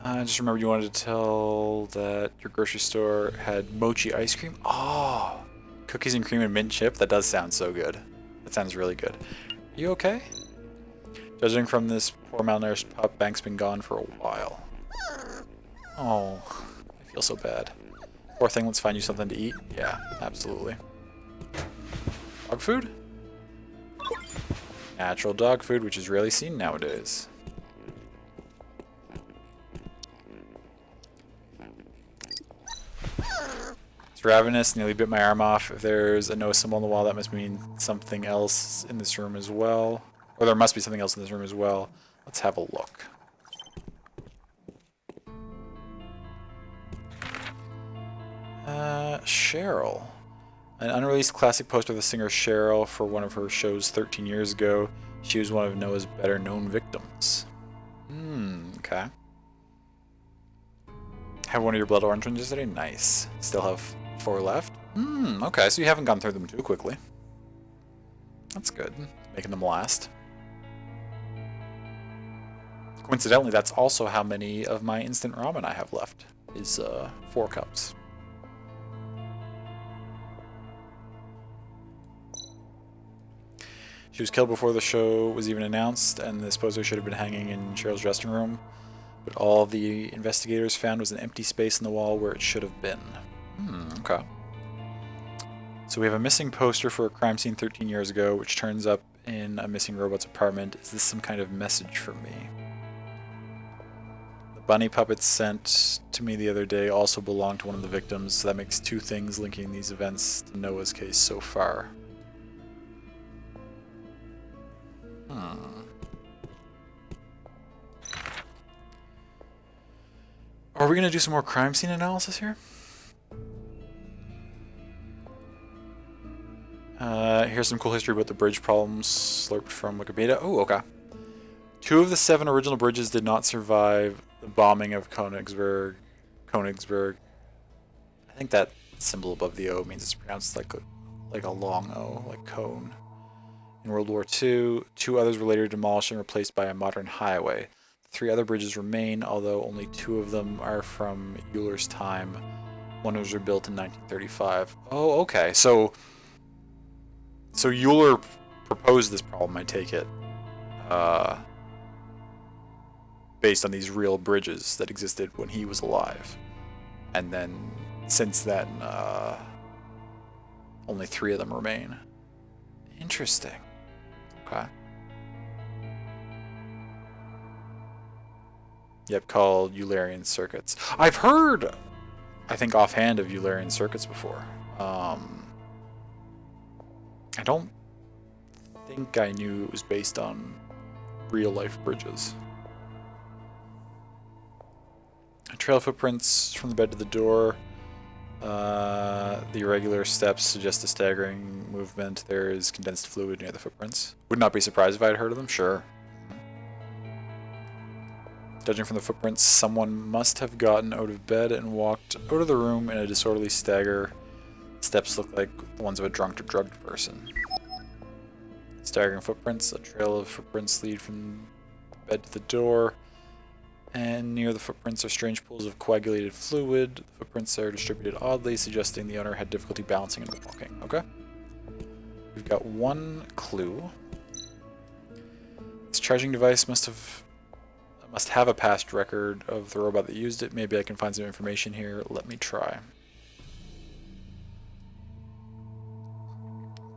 I just remember you wanted to tell that your grocery store had mochi ice cream. Oh, cookies and cream and mint chip. That does sound so good. That sounds really good. Are you okay? Judging from this poor malnourished pup, Bank's been gone for a while. Oh, I feel so bad. Poor thing, let's find you something to eat. Yeah, absolutely. Dog food? Natural dog food, which is rarely seen nowadays. It's ravenous, nearly bit my arm off. If there's a no symbol on the wall, that must mean something else in this room as well. Or there must be something else in this room as well. Let's have a look. Cheryl. An unreleased classic poster of the singer Cheryl for one of her shows 13 years ago. She was one of Noah's better known victims. Okay. Have one of your blood orange ones yesterday? Nice. Still have 4 left? Okay, so you haven't gone through them too quickly. That's good. Making them last. Coincidentally, that's also how many of my instant ramen I have left. Is 4 cups. She was killed before the show was even announced, and this poster should have been hanging in Cheryl's dressing room. But all the investigators found was an empty space in the wall where it should have been. Okay. So we have a missing poster for a crime scene 13 years ago, which turns up in a missing robot's apartment. Is this some kind of message for me? The bunny puppets sent to me the other day also belong to one of the victims, so that makes 2 things linking these events to Noah's case so far. Are we going to do some more crime scene analysis here? Here's some cool history about the bridge problems slurped from Wikipedia. Oh, okay. 2 of the 7 original bridges did not survive the bombing of Königsberg. I think that symbol above the O means it's pronounced like a long O, like cone. In World War II, 2 others were later demolished and replaced by a modern highway. 3 other bridges remain, although only 2 of them are from Euler's time. One was rebuilt in 1935. Oh, okay. So Euler proposed this problem, I take it, based on these real bridges that existed when he was alive. And then, since then, only 3 of them remain. Interesting. Okay. Yep, called Eulerian circuits. I've heard, I think offhand, of Eulerian circuits before. I don't think I knew it was based on real-life bridges. Trail of footprints from the bed to the door. The irregular steps suggest a staggering movement. There is condensed fluid near the footprints. Would not be surprised if I had heard of them, sure. Judging from the footprints, someone must have gotten out of bed and walked out of the room in a disorderly stagger. Steps look like the ones of a drunk or drugged person. Staggering footprints. A trail of footprints lead from the bed to the door. And near the footprints are strange pools of coagulated fluid. The footprints are distributed oddly, suggesting the owner had difficulty balancing and walking. Okay. We've got one clue. This charging device must have a past record of the robot that used it. Maybe I can find some information here. Let me try.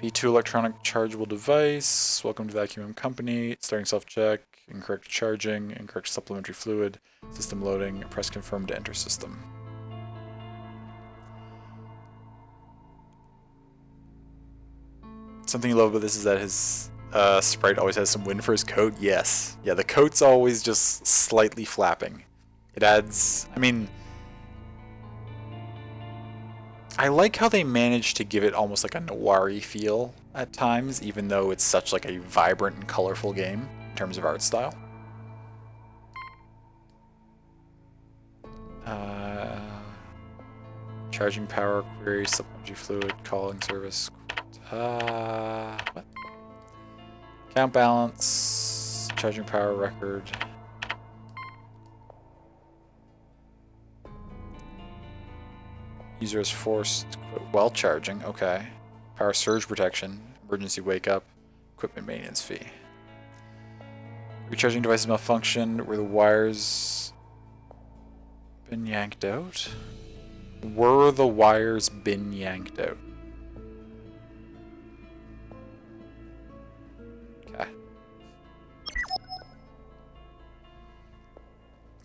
B2 electronic chargeable device. Welcome to Vacuum M Company. Starting self-check. Incorrect charging. Incorrect supplementary fluid. System loading. Press confirm to enter system. Something you love about this is that his sprite always has some wind for his coat. Yes. Yeah, the coat's always just slightly flapping. It adds... I mean... I like how they manage to give it almost like a noir-y feel at times, even though it's such like a vibrant and colorful game in terms of art style. Charging power, query, supplementary fluid, calling service. What? Count balance, charging power record. User is forced to quit while charging. Okay. Power surge protection, emergency wake up, equipment maintenance fee. Recharging devices malfunctioned. Were the wires been yanked out? Were the wires been yanked out? Okay.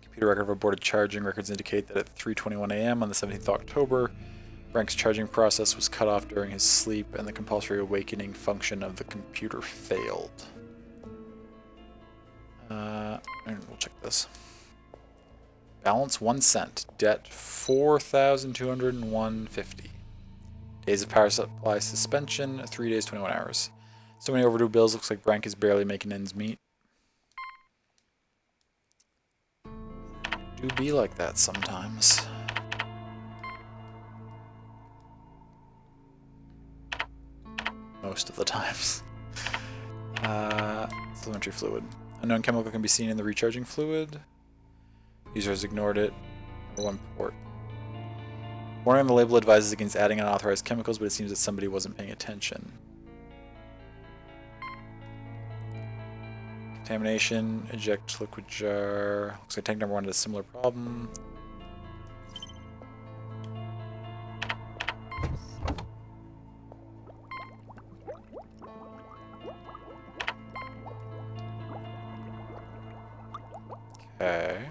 Computer record of aborted charging. Records indicate that at 3:21 a.m. on the 17th of October, Frank's charging process was cut off during his sleep and the compulsory awakening function of the computer failed. And we'll check this. Balance 1 cent. Debt 4,201.50. Days of power supply suspension 3 days 21 hours. So many overdue bills. Looks like Brank is barely making ends meet. Do be like that sometimes. Most of the times. Supplementary fluid. Unknown chemical can be seen in the recharging fluid. User has ignored it. Number 1 port. Warning on the label advises against adding unauthorized chemicals, but it seems that somebody wasn't paying attention. Contamination, eject liquid jar. Looks like tank number 1 had a similar problem. Okay.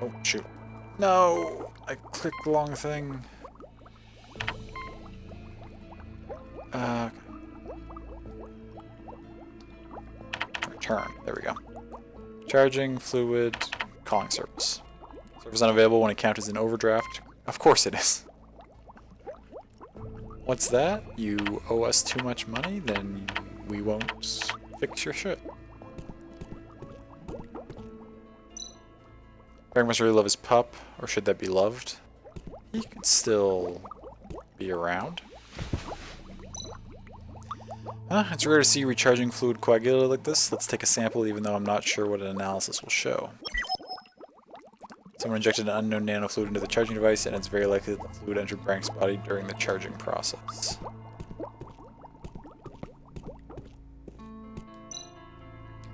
Oh, shoot. No! I clicked the wrong thing. Okay. Return. There we go. Charging, fluid, calling service. Service unavailable when account is in overdraft. Of course it is. What's that? You owe us too much money? Then we won't fix your shit. Frank must really love his pup, or should that be loved? He could still be around. It's rare to see recharging fluid coagulated like this. Let's take a sample, even though I'm not sure what an analysis will show. Someone injected an unknown nanofluid into the charging device, and it's very likely that the fluid entered Brank's body during the charging process.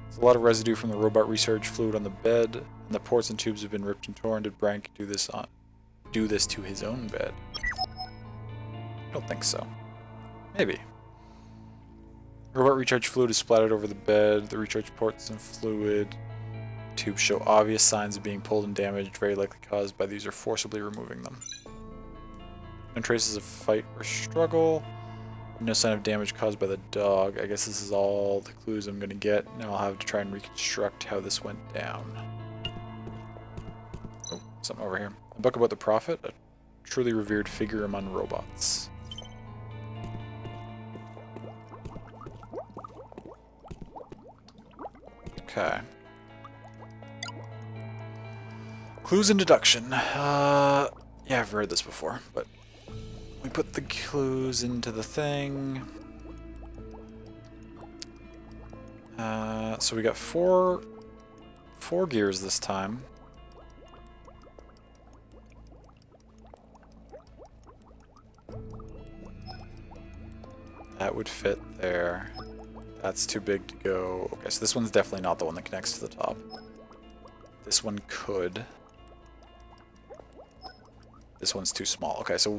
There's a lot of residue from the robot recharge fluid on the bed, and the ports and tubes have been ripped and torn. Did Brank do this to his own bed? I don't think so. Maybe. Robot recharge fluid is splattered over the bed. The recharge ports and fluid tubes show obvious signs of being pulled and damaged, very likely caused by the user forcibly removing them. No traces of fight or struggle. No sign of damage caused by the dog. I guess this is all the clues I'm going to get. Now I'll have to try and reconstruct how this went down. Oh, something over here. A book about the Prophet, a truly revered figure among robots. Okay. Clues and deduction. Yeah, I've read this before, but we put the clues into the thing. So we got four gears this time. That would fit there. That's too big to go. Okay, so this one's definitely not the one that connects to the top. This one could. This one's too small. Okay, so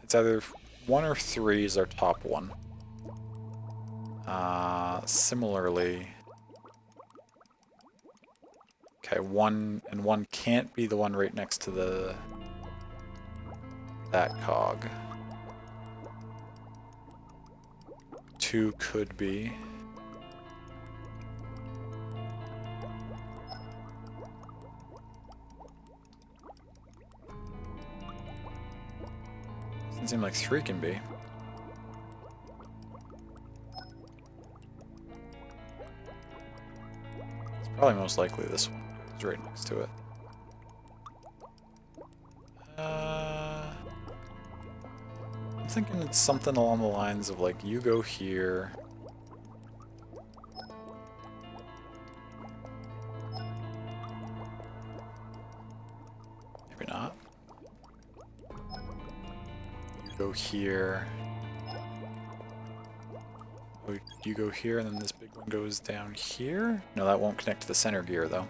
it's either 1 or 3 is our top one. Similarly, okay, 1 and 1 can't be the one right next to that cog. 2 could be. Doesn't seem like 3 can be. It's probably most likely this one. It's right next to it. I'm thinking it's something along the lines of like, you go here. Maybe not. You go here. Oh, you go here, and then this big one goes down here? No, that won't connect to the center gear, though.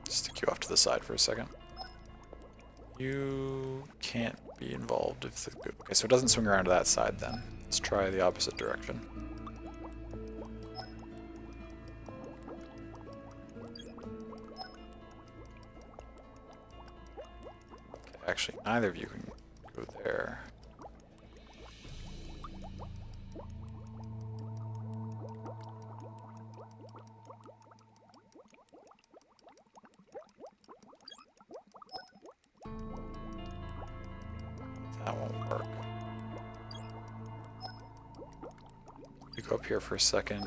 Stick you off to the side for a second. You can't be involved if the... Okay, so it doesn't swing around to that side then. Let's try the opposite direction. Okay, actually, neither of you can go there. That won't work. You go up here for a second.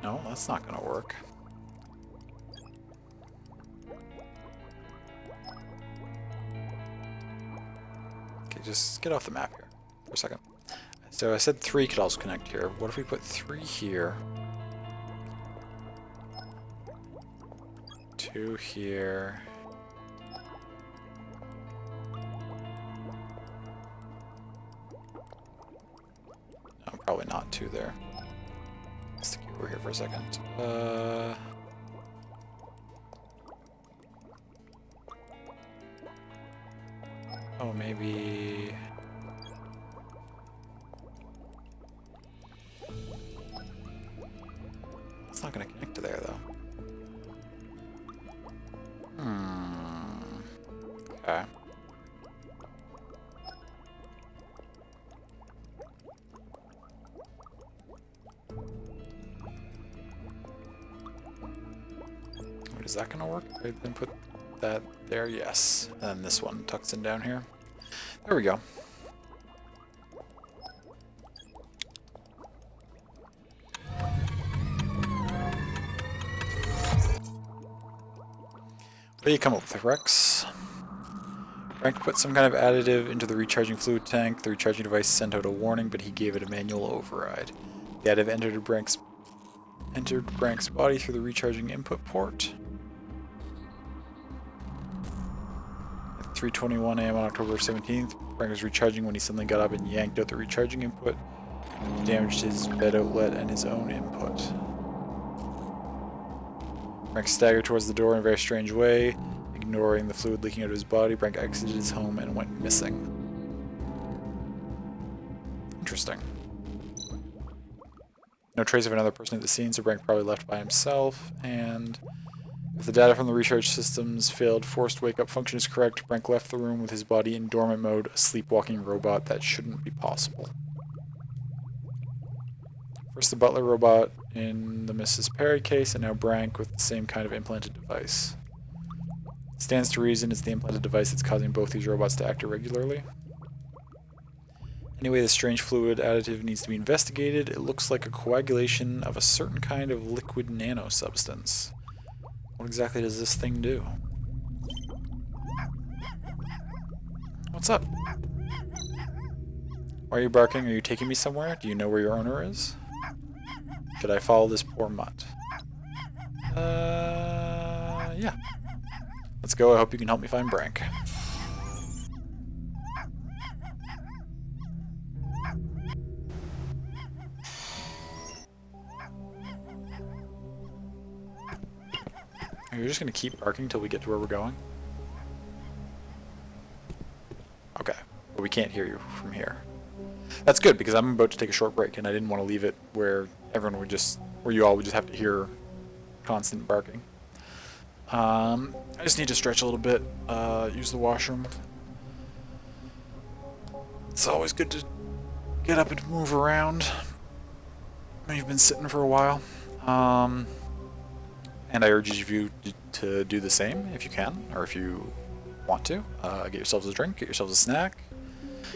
No, that's not going to work. Okay, just get off the map here for a second. So I said 3 could also connect here. What if we put 3 here? 2 here. No, probably not 2 there. Let's stick you over here for a second. Oh, maybe... It's not going to connect to there, though. Okay. Wait, is that going to work? Right, then put that there, yes. And then this one tucks in down here. There we go. What do you come up with, Rex? Frank put some kind of additive into the recharging fluid tank. The recharging device sent out a warning, but he gave it a manual override. The additive entered Brank's body through the recharging input port. At 3:21 a.m. on October 17th, Frank was recharging when he suddenly got up and yanked out the recharging input, damaged his bed outlet and his own input. Frank staggered towards the door in a very strange way. Ignoring the fluid leaking out of his body, Frank exited his home and went missing. Interesting. No trace of another person at the scene, so Frank probably left by himself, and if the data from the recharge systems failed forced wake-up function is correct, Frank left the room with his body in dormant mode, a sleepwalking robot that shouldn't be possible. First the butler robot in the Mrs. Perry case, and now Brank with the same kind of implanted device. Stands to reason it's the implanted device that's causing both these robots to act irregularly. Anyway, this strange fluid additive needs to be investigated. It looks like a coagulation of a certain kind of liquid nanosubstance. What exactly does this thing do? What's up? Why are you barking? Are you taking me somewhere? Do you know where your owner is? Should I follow this poor mutt? Yeah. Let's go. I hope you can help me find Brank. You're just going to keep barking until we get to where we're going? Okay. But we can't hear you from here. That's good, because I'm about to take a short break, and I didn't want to leave it where everyone would just... where you all would just have to hear constant barking. I just need to stretch a little bit, use the washroom. It's always good to get up and move around when you've been sitting for a while. And I urge you to do the same if you can, or if you want to. Get yourselves a drink, get yourselves a snack,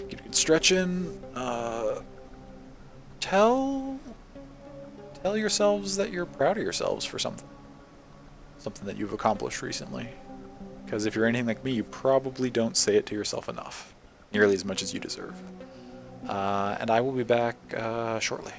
get a good stretch in. Tell yourselves that you're proud of yourselves for something that you've accomplished recently. Because if you're anything like me, you probably don't say it to yourself enough, nearly as much as you deserve. And I will be back shortly.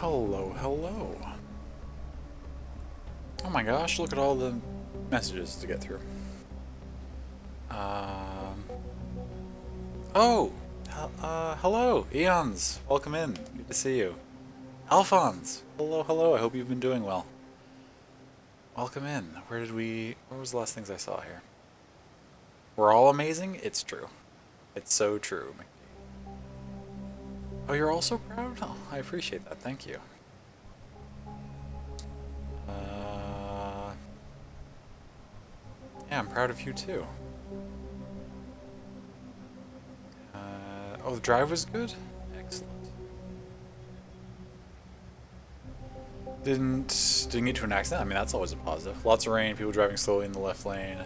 Hello, hello. Oh my gosh, look at all the messages to get through. Um, oh, hello, Eons. Welcome in. Good to see you. Alphonse. Hello, hello. I hope you've been doing well. Welcome in. What was the last things I saw here? We're all amazing? It's true. It's so true. Oh, you're also proud? Oh, I appreciate that. Thank you. Yeah, I'm proud of you too. Oh, the drive was good? Excellent. Didn't get to an accident. I mean, that's always a positive. Lots of rain, people driving slowly in the left lane.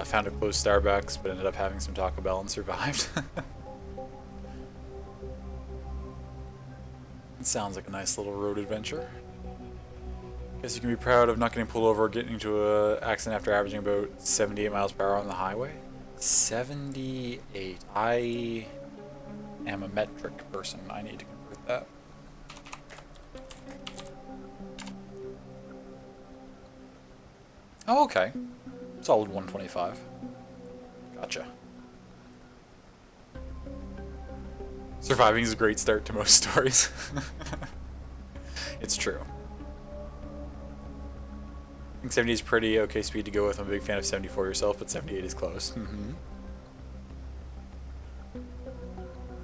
Found a closed Starbucks, but ended up having some Taco Bell and survived. It sounds like a nice little road adventure. Guess you can be proud of not getting pulled over or getting into an accident after averaging about 78 miles per hour on the highway. 78. I am a metric person. I need to convert that. Oh, okay. Solid 125. Gotcha. Surviving is a great start to most stories. It's true. I think 70 is pretty okay speed to go with. I'm a big fan of 74 yourself, but 78 is close.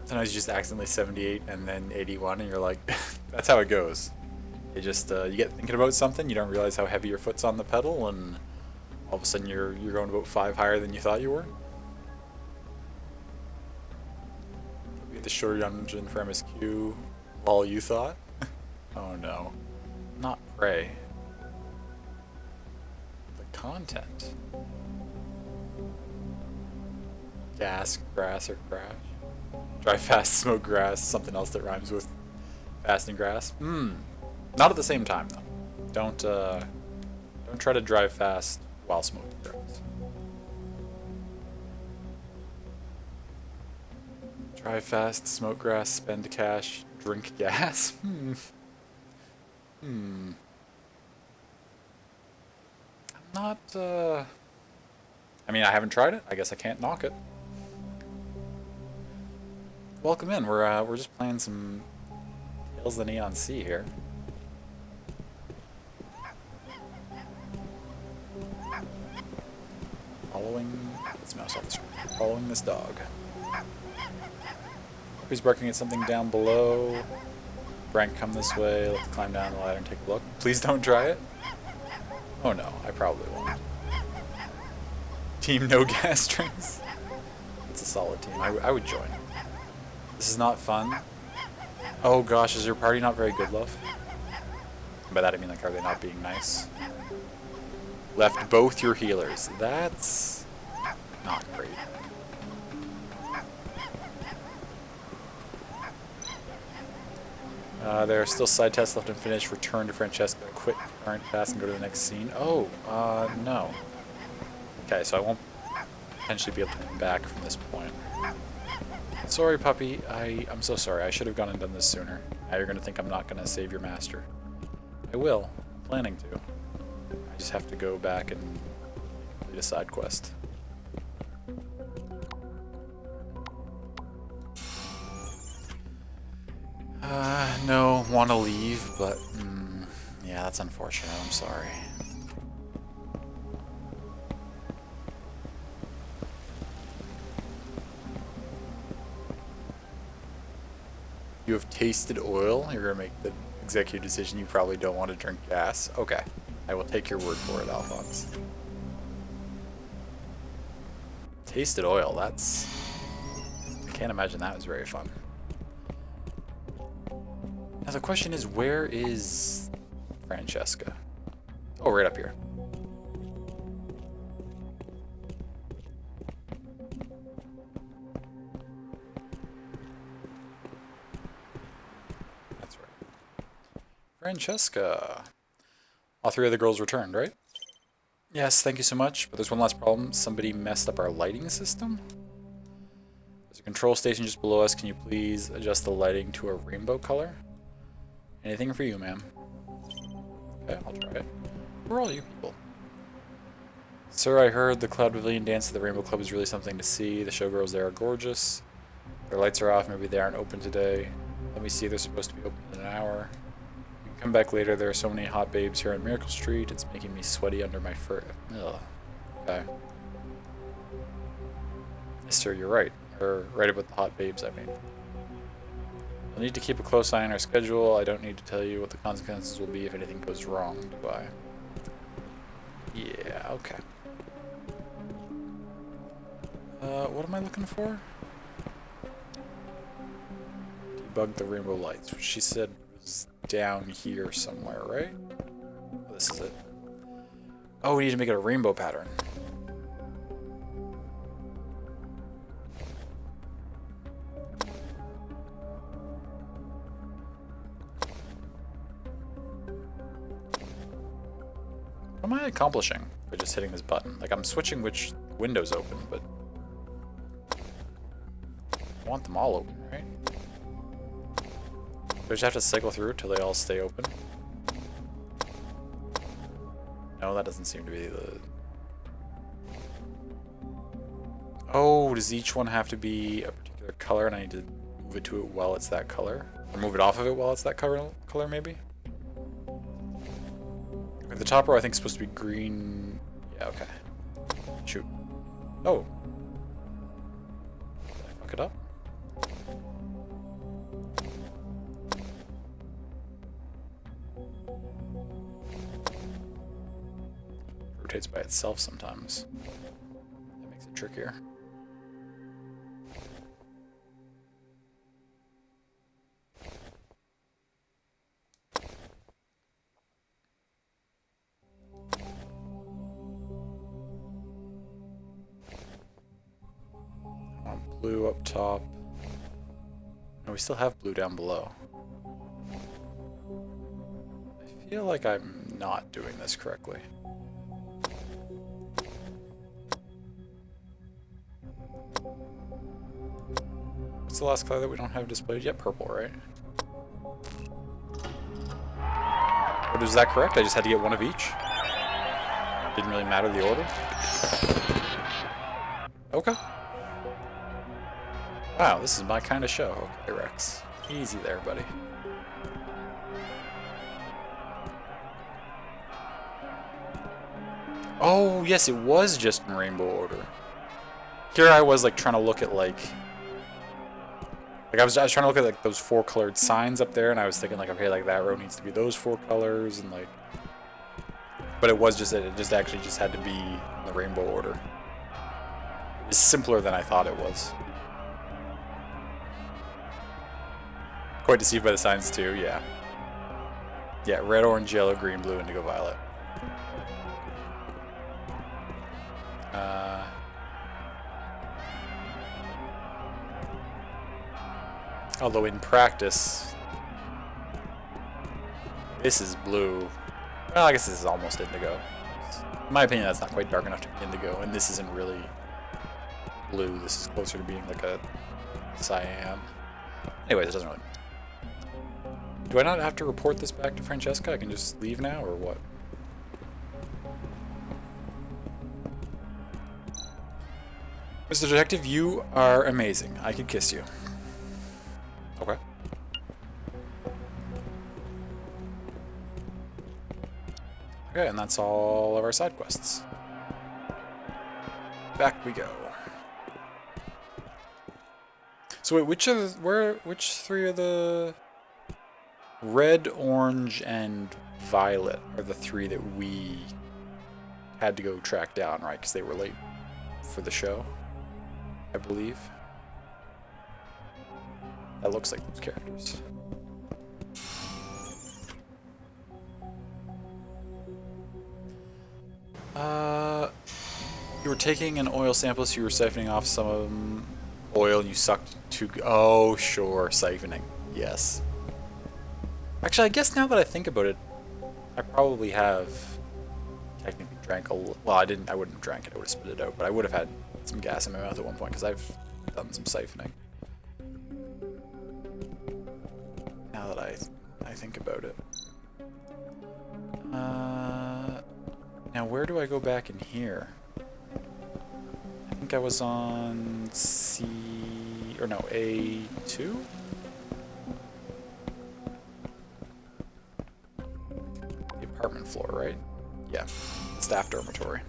Sometimes you just accidentally 78 and then 81 and you're like, that's how it goes. You just, you get thinking about something, you don't realize how heavy your foot's on the pedal, and all of a sudden you're going about 5 higher than you thought you were. Get the shorter dungeon for MSQ. Lol, you thought? Oh no. Not prey. The content. Gas, grass, or crash. Drive fast, smoke grass, something else that rhymes with fast and grass. Not at the same time though. Don't try to drive fast while smoking grass. Drive fast, smoke grass, spend cash, drink gas. I'm not, I mean, I haven't tried it. I guess I can't knock it. Welcome in. We're just playing some Tales of the Neon Sea here. Let's mouse off the screen. Following this dog. He's barking at something down below. Brent, come this way. Let's climb down the ladder and take a look. Please don't try it. Oh no, I probably won't. Team no gas strings. It's a solid team. I would join. This is not fun. Oh gosh, is your party not very good, love? And by that I mean, like, are they not being nice? Left both your healers. That's not great. There are still side tests left unfinished. Return to Francesca. Quit current task and go to the next scene. Oh, no. Okay, so I won't potentially be able to come back from this point. Sorry, puppy. I'm so sorry. I should have gone and done this sooner. Now you're going to think I'm not going to save your master. I will. I'm planning to. I just have to go back and complete a side quest. No, want to leave, but yeah, that's unfortunate. I'm sorry. You have tasted oil. You're gonna make the executive decision. You probably don't want to drink gas. Okay, I will take your word for it, Alphonse. Tasted oil. That's. I can't imagine that was very fun. Now the question is, where is Francesca? Oh, right up here. That's right. Francesca. All three of the girls returned, right? Yes, thank you so much. But there's one last problem. Somebody messed up our lighting system. There's a control station just below us. Can you please adjust the lighting to a rainbow color? Anything for you, ma'am. Okay, I'll try it. Where are all you people? Sir, I heard the Cloud Pavilion dance at the Rainbow Club is really something to see. The showgirls there are gorgeous. Their lights are off. Maybe they aren't open today. Let me see. They're supposed to be open in an hour. You can come back later. There are so many hot babes here on Miracle Street. It's making me sweaty under my fur. Ugh. Okay. Yes, sir, you're right. Or right about the hot babes, I mean. I'll need to keep a close eye on our schedule. I don't need to tell you what the consequences will be if anything goes wrong, do I? Yeah, okay. What am I looking for? Debug the rainbow lights, which she said was down here somewhere, right? Oh, this is it. Oh, we need to make it a rainbow pattern. What am I accomplishing by just hitting this button? Like, I'm switching which windows open, but I want them all open, right? Do I just have to cycle through till they all stay open? No, that doesn't seem to be the... Oh, does each one have to be a particular color and I need to move it to it while it's that color? Or move it off of it while it's that color maybe? The top row I think is supposed to be green. Yeah, okay. Shoot. Oh. Did I fuck it up? Rotates by itself sometimes. That makes it trickier. blue up top. No, we still have blue down below. I feel like I'm not doing this correctly. What's the last color that we don't have displayed yet? Purple, right? Or is that correct? I just had to get one of each? Didn't really matter the order? Okay. Wow, this is my kind of show. Okay, Rex. Easy there, buddy. Oh, yes, it was just in rainbow order. Here I was, like, trying to look at, like I was trying to look at, like, those 4 colored signs up there, and I was thinking, like, okay, like, that row needs to be those 4 colors, and, like... But it was just that it just actually just had to be in the rainbow order. It was simpler than I thought it was. Quite deceived by the signs, too, yeah. Yeah, red, orange, yellow, green, blue, indigo, violet. Although in practice, this is blue. Well, I guess this is almost indigo. In my opinion, that's not quite dark enough to be indigo, and this isn't really blue. This is closer to being like a cyan. Anyways, it doesn't really matter. Do I not have to report this back to Francesca? I can just leave now, or what? Mr. Detective, you are amazing. I could kiss you. Okay. Okay, and that's all of our side quests. Back we go. So wait, which 3 are the... Red, orange, and violet are the 3 that we had to go track down, right? Because they were late for the show, I believe. That looks like those characters. You were taking an oil sample, so you were siphoning off some oil and you sucked to... Oh, sure, siphoning. Yes. Actually, I guess now that I think about it, I probably have technically drank a... Well, I wouldn't have drank it, I would have spit it out, but I would have had some gas in my mouth at one point, because I've done some siphoning. Now that I think about it. Now where do I go back in here? I think I was on C... or no, A2? The apartment floor, right? Yeah, staff dormitory.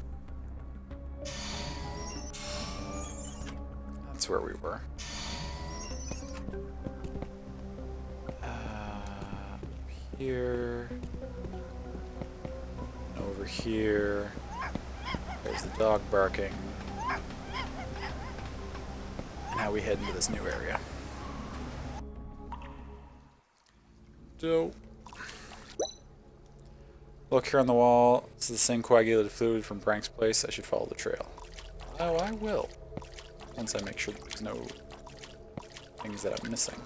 That's where we were. Here, over here, there's the dog barking. Now we head into this new area. Dope. Look here on the wall. This is the same coagulated fluid from Brank's place. I should follow the trail. Oh, I will. Once I make sure that there's no things that I'm missing.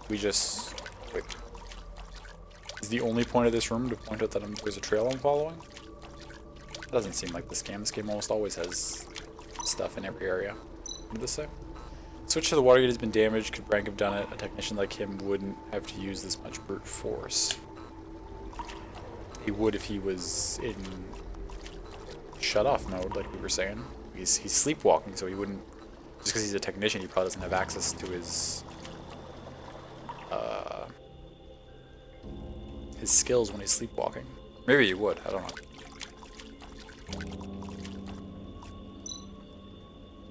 We just... Wait. Is the only point of this room to point out that there's a trail I'm following? It doesn't seem like this game. This game almost always has stuff in every area. What did this say? Switch to the water gate has been damaged. Could Brank have done it? A technician like him wouldn't have to use this much brute force. He would if he was in shut-off mode, like we were saying. He's sleepwalking, so he wouldn't... Just because he's a technician, he probably doesn't have access to his skills when he's sleepwalking. Maybe he would, I don't know.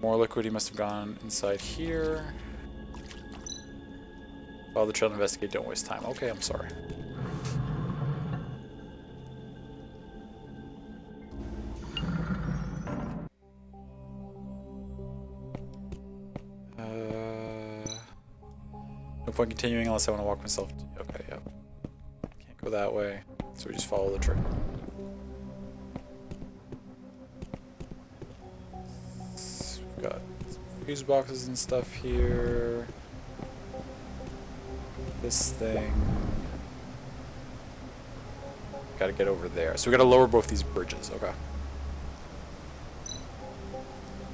More liquid, he must have gone inside here. Follow the trail, investigate, don't waste time. Okay, I'm sorry. No point continuing unless I want to walk myself. Okay, yeah. Can't go that way, so we just follow the trail. fuse boxes and stuff here. This thing. Gotta get over there. So we gotta lower both these bridges. Okay.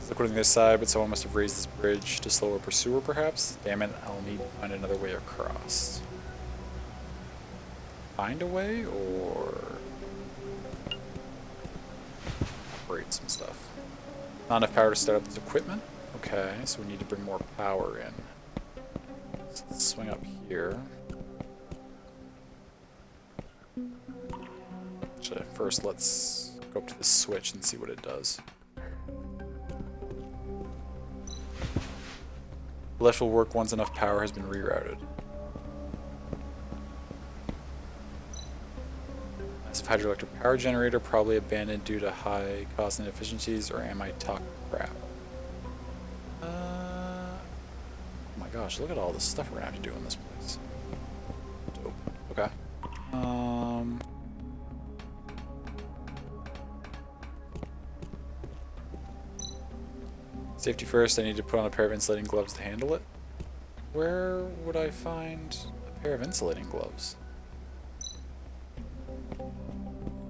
Liquid on this side, but someone must have raised this bridge to slow a pursuer, perhaps? Damn it, I'll need to find another way across. Find a way, or operate some stuff? Not enough power to start up this equipment? Okay, so we need to bring more power in. So let's swing up here. Actually, first let's go up to this switch and see what it does. Left will work once enough power has been rerouted. Massive hydroelectric power generator, probably abandoned due to high cost inefficiencies, or am I talking crap? Oh my gosh, look at all the stuff we're gonna have to do in this place. Dope. Okay. Safety first, I need to put on a pair of insulating gloves to handle it. Where would I find a pair of insulating gloves?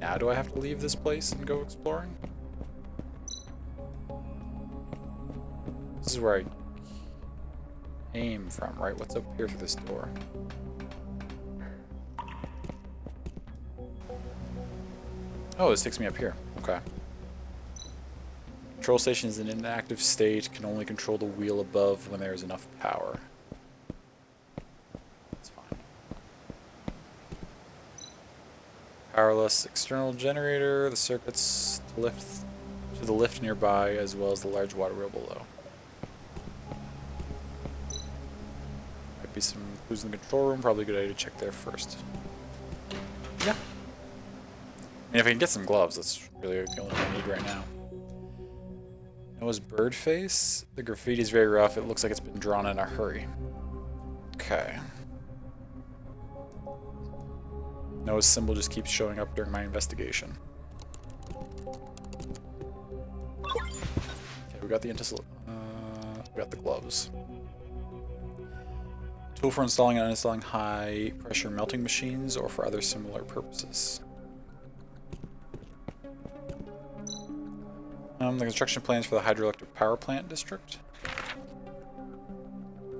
Now do I have to leave this place and go exploring? This is where I came from, right? What's up here through this door? Oh, this takes me up here. Okay. Control station is in an inactive state, can only control the wheel above when there is enough power. That's fine. Powerless external generator, the circuits to the lift nearby, as well as the large water wheel below. Might be some clues in the control room, probably a good idea to check there first. Yeah. I mean, if I can get some gloves, that's really the only thing I need right now. Noah's bird face. The graffiti is very rough. It looks like it's been drawn in a hurry. Okay. Noah's symbol just keeps showing up during my investigation. Okay, we got the we got the gloves. Tool for installing and uninstalling high pressure melting machines or for other similar purposes. The construction plans for the hydroelectric power plant district.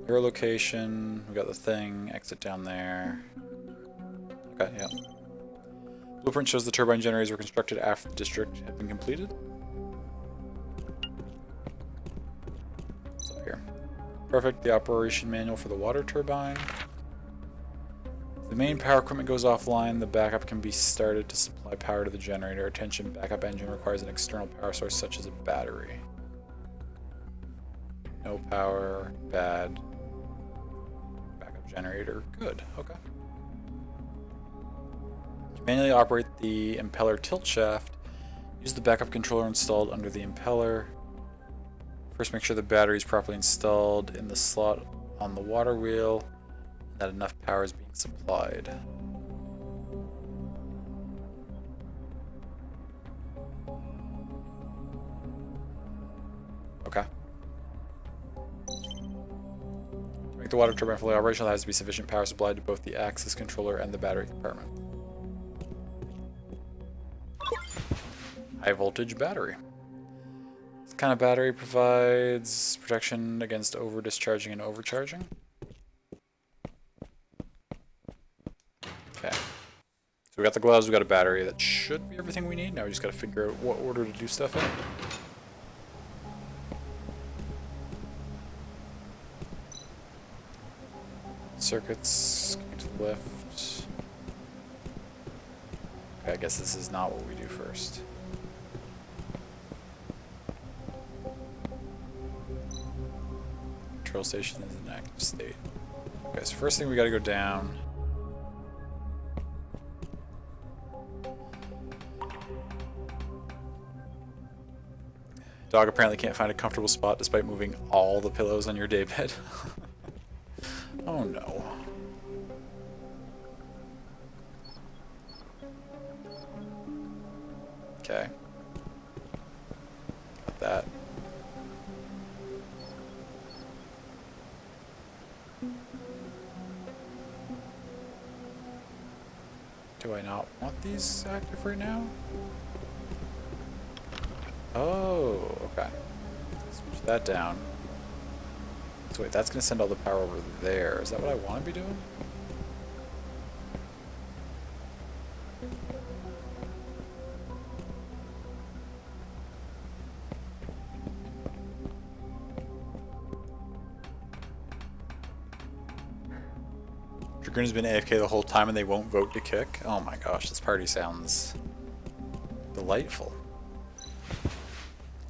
Your location, we got the thing, exit down there. Okay, yeah. Blueprint shows the turbine generators were constructed after the district had been completed. What's up here? Perfect, the operation manual for the water turbine. If the main power equipment goes offline, the backup can be started to supply power to the generator. Attention, backup engine requires an external power source such as a battery. No power, bad. Backup generator, good, okay. To manually operate the impeller tilt shaft, use the backup controller installed under the impeller. First, make sure the battery is properly installed in the slot on the water wheel, and that enough power is being supplied. Okay. To make the water turbine fully operational, there has to be sufficient power supplied to both the axis controller and the battery compartment. High voltage battery. This kind of battery provides protection against over discharging and overcharging. Okay. So we got the gloves, we got a battery. That should be everything we need. Now we just got to figure out what order to do stuff in. Circuits to the left. Okay, I guess this is not what we do first. Control station is in active state. Okay, so first thing we gotta go down. Dog apparently can't find a comfortable spot despite moving all the pillows on your daybed. Oh no. Okay. Got that. do I not want these active right now? Oh, okay. Switch that down. So wait, that's going to send all the power over there. Is that what I want to be doing? Dragoon's been AFK the whole time and they won't vote to kick? Oh my gosh, this party sounds delightful.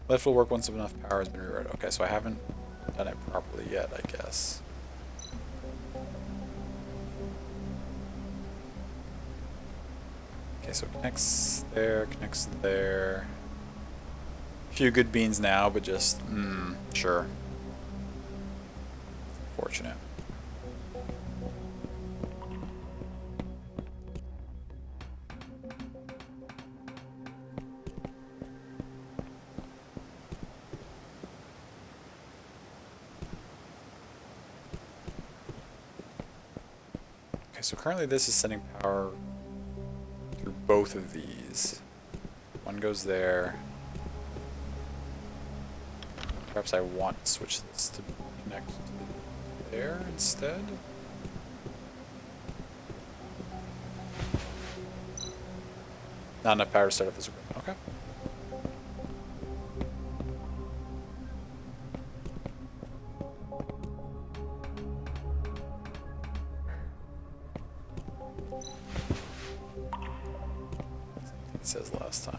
Left will work once enough power has been rewrote. Okay, so I haven't done it properly yet, I guess. Okay, so connects there. A few good beans now, but just, sure. Fortunate. Okay, so currently this is sending power through both of these. One goes there. Perhaps I want to switch this to connect to there instead. Not enough power to start up this equipment. Okay. It says last time.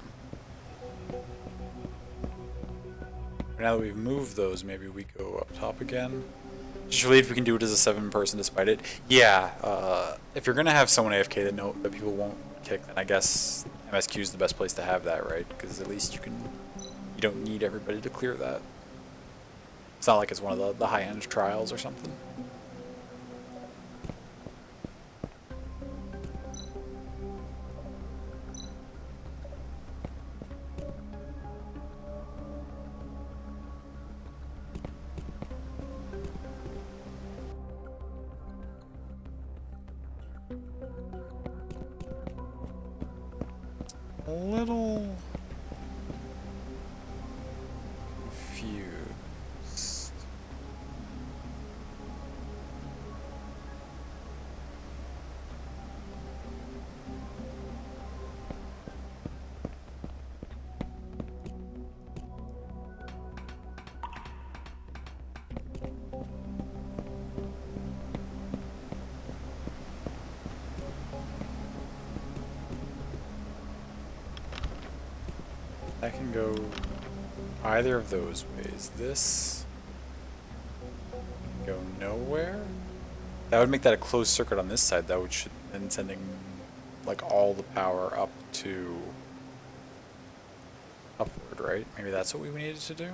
Now that we've moved those, maybe we go up top again. Just relieved if we can do it as a 7-person despite it. Yeah, if you're gonna have someone AFK that people won't kick, then I guess MSQ is the best place to have that, right? Because at least you don't need everybody to clear that. It's not like it's one of the high-end trials or something. A little confused. I can go either of those ways. This can go nowhere. That would make that a closed circuit on this side, though, which should then sending like all the power up to upward, right? Maybe that's what we needed to do.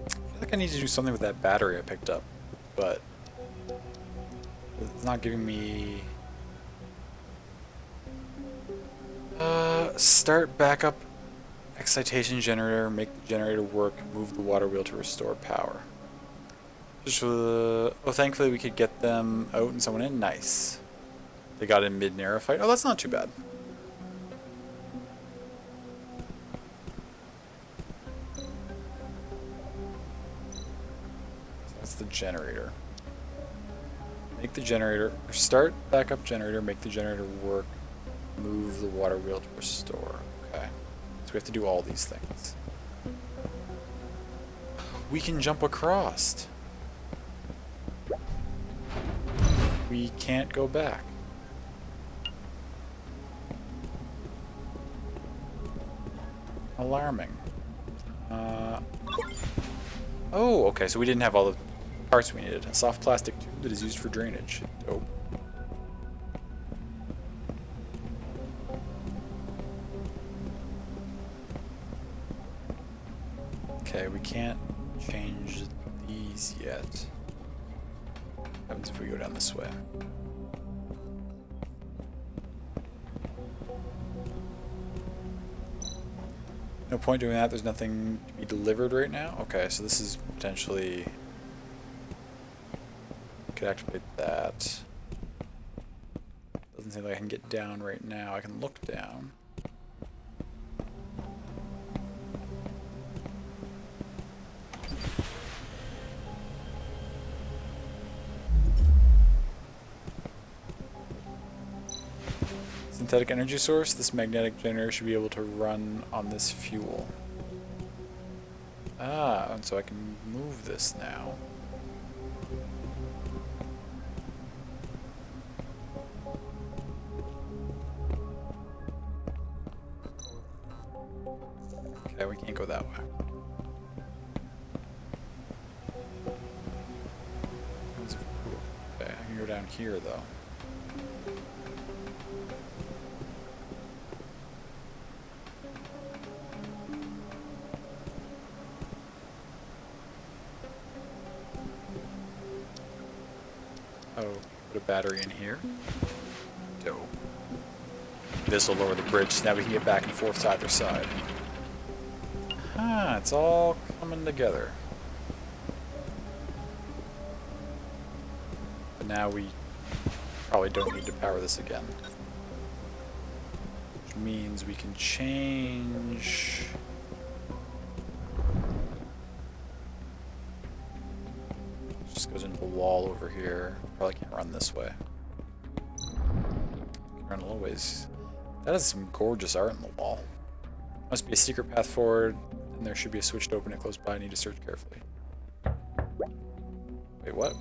I feel like I need to do something with that battery I picked up, but it's not giving me... Start backup excitation generator, make the generator work, move the water wheel to restore power. Just oh, thankfully we could get them out and someone in. Nice. They got in mid-Nera fight. Oh, that's not too bad. That's the generator. Make the generator, start backup generator, make the generator work, move the water wheel to restore. Okay. So we have to do all these things. We can jump across. We can't go back. Alarming. Oh, okay, so we didn't have all the Parts we needed. A soft plastic tube that is used for drainage. Dope. Okay, we can't change these yet. What happens if we go down this way? No point doing that, there's nothing to be delivered right now? Okay, so this is potentially... Could activate that. Doesn't seem like I can get down right now. I can look down. Synthetic energy source. This magnetic generator should be able to run on this fuel. Ah, and so I can move this now. Okay, we can't go that way. Okay, I can go down here though. Oh, put a battery in here. Dope. This will lower the bridge, so now we can get back and forth to either side. Ah, it's all coming together. But now we probably don't need to power this again. Which means we can change... Just goes into the wall over here. Probably can't run this way. Can run a little ways. That is some gorgeous art in the wall. Must be a secret path forward, and there should be a switch to open it close by. I need to search carefully. Wait, what?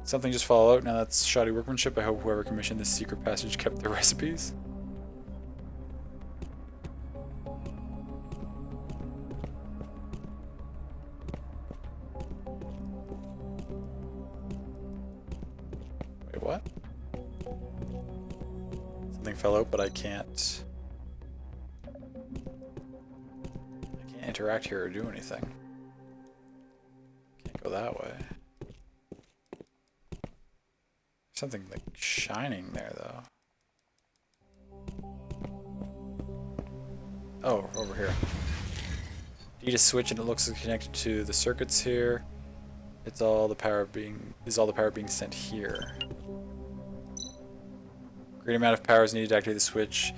Something just fell out. Now that's shoddy workmanship. I hope whoever commissioned this secret passage kept their recipes. Wait, what? Something fell out, but I can't interact here or do anything. Can't go that way. Something like shining there though. Oh, over here. Need a switch and it looks like connected to the circuits here. Is all the power being sent here? Great amount of power is needed to activate the switch,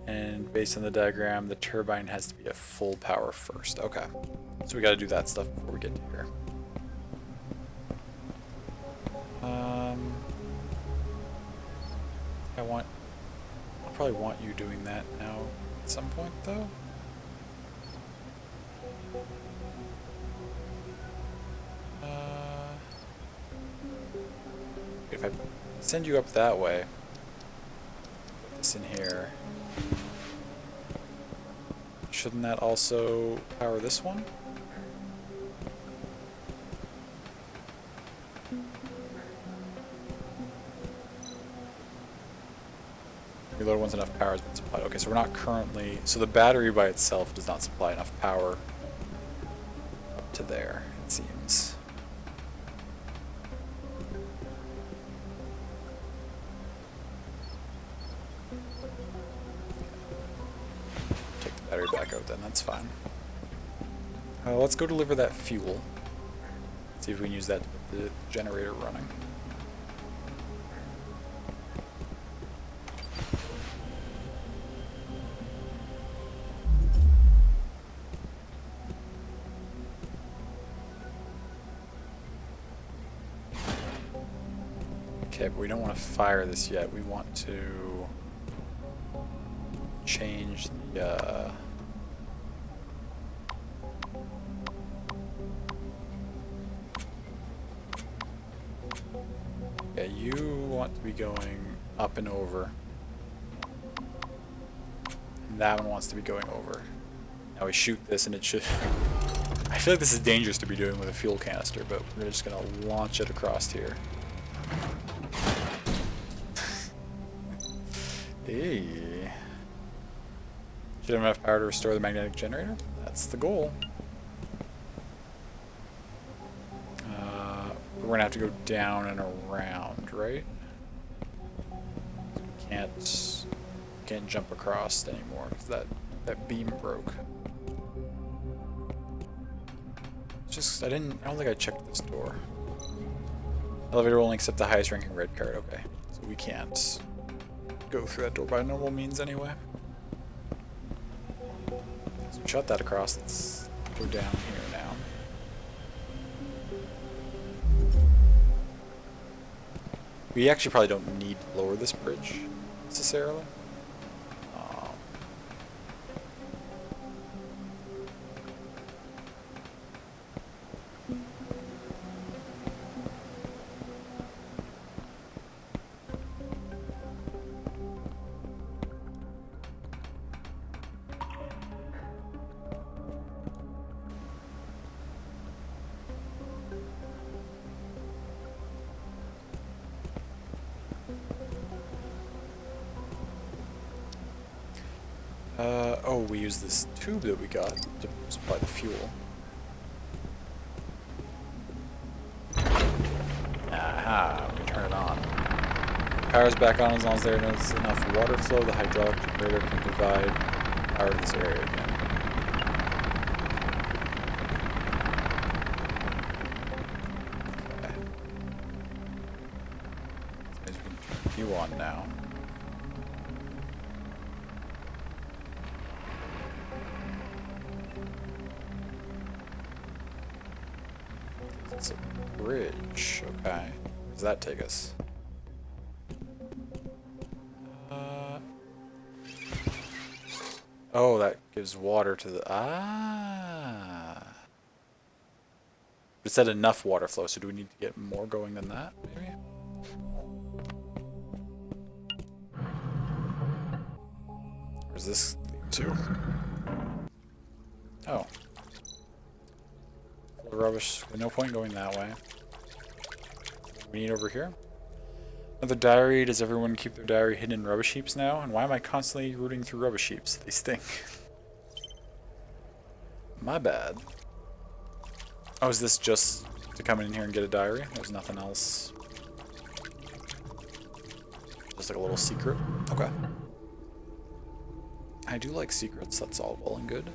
and based on the diagram, the turbine has to be at full power first. Okay, so we got to do that stuff before we get to here. I'll probably want you doing that now at some point, though. If I send you up that way, put this in here, shouldn't that also power this one? The other one's enough power has been supplied. Okay, so we're not currently... So the battery by itself does not supply enough power up to there, it seems. Take the battery back out then, that's fine. Let's go deliver that fuel. See if we can use that to get the generator running. Okay, but we don't want to fire this yet. We want to change the yeah, you want to be going up and over. And that one wants to be going over. Now we shoot this and it should I feel like this is dangerous to be doing with a fuel canister, but we're just gonna launch it across here. Hey. Should have enough power to restore the magnetic generator? That's the goal. We're gonna have to go down and around, right? We can't jump across anymore because that beam broke. Just I don't think I checked this door. Elevator will only accept the highest ranking red card. Okay, so we can't go through that door by normal means anyway. So we shot that across. Let's go down here now. We actually probably don't need to lower this bridge necessarily. Oh, we use this tube that we got to supply the fuel. Aha, we can turn it on. Power's back on as long as there is enough water flow. The hydraulic generator can provide power to this area again. Okay. So we can turn fuel on now. It's a bridge. Okay. Where does that take us? Oh, that gives water to the... Ah. It said enough water flow, so do we need to get more going than that, maybe? Where's this lead to? Oh. Full of rubbish. No point going that way. What do we need over here? Another diary. Does everyone keep their diary hidden in rubbish heaps now? And why am I constantly rooting through rubbish heaps? They stink. My bad. Oh, is this just to come in here and get a diary? There's nothing else. Just like a little secret. Okay. I do like secrets. That's all well and good.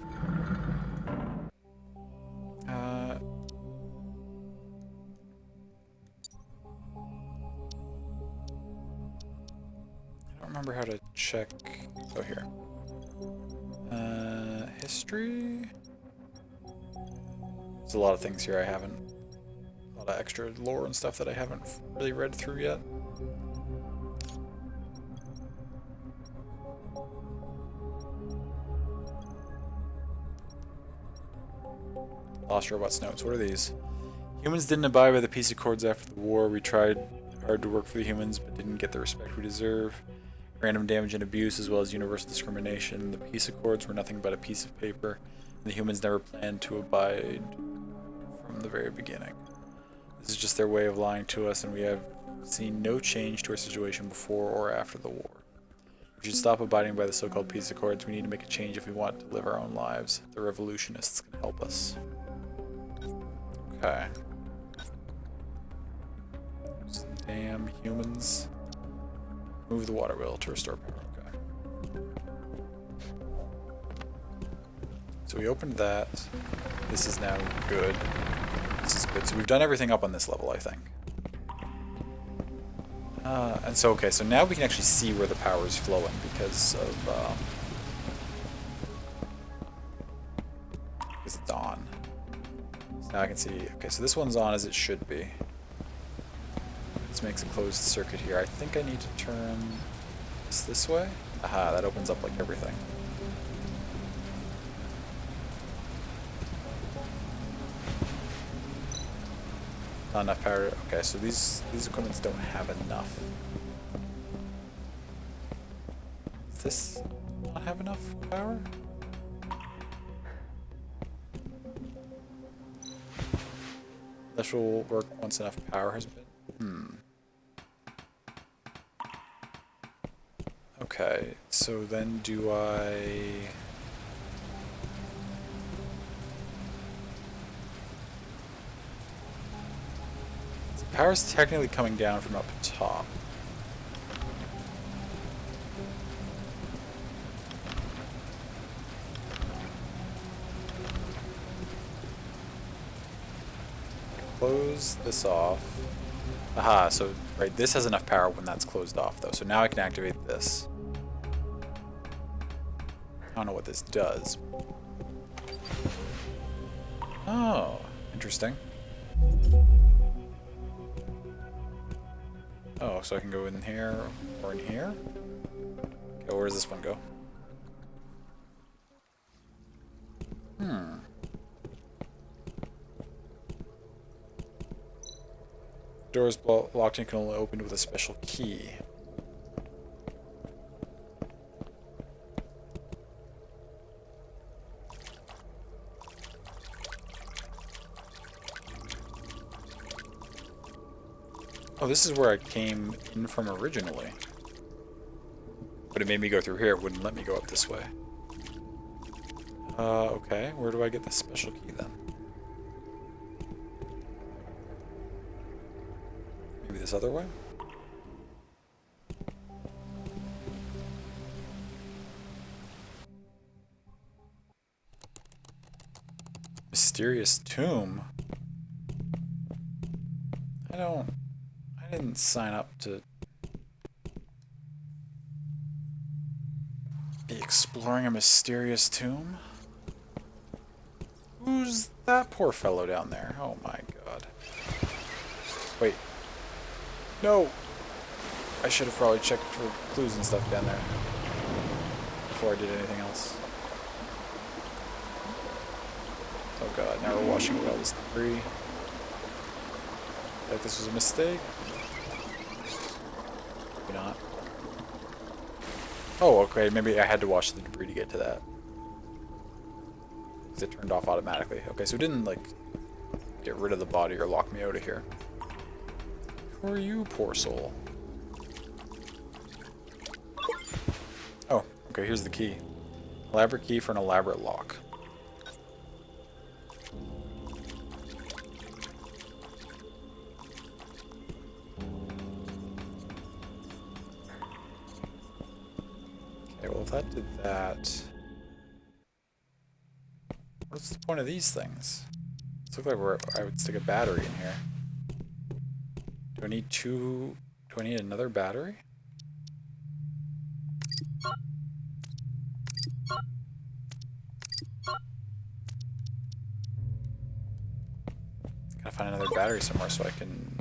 Remember how to check. Oh, here. History. There's a lot of things here I haven't. A lot of extra lore and stuff that I haven't really read through yet. Lost Robots notes. What are these? Humans didn't abide by the peace accords after the war. We tried hard to work for the humans, but didn't get the respect we deserve. Random damage and abuse, as well as universal discrimination. The peace accords were nothing but a piece of paper, and the humans never planned to abide from the very beginning. This is just their way of lying to us, and we have seen no change to our situation before or after the war. We should stop abiding by the so-called peace accords. We need to make a change if we want to live our own lives. The revolutionists can help us. Okay. Damn humans. Move the water wheel to restore power. Okay. So we opened that. This is now good. This is good. So we've done everything up on this level, I think. And so, okay, so now we can actually see where the power is flowing because it's on. So now I can see, okay, so this one's on as it should be. This makes a closed circuit here. I think I need to turn this way. Aha, that opens up like everything. Not enough power. Okay, so these equipments don't have enough. Does this not have enough power? This will work once enough power has been... Okay, so then do I... So power's technically coming down from up top. Close this off. Aha, so, right, this has enough power when that's closed off, though. So now I can activate this. I don't know what this does. Oh, interesting. Oh, so I can go in here or in here? Okay, where does this one go? Door is locked and can only open with a special key. Oh, this is where I came in from originally. But it made me go through here, it wouldn't let me go up this way. Okay, where do I get the special key then? Maybe this other way? Mysterious tomb? I didn't sign up to be exploring a mysterious tomb. Who's that poor fellow down there? Oh my god. Wait. No! I should have probably checked for clues and stuff down there before I did anything else. Oh god, now we're washing away all this debris. Like this was a mistake? Maybe not. Oh, okay, maybe I had to wash the debris to get to that. Because it turned off automatically. Okay, so it didn't, like, get rid of the body or lock me out of here. Who are you, poor soul? Oh, okay, here's the key. Elaborate key for an elaborate lock. Okay, well if that did that... What's the point of these things? It looks like I would stick a battery in here. Do I need two... Do I need another battery? Gotta find another battery somewhere so I can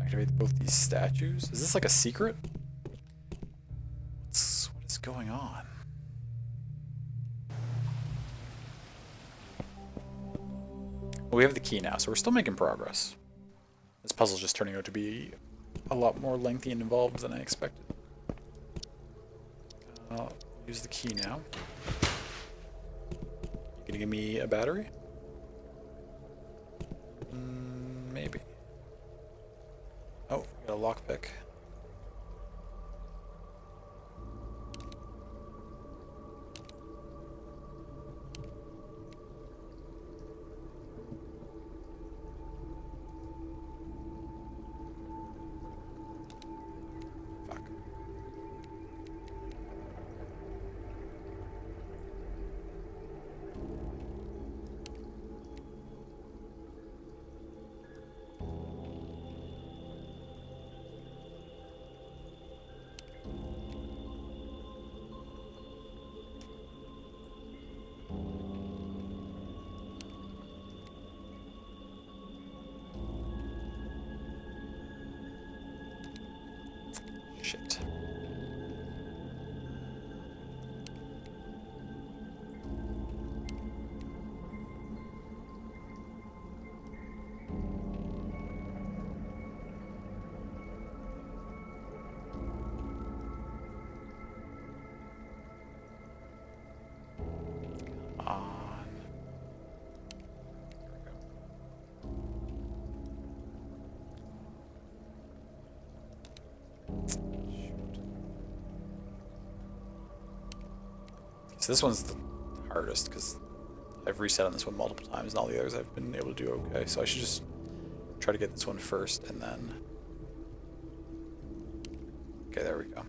activate both these statues. Is this like a secret? What is going on? Well, we have the key now, so we're still making progress. This puzzle's just turning out to be a lot more lengthy and involved than I expected. I'll use the key now. You gonna give me a battery? Maybe. Oh, we got a lockpick. Fuck. So this one's the hardest because I've reset on this one multiple times, and all the others I've been able to do okay. So I should just try to get this one first, and then... Okay, there we go.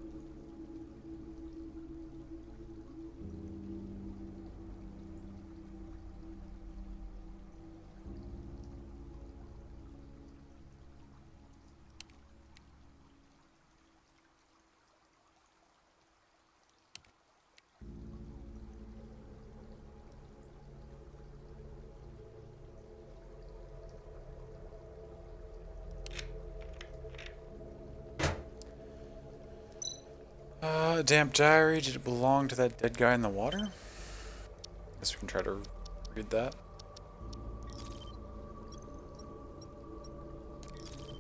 Damp diary. Did it belong to that dead guy in the water? Guess we can try to read that.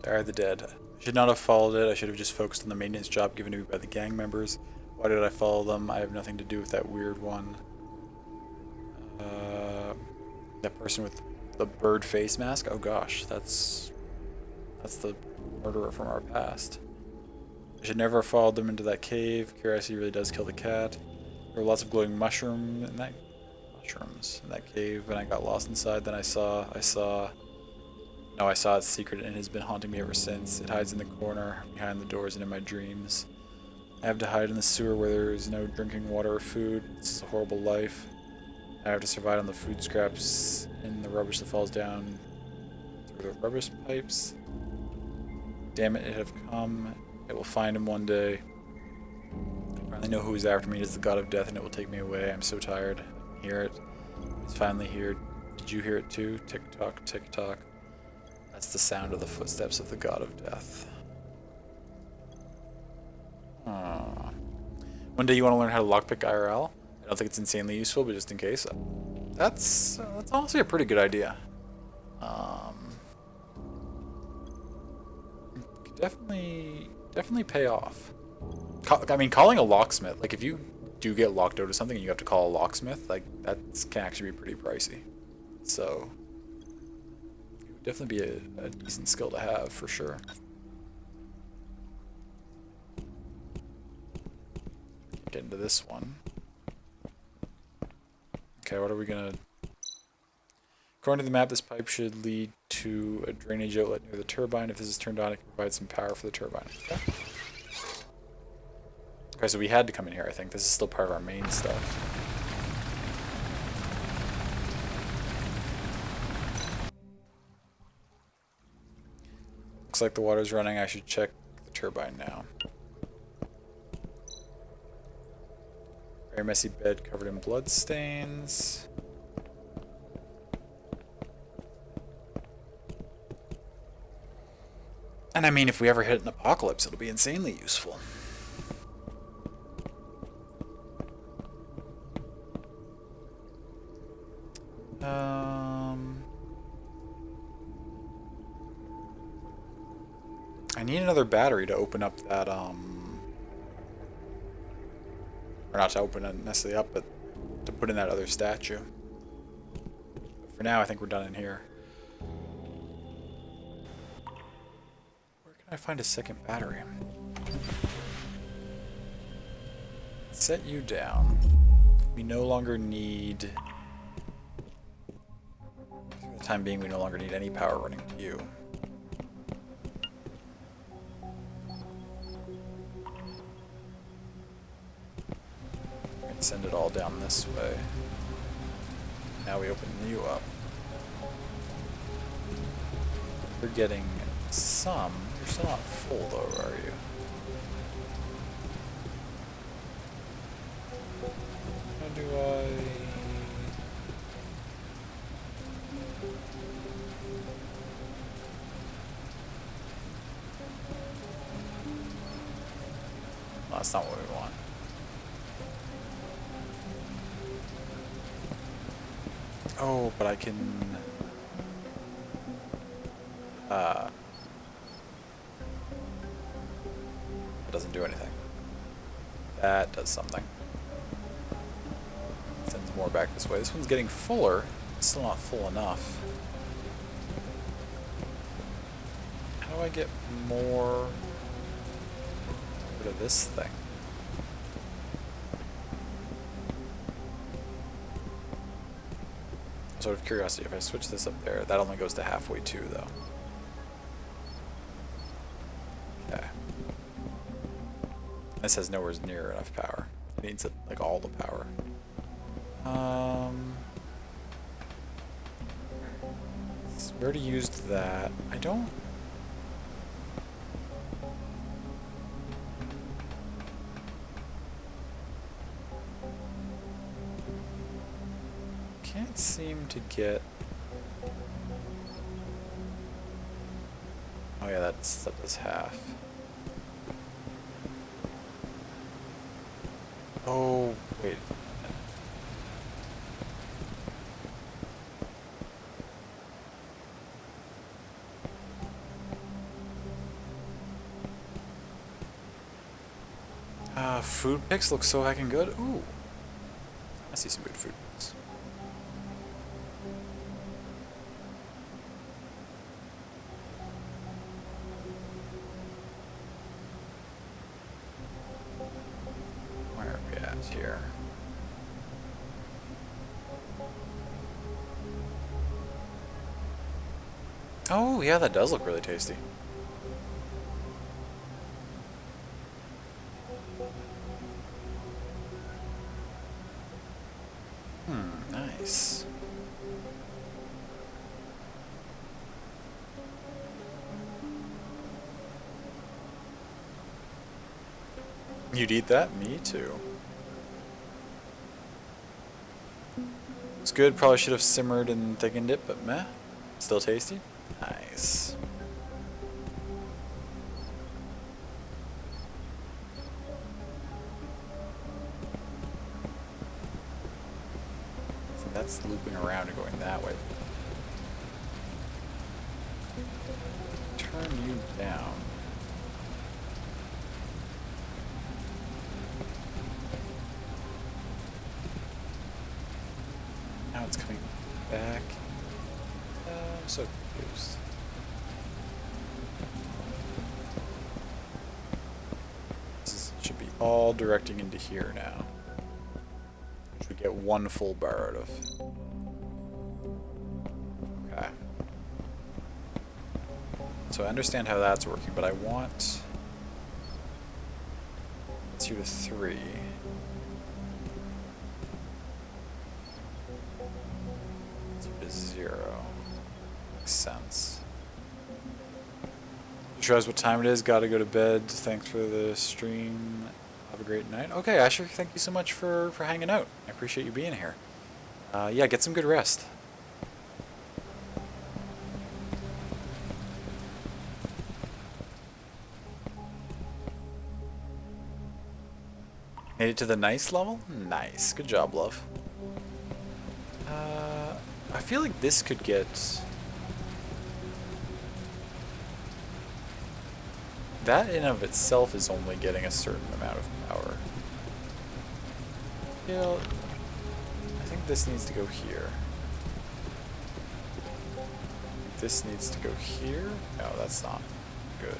Diary of the dead. I should not have followed it. I should have just focused on the maintenance job given to me by the gang members. Why did I follow them? I have nothing to do with that weird one. That person with the bird face mask? Oh gosh, that's the murderer from our past. I should never have followed them into that cave. Curiosity really does kill the cat. There were lots of glowing mushrooms in that cave, and I got lost inside. Then I saw its secret, and it has been haunting me ever since. It hides in the corner, behind the doors, and in my dreams. I have to hide in the sewer where there is no drinking water or food. This is a horrible life. I have to survive on the food scraps and the rubbish that falls down through the rubbish pipes. Damn it, it have come. It will find him one day. I finally know who is after me. It is the god of death, and it will take me away. I'm so tired. I can hear it. It's finally here. Did you hear it too? Tick tock, tick tock. That's the sound of the footsteps of the god of death. One day you want to learn how to lockpick IRL? I don't think it's insanely useful, but just in case. That's honestly a pretty good idea. Definitely pay off. I mean, calling a locksmith, like if you do get locked out of something and you have to call a locksmith, like that can actually be pretty pricey. So it would definitely be a decent skill to have for sure. Get into this one. Okay, what are we gonna... According to the map, this pipe should lead to a drainage outlet near the turbine. If this is turned on, it can provide some power for the turbine. Okay. Okay, so we had to come in here, I think. This is still part of our main stuff. Looks like the water's running. I should check the turbine now. Very messy bed covered in blood stains. And I mean, if we ever hit an apocalypse, it'll be insanely useful. I need another battery to open up that, or not to open it necessarily up, but to put in that other statue. But for now, I think we're done in here. Where can I find a second battery? Set you down. We no longer need... For the time being, we no longer need any power running to you. Send it all down this way. Now we open you up. You're getting some. You're still not full though, are you? How do I... No, that's not what we want. Oh, but I can... It doesn't do anything. That does something. Sends more back this way. This one's getting fuller. It's still not full enough. How do I get more rid of this thing? Sort of curiosity, if I switch this up there, that only goes to halfway too, though. Okay. This has nowhere near enough power. It needs like all the power. We already used that. I don't. Can't seem to get. Oh yeah, that does half. Oh wait. Food picks look so heckin' good. Ooh. I see some good food picks. Where are we at here? Oh, yeah, that does look really tasty. Nice. You'd eat that? Me too. It's good. Probably should have simmered and thickened it, but meh. Still tasty? Nice. So that's looping around and going that way. Turn you down. Now it's coming back. I'm so confused. Should be all directing into here now. Which we get one full bar out of. Okay. So I understand how that's working, but I want 2 to 3. 2 to 0. Makes sense. Just realized what time it is. Gotta go to bed. Thanks for the stream. Have a great night. Okay, Asher, thank you so much for hanging out. I appreciate you being here. Yeah, get some good rest. Made it to the nice level? Nice. Good job, love. I feel like this could get... That in of itself is only getting a certain amount of power. Yeah, I think this needs to go here. This needs to go here? No, that's not good.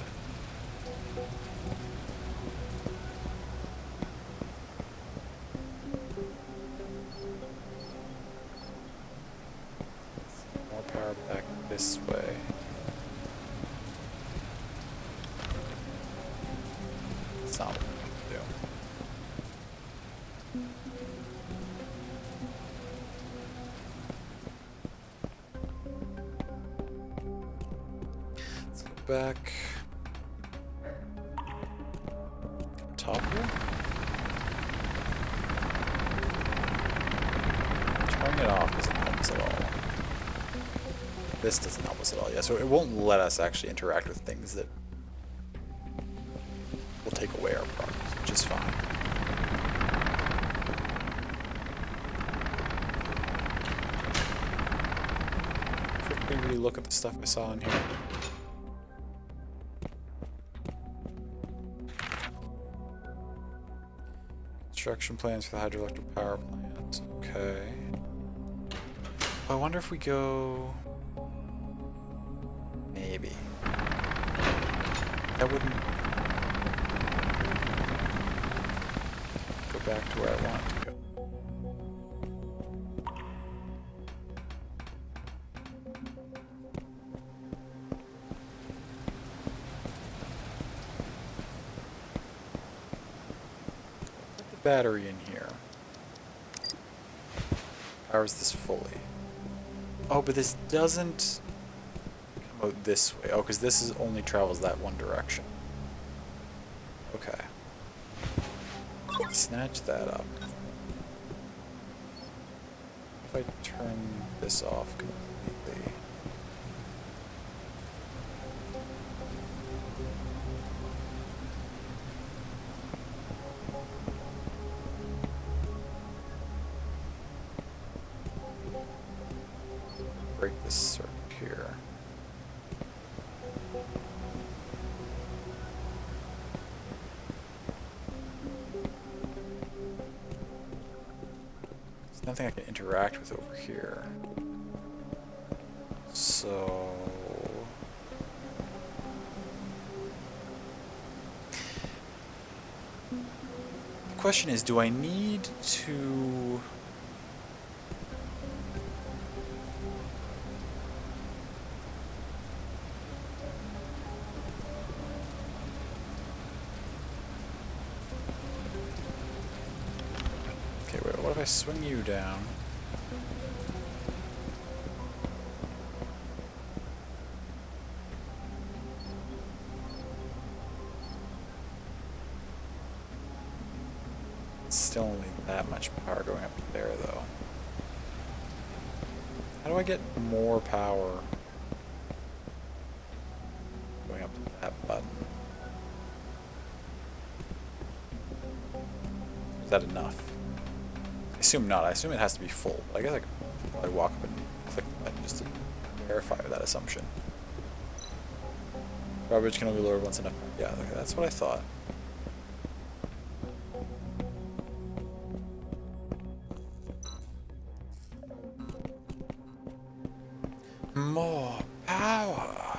More power back this way. That's not what we need to do. Let's go back. Top here? Turning it off doesn't help us at all. This doesn't help us at all. Yeah, so it won't let us actually interact with things that will take away our progress, which is fine. Quickly look at the stuff I saw in here. Construction plans for the hydroelectric power plant. Okay. I wonder if we go... Maybe. That wouldn't... Go back to where I want to go. battery in here. Powers this fully. Oh, but this doesn't come out this way. Oh, because this is only travels that one direction. Okay. Snatch that up. If I turn this off completely. Break this circuit here. There's nothing I can interact with over here. So... the question is, do I need to... Okay, wait, what if I swing you down? It's still only that much power going up there, though. How do I get more power going up to that button? Is that enough? I assume not. I assume it has to be full. But I guess I could probably walk up and click the button just to verify that assumption. Garbage can only be lowered once enough. Yeah, that's what I thought. More power.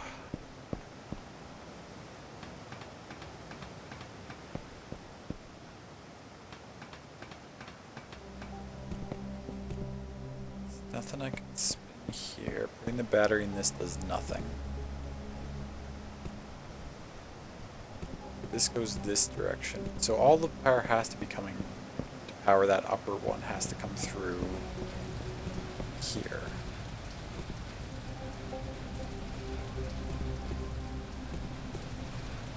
There's nothing I can spin here. Putting the battery in this does nothing. This goes this direction. So all the power has to be coming to power that upper one has to come through here.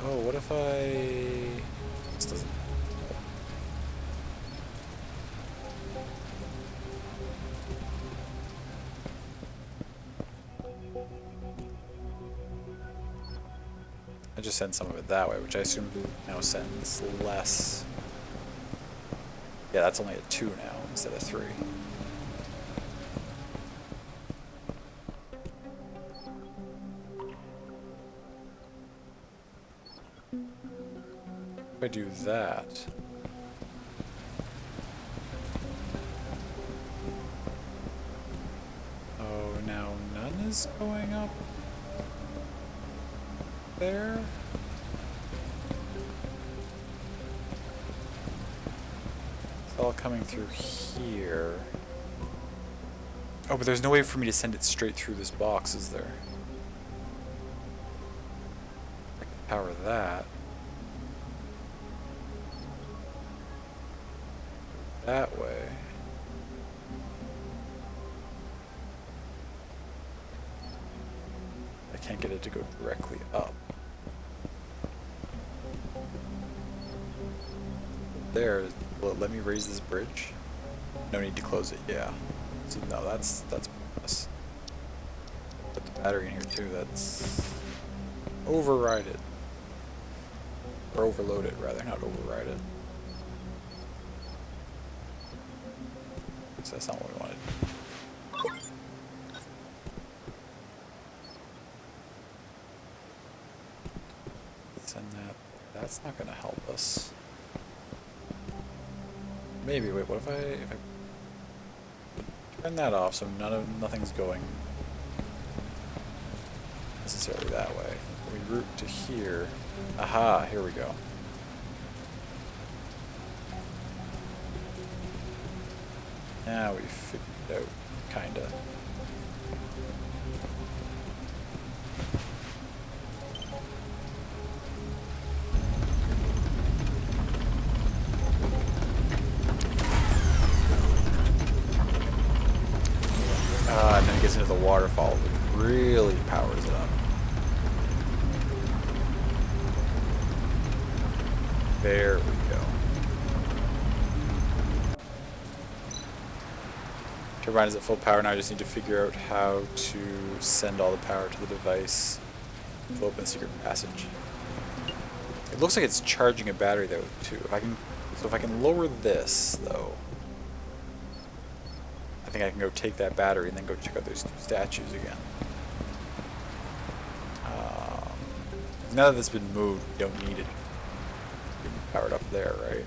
Oh, what if I... This doesn't... I just send some of it that way, which I assume now sends less. Yeah, that's only a 2 now instead of 3. If I do that... Oh, now none is going up there? It's all coming through here. Oh, but there's no way for me to send it straight through this box, is there? I can power that. That way. I can't get it to go directly up. There, will it let me raise this bridge? No need to close it, yeah. So no, that's pointless. Put the battery in here too, that's... Override it. Or overload it, rather, not override it. So that's not what we wanted. Send that. That's not going to help us. Maybe. Wait. What if I turn that off so nothing's going necessarily that way? We route to here. Aha! Here we go. Now we figured it out, kinda. waterfall, which really powers it up. There we go. Turbine is at full power now. I just need to figure out how to send all the power to the device to open the secret passage. It looks like it's charging a battery though too. So if I can lower this though, I think I can go take that battery and then go check out those two statues again. Now that it's been moved, we don't need it being powered up there, right?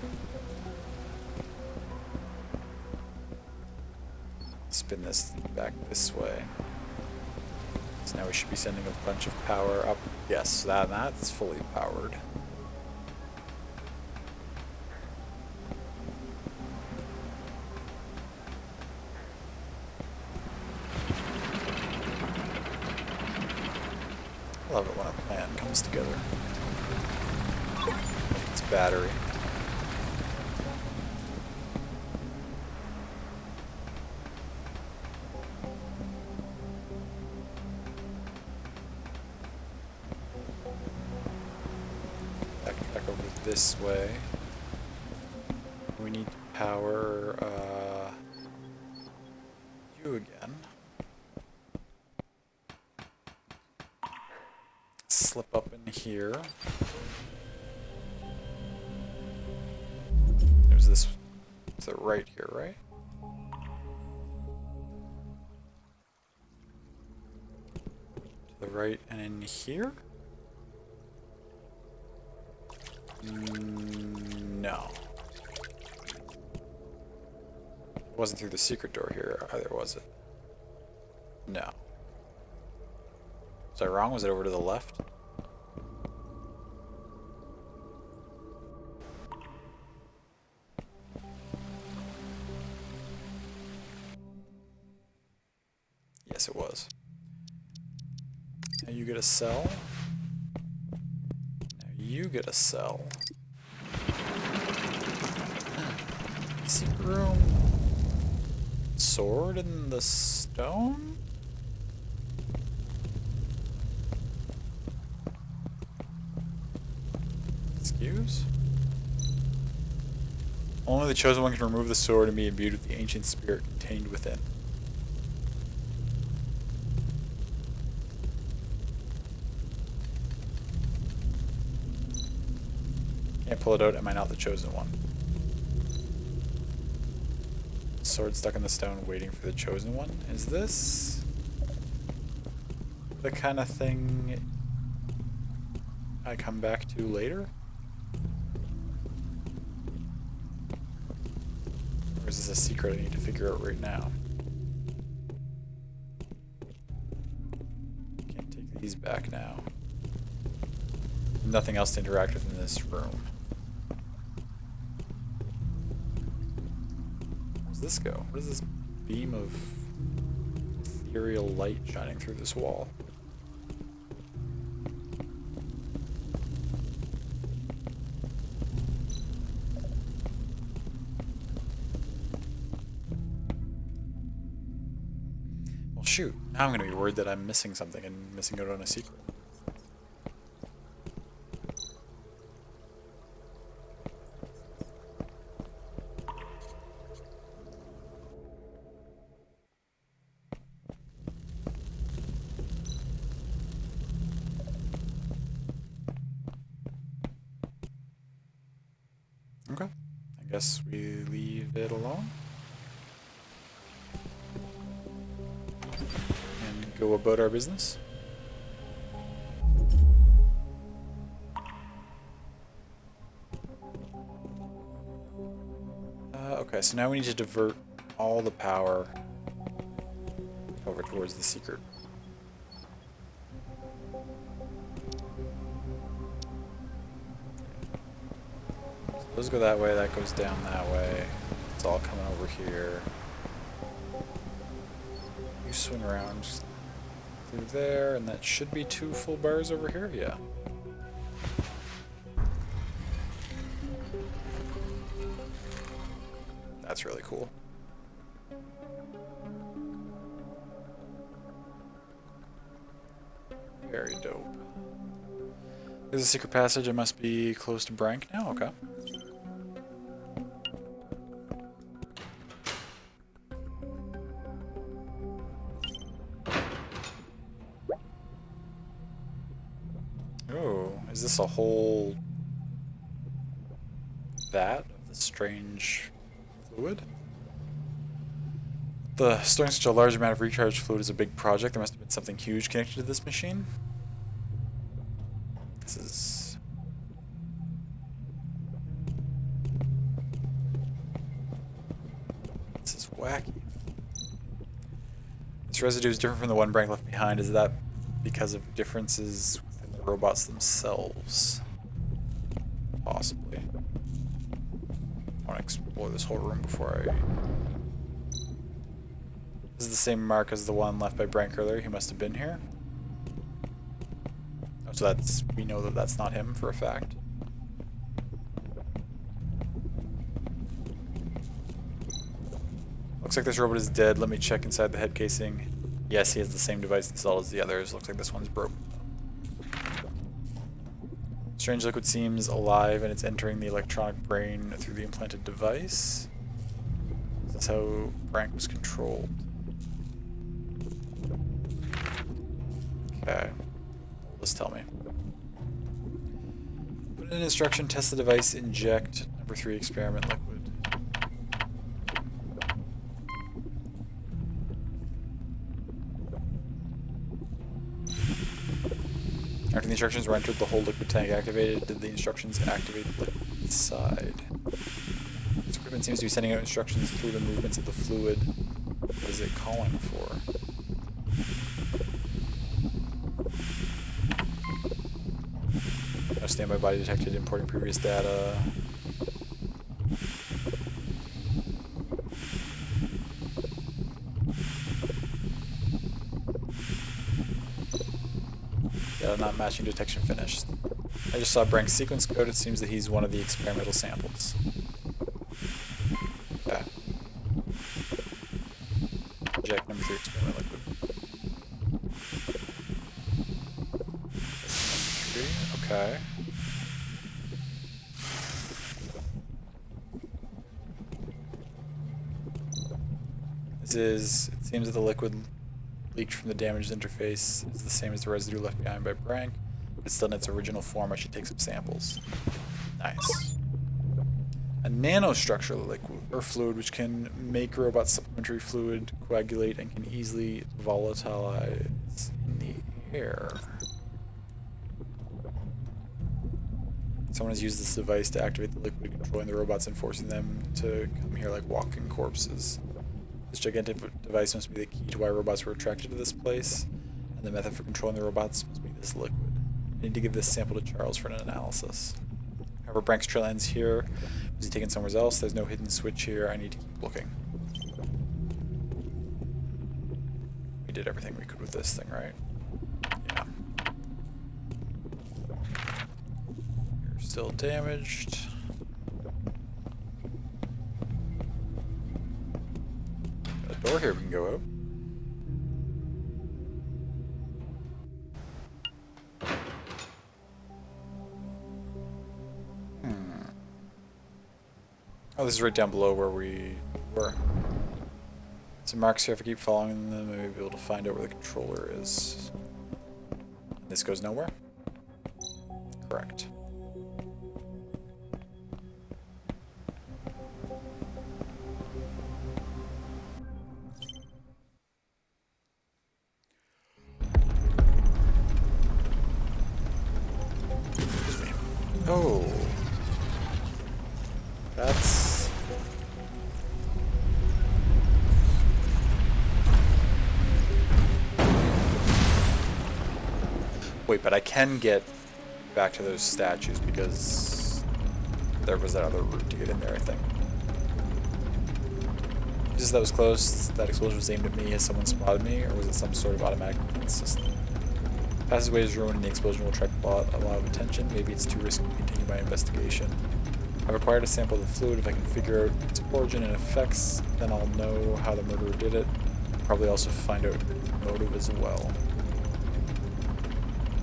Spin this back this way. So now we should be sending a bunch of power up. Yes, that's fully powered. I love it when a plan comes together. It's battery. Back over this way. We need to power you again. Slip up in here. There's this to the right here, right? To the right and in here? No. It wasn't through the secret door here either, was it? No. Was I wrong? Was it over to the left? Yes, it was. Now you get a cell. Now you get a cell. Secret room. Sword in the stone? Excuse? Only the chosen one can remove the sword and be imbued with the ancient spirit contained within. Can't pull it out. Am I not the chosen one? Sword stuck in the stone waiting for the chosen one? Is this the kind of thing I come back to later? Or is this a secret I need to figure out right now? Can't take these back now. Nothing else to interact with in this room. Where does this go? What is this beam of ethereal light shining through this wall? Well, shoot. Now I'm going to be worried that I'm missing something and missing out on a secret. Okay, I guess we leave it alone and go about our business. Okay, so now we need to divert all the power over towards the secret. Those go that way, that goes down that way. It's all coming over here. You swing around through there, and that should be 2 full bars over here? Yeah. That's really cool. Very dope. There's a secret passage. I must be close to Brank now. Okay. Oh, is this a whole vat of the strange fluid? Storing such a large amount of recharge fluid is a big project. There must have been something huge connected to this machine. This is... This is wacky. This residue is different from the one Brank left behind. Is that because of differences within the robots themselves? Possibly. I want to explore this whole room before I... This is the same mark as the one left by Brank earlier. He must have been here. Oh, so that's... we know that that's not him for a fact. Looks like this robot is dead. Let me check inside the head casing. Yes, he has the same device installed as the others. Looks like this one's broken. Strange liquid seems alive and it's entering the electronic brain through the implanted device. That's how Brank was controlled. Okay. What will this tell me? Put in an instruction, test the device, inject. Number 3, experiment liquid. After the instructions were entered, the whole liquid tank activated. Did the instructions activate the liquid inside? This equipment seems to be sending out instructions through the movements of the fluid. What is it calling for? No standby body detected, importing previous data. Yeah, not matching detection finished. I just saw Brank's sequence code. It seems that he's one of the experimental samples. Okay. Inject number 3 experiment liquid. Okay. This is, it seems that the liquid leaked from the damaged interface is the same as the residue left behind by Brank. It's still in its original form. I should take some samples. Nice. A nanostructure liquid or fluid which can make robots supplementary fluid coagulate and can easily volatilize in the air. Someone has used this device to activate the liquid controlling the robots and forcing them to come here like walking corpses. This gigantic device must be the key to why robots were attracted to this place, and the method for controlling the robots must be this liquid. I need to give this sample to Charles for an analysis. However, Brank's trail ends here. Was he taken somewhere else? There's no hidden switch here. I need to keep looking. We did everything we could with this thing, right? Yeah. You're still damaged. Door here we can go out. Oh, this is right down below where we were. Some marks here. If I keep following them, I may be able to find out where the controller is. This goes nowhere? Correct. Oh, that's... Wait, but I can get back to those statues because there was that other route to get in there, I think. Just that was close, that explosion was aimed at me. Has someone spotted me, or was it some sort of automatic defense system? Passageway is ruined and the explosion will attract a lot of attention. Maybe it's too risky to continue my investigation. I've acquired a sample of the fluid. If I can figure out its origin and effects, then I'll know how the murderer did it. Probably also find out the motive as well.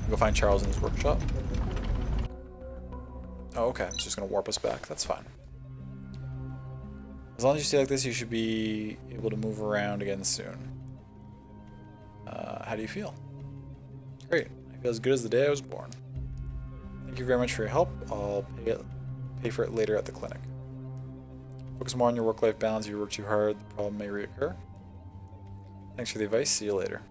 Go find Charles in his workshop. Oh, okay. It's just gonna warp us back. That's fine. As long as you stay like this, you should be able to move around again soon. How do you feel? Great. I feel as good as the day I was born. Thank you very much for your help. I'll pay for it later at the clinic. Focus more on your work-life balance. If you work too hard, the problem may reoccur. Thanks for the advice. See you later.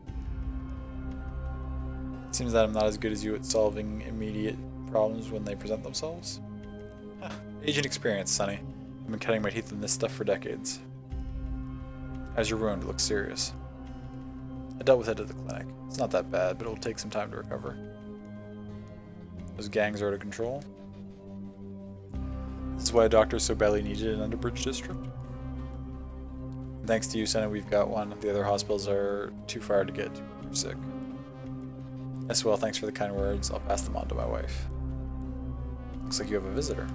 It seems that I'm not as good as you at solving immediate problems when they present themselves. Huh. Age and experience, Sonny. I've been cutting my teeth in this stuff for decades. How's your wound? It looks serious. I dealt with it at the clinic. It's not that bad, but it'll take some time to recover. Those gangs are out of control. This is why doctors so badly needed in Underbridge District. And thanks to you, Sonny, we've got one. The other hospitals are too far to get to when we're sick. Yes, well, thanks for the kind words. I'll pass them on to my wife. Looks like you have a visitor.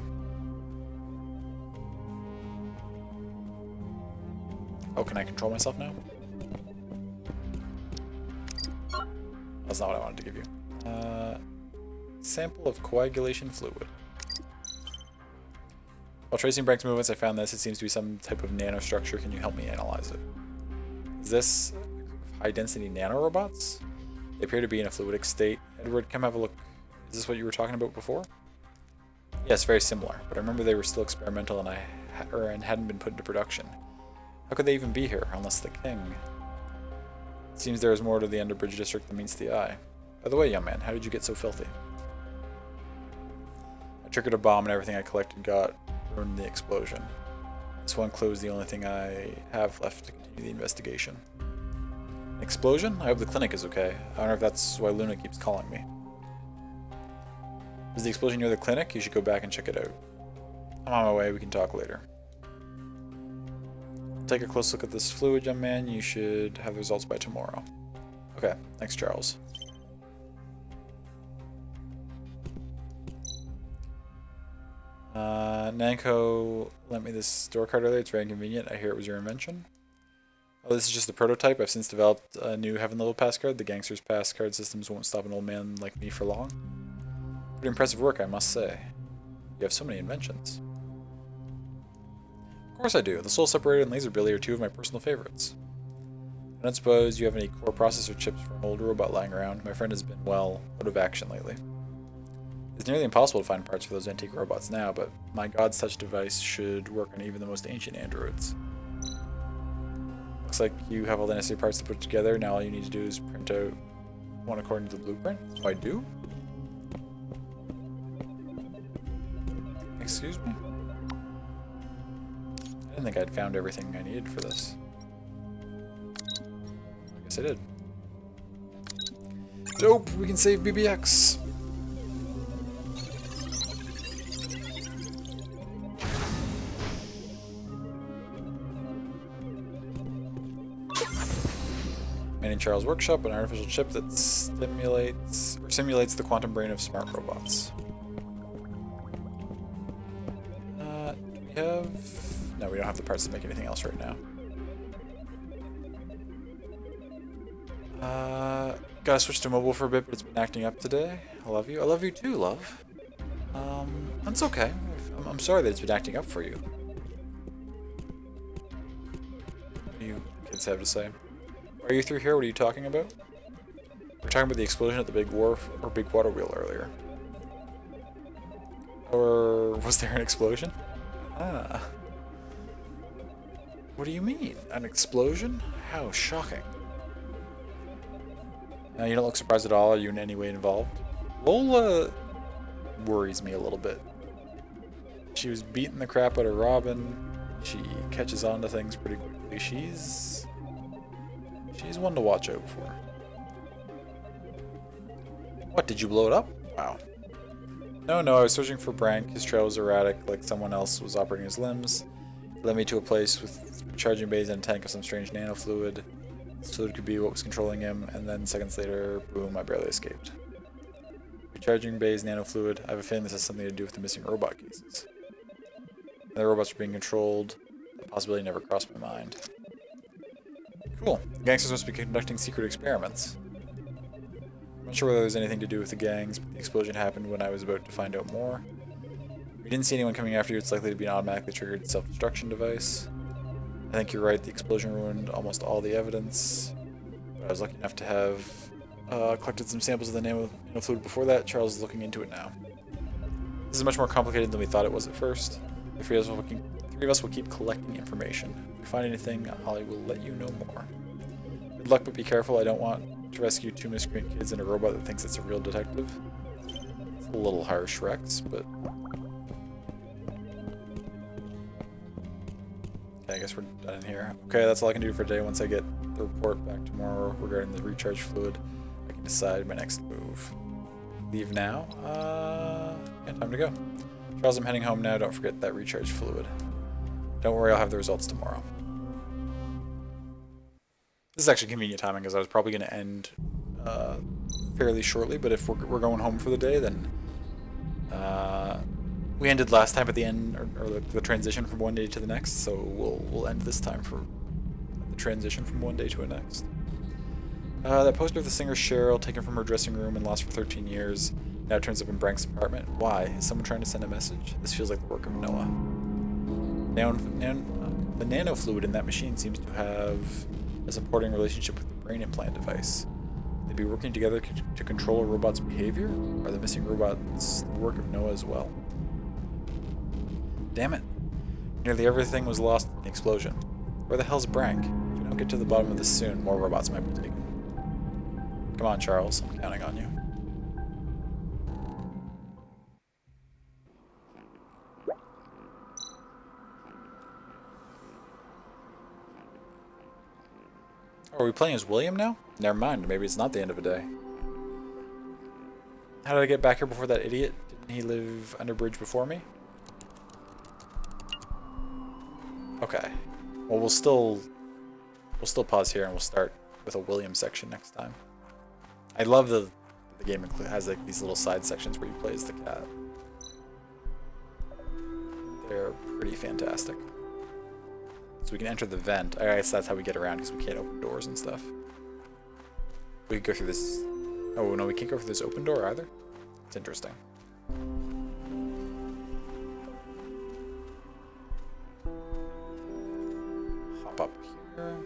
Oh, can I control myself now? That's not what I wanted to give you. Sample of coagulation fluid. While tracing Brank's movements, I found this. It seems to be some type of nanostructure. Can you help me analyze it? Is this high-density nanorobots? They appear to be in a fluidic state. Edward, come have a look. Is this what you were talking about before? Yes, very similar. But I remember they were still experimental and hadn't been put into production. How could they even be here, unless the king? It seems there is more to the Underbridge District than meets the eye. By the way, young man, how did you get so filthy? I triggered a bomb and everything I collected ruined the explosion. This one clue is the only thing I have left to continue the investigation. An explosion? I hope the clinic is okay. I wonder if that's why Luna keeps calling me. Is the explosion near the clinic? You should go back and check it out. I'm on my way, we can talk later. Take a close look at this fluid, young man. You should have the results by tomorrow. Okay, thanks, Charles. Nanko lent me this store card earlier. It's very inconvenient. I hear it was your invention. Oh, this is just a prototype. I've since developed a new heaven level pass card. The gangster's pass card systems won't stop an old man like me for long. Pretty impressive work, I must say. You have so many inventions. Of course I do. The Soul Separator and Laser Billy are two of my personal favorites. I don't suppose you have any core processor chips for an old robot lying around. My friend has been, well, out of action lately. It's nearly impossible to find parts for those antique robots now, but my God's Touch device should work on even the most ancient androids. Looks like you have all the necessary parts to put together. Now all you need to do is print out one according to the blueprint. Oh, I do? Excuse me? I didn't think I'd found everything I needed for this. I guess I did. Nope, we can save BBX. Made in Charles' workshop, an artificial chip that simulates the quantum brain of smart robots. Do we have... No, we don't have the parts to make anything else right now. Gotta switch to mobile for a bit, but it's been acting up today. I love you. I love you too, love. That's okay. I'm sorry that it's been acting up for you. What do you kids have to say? Are you through here? What are you talking about? We're talking about the explosion at the big wharf or big water wheel earlier. Or was there an explosion? Ah. What do you mean? An explosion? How shocking. Now, you don't look surprised at all. Are you in any way involved? Lola worries me a little bit. She was beating the crap out of Robin. She catches on to things pretty quickly. She's one to watch out for. What, did you blow it up? Wow. No, I was searching for Brank. His trail was erratic, like someone else was operating his limbs. He led me to a place with charging bays and a tank of some strange nanofluid. This fluid could be what was controlling him, and then seconds later, boom, I barely escaped. Recharging bays, nanofluid. I have a feeling this has something to do with the missing robot cases. And the robots were being controlled. The possibility never crossed my mind. Cool. The gangsters must be conducting secret experiments. not sure whether there's anything to do with the gangs, but the explosion happened when I was about to find out more. We didn't see anyone coming after you. It's likely to be an automatically triggered self-destruction device. I think you're right. The explosion ruined almost all the evidence. But I was lucky enough to have collected some samples of the nanofluid before that. Charles is looking into it now. This is much more complicated than we thought it was at first. The three of us will keep collecting information. If we find anything, I will let you know more. Good luck, but be careful. I don't want to rescue two miscreant kids and a robot that thinks it's a real detective. It's a little harsh, Rex, but... Okay, I guess we're done here. Okay, that's all I can do for today. Once I get the report back tomorrow regarding the recharge fluid, I can decide my next move. Leave now? Yeah, time to go. Charles, I'm heading home now. Don't forget that recharge fluid. Don't worry, I'll have the results tomorrow. This is actually convenient timing because I was probably going to end fairly shortly, but if we're going home for the day, then we ended last time at the end, or the transition from one day to the next, so we'll end this time for the transition from one day to the next. That poster of the singer Cheryl, taken from her dressing room and lost for 13 years, now turns up in Brank's apartment. Why? Is someone trying to send a message? This feels like the work of Noah. The nanofluid in that machine seems to have a supporting relationship with the brain implant device. They'd be working together to control a robot's behavior? Are the missing robots the work of Noah as well? Damn it. Nearly everything was lost in the explosion. Where the hell's Brank? If we don't get to the bottom of this soon, more robots might be taken. Come on, Charles. I'm counting on you. Are we playing as William now? Never mind, maybe it's not the end of a day. How did I get back here before that idiot? Didn't he live under bridge before me? Okay. Well, we'll still pause here and we'll start with a William section next time. I love the game has like these little side sections where you play as the cat. They're pretty fantastic. So we can enter the vent. I guess that's how we get around because we can't open doors and stuff. We could go through this. Oh no, we can't go through this open door either. It's interesting. Hop up here.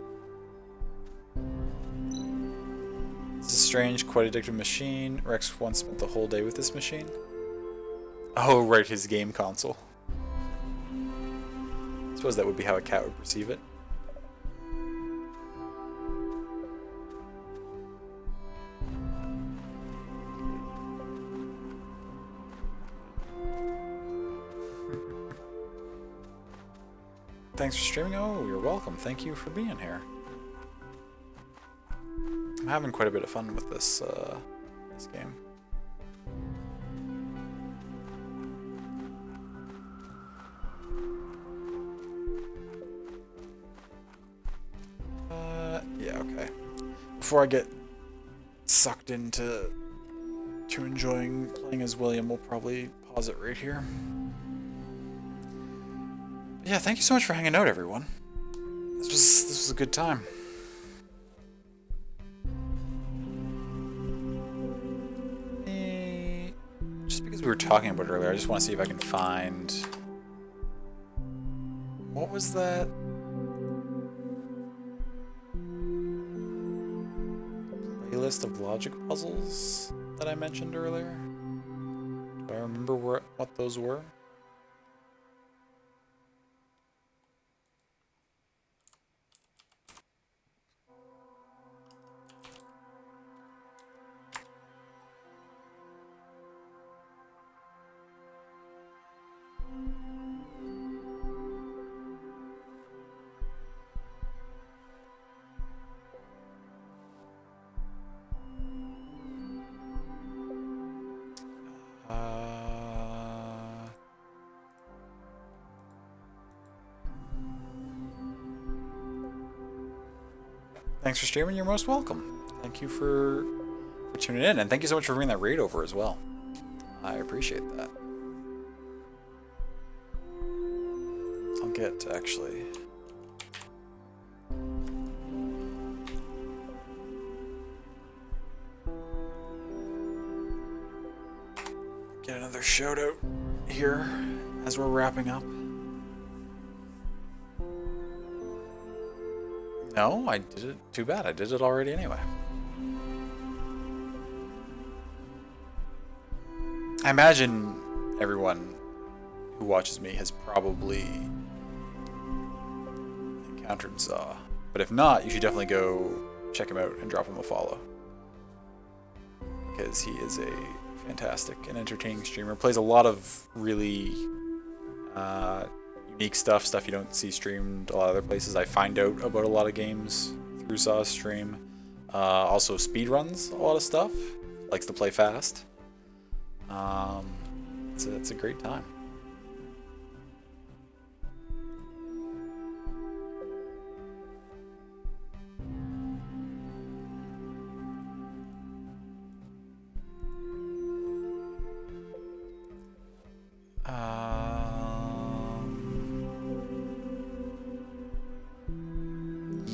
This is a strange, quite addictive machine. Rex once spent the whole day with this machine. Oh, right, his game console. I suppose that would be how a cat would perceive it. Thanks for streaming. Oh, you're welcome. Thank you for being here. I'm having quite a bit of fun with this this game. Yeah, okay. Before I get sucked into enjoying playing as William, we'll probably pause it right here. But yeah, thank you so much for hanging out, everyone. This was a good time. Just because we were talking about it earlier, I just want to see if I can find... What was that? Playlist of logic puzzles that I mentioned earlier? Do I remember what those were? Thanks for streaming. You're most welcome. Thank you for tuning in, and thank you so much for bringing that raid over as well. I appreciate that. I'll get actually. shout out here as we're wrapping up. No, I did it. Too bad. I did it already anyway. I imagine everyone who watches me has probably encountered Zaw. But if not, you should definitely go check him out and drop him a follow. Because he is a fantastic and entertaining streamer. Plays a lot of really unique stuff you don't see streamed a lot of other places. I find out about a lot of games through Zaw's stream. Also speedruns a lot of stuff. Likes to play fast. It's a great time.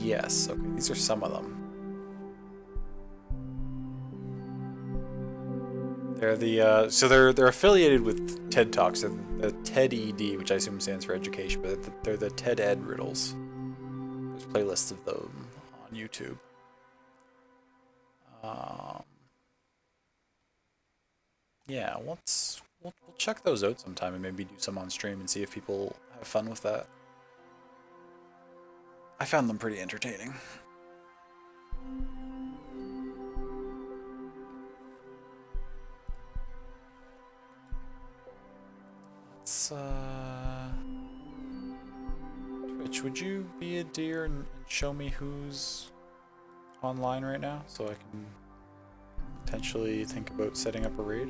Yes, okay, these are some of them. They're the so they're affiliated with TED Talks. They're the TED ED, which I assume stands for education, but they're the TED Ed riddles. There's playlists of them on YouTube. Yeah, we'll check those out sometime and maybe do some on stream and see if people have fun with that. I found them pretty entertaining. Let's, Twitch, would you be a dear and show me who's online right now so I can potentially think about setting up a raid?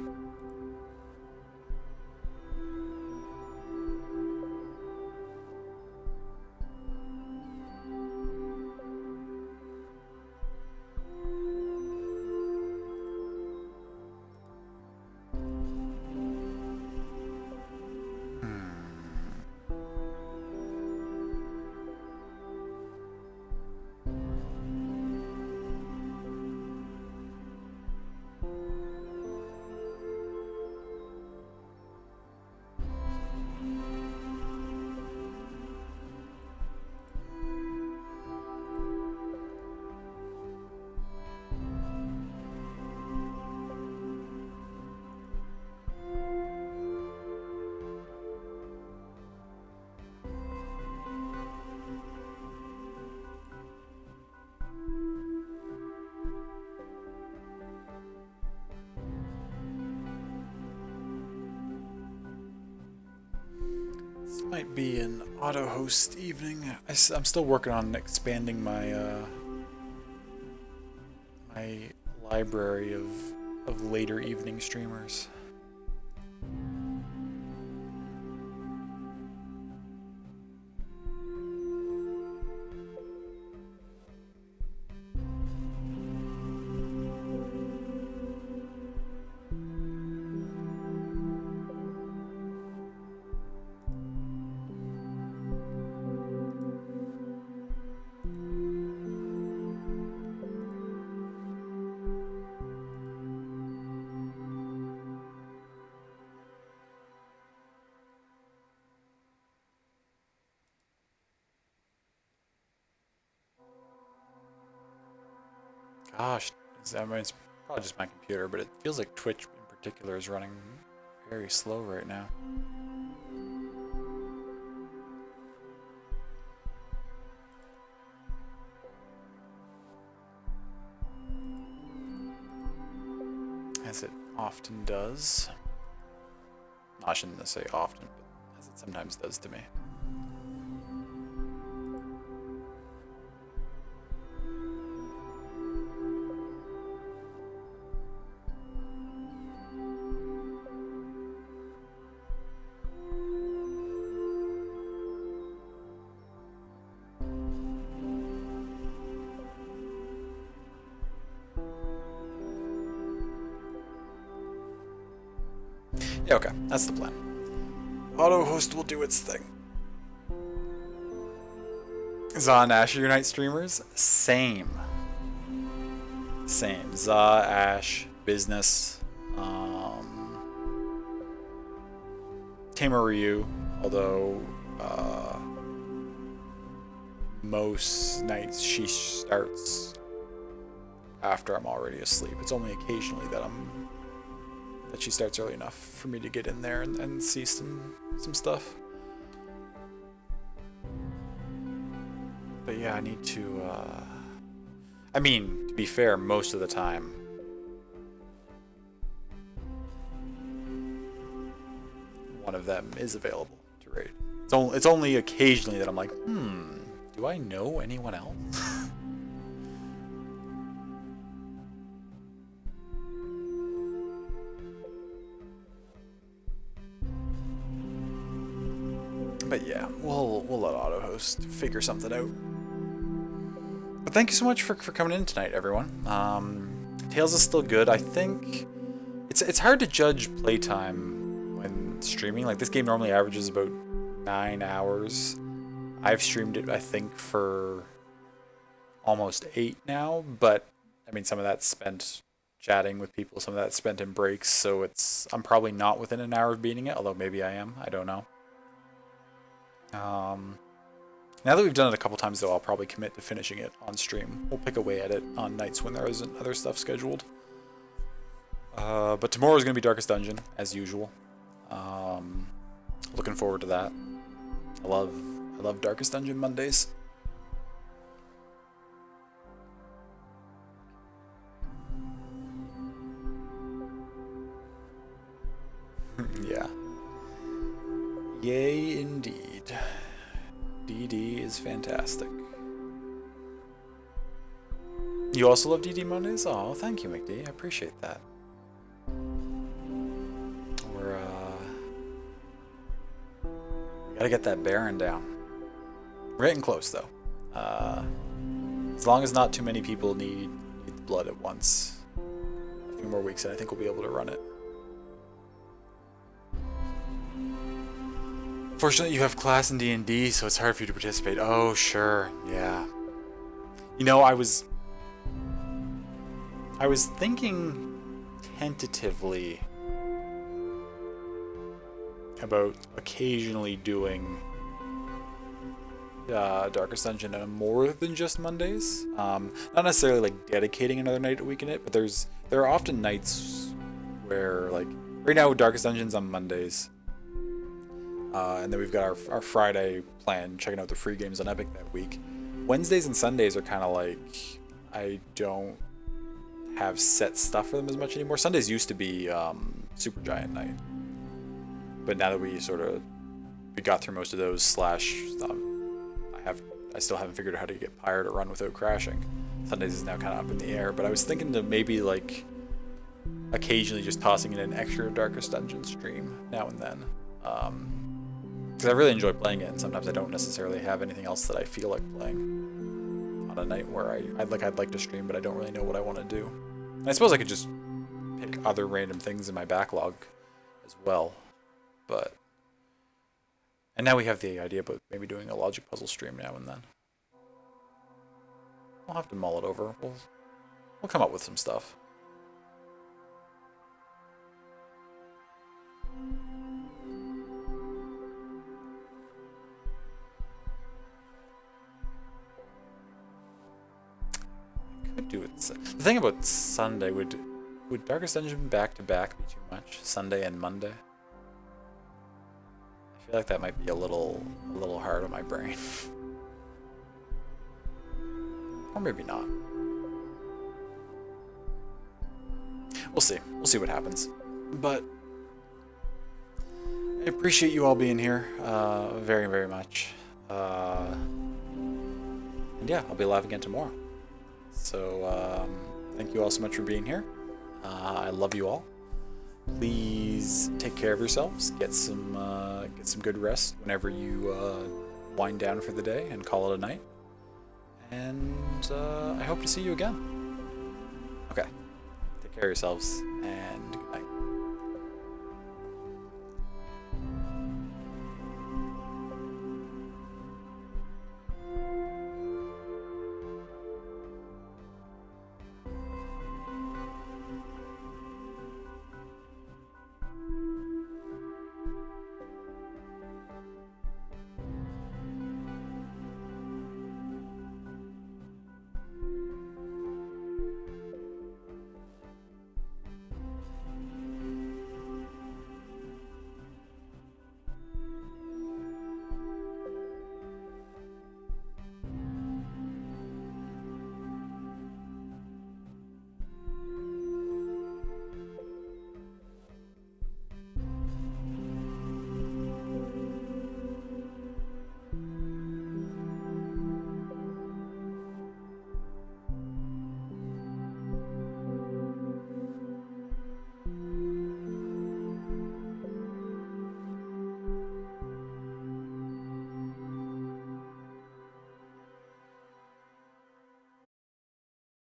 Might be an auto host evening. I'm still working on expanding my my library of later evening streamers. Gosh, I mean, it's probably just my computer, but it feels like Twitch in particular is running very slow right now. As it often does. I shouldn't say often, but as it sometimes does to me. Yeah, okay, that's the plan. Auto host will do its thing. Zaw and Ash are your night streamers? Same. Same. Zaw, Ash, Business. Tamer Ryu, although most nights she starts after I'm already asleep. It's only occasionally that she starts early enough for me to get in there and see some stuff. But yeah, I need to, I mean, to be fair, most of the time, one of them is available to raid. It's only occasionally that I'm like, do I know anyone else? But yeah, we'll let AutoHost figure something out. But thank you so much for coming in tonight, everyone. Tales is still good. I think it's hard to judge playtime when streaming. Like, this game normally averages about 9 hours. I've streamed it, I think, for almost 8 now, but I mean, some of that's spent chatting with people, some of that's spent in breaks, so I'm probably not within an hour of beating it, although maybe I am, I don't know. Now that we've done it a couple times, though, I'll probably commit to finishing it on stream. We'll pick away at it on nights when there isn't other stuff scheduled. But tomorrow is going to be Darkest Dungeon, as usual. Looking forward to that. I love Darkest Dungeon Mondays. Yeah. Yay, indeed. DD is fantastic. You also love DD Mondays? Oh, thank you, McD. I appreciate that. We gotta get that Baron down. We're getting close, though. As long as not too many people need the blood at once. A few more weeks and I think we'll be able to run it. Fortunately, you have class in D&D, so it's hard for you to participate. Oh, sure, yeah. You know, I was thinking tentatively about occasionally doing Darkest Dungeon on more than just Mondays. Not necessarily like dedicating another night a week in it, but there are often nights where, like, right now Darkest Dungeon's on Mondays. And then we've got our Friday plan, checking out the free games on Epic that week. Wednesdays and Sundays are kind of like, I don't have set stuff for them as much anymore. Sundays used to be Supergiant night. But now that we got through most of those, I still haven't figured out how to get Pyre to run without crashing. Sundays is now kind of up in the air, but I was thinking to maybe, like, occasionally just tossing in an extra Darkest Dungeon stream now and then. Because I really enjoy playing it, and sometimes I don't necessarily have anything else that I feel like playing on a night where I'd like to stream, but I don't really know what I want to do. And I suppose I could just pick other random things in my backlog as well, but... And now we have the idea about maybe doing a logic puzzle stream now and then. We'll have to mull it over. We'll come up with some stuff. Could do it. The thing about Sunday, would Darkest Dungeon back to back be too much? Sunday and Monday? I feel like that might be a little hard on my brain. Or maybe not. We'll see. We'll see what happens. But I appreciate you all being here very, very much. And yeah, I'll be live again tomorrow. So thank you all so much for being here. I love you all. Please take care of yourselves. Get some good rest whenever you wind down for the day and call it a night. And I hope to see you again. Okay. Take care of yourselves and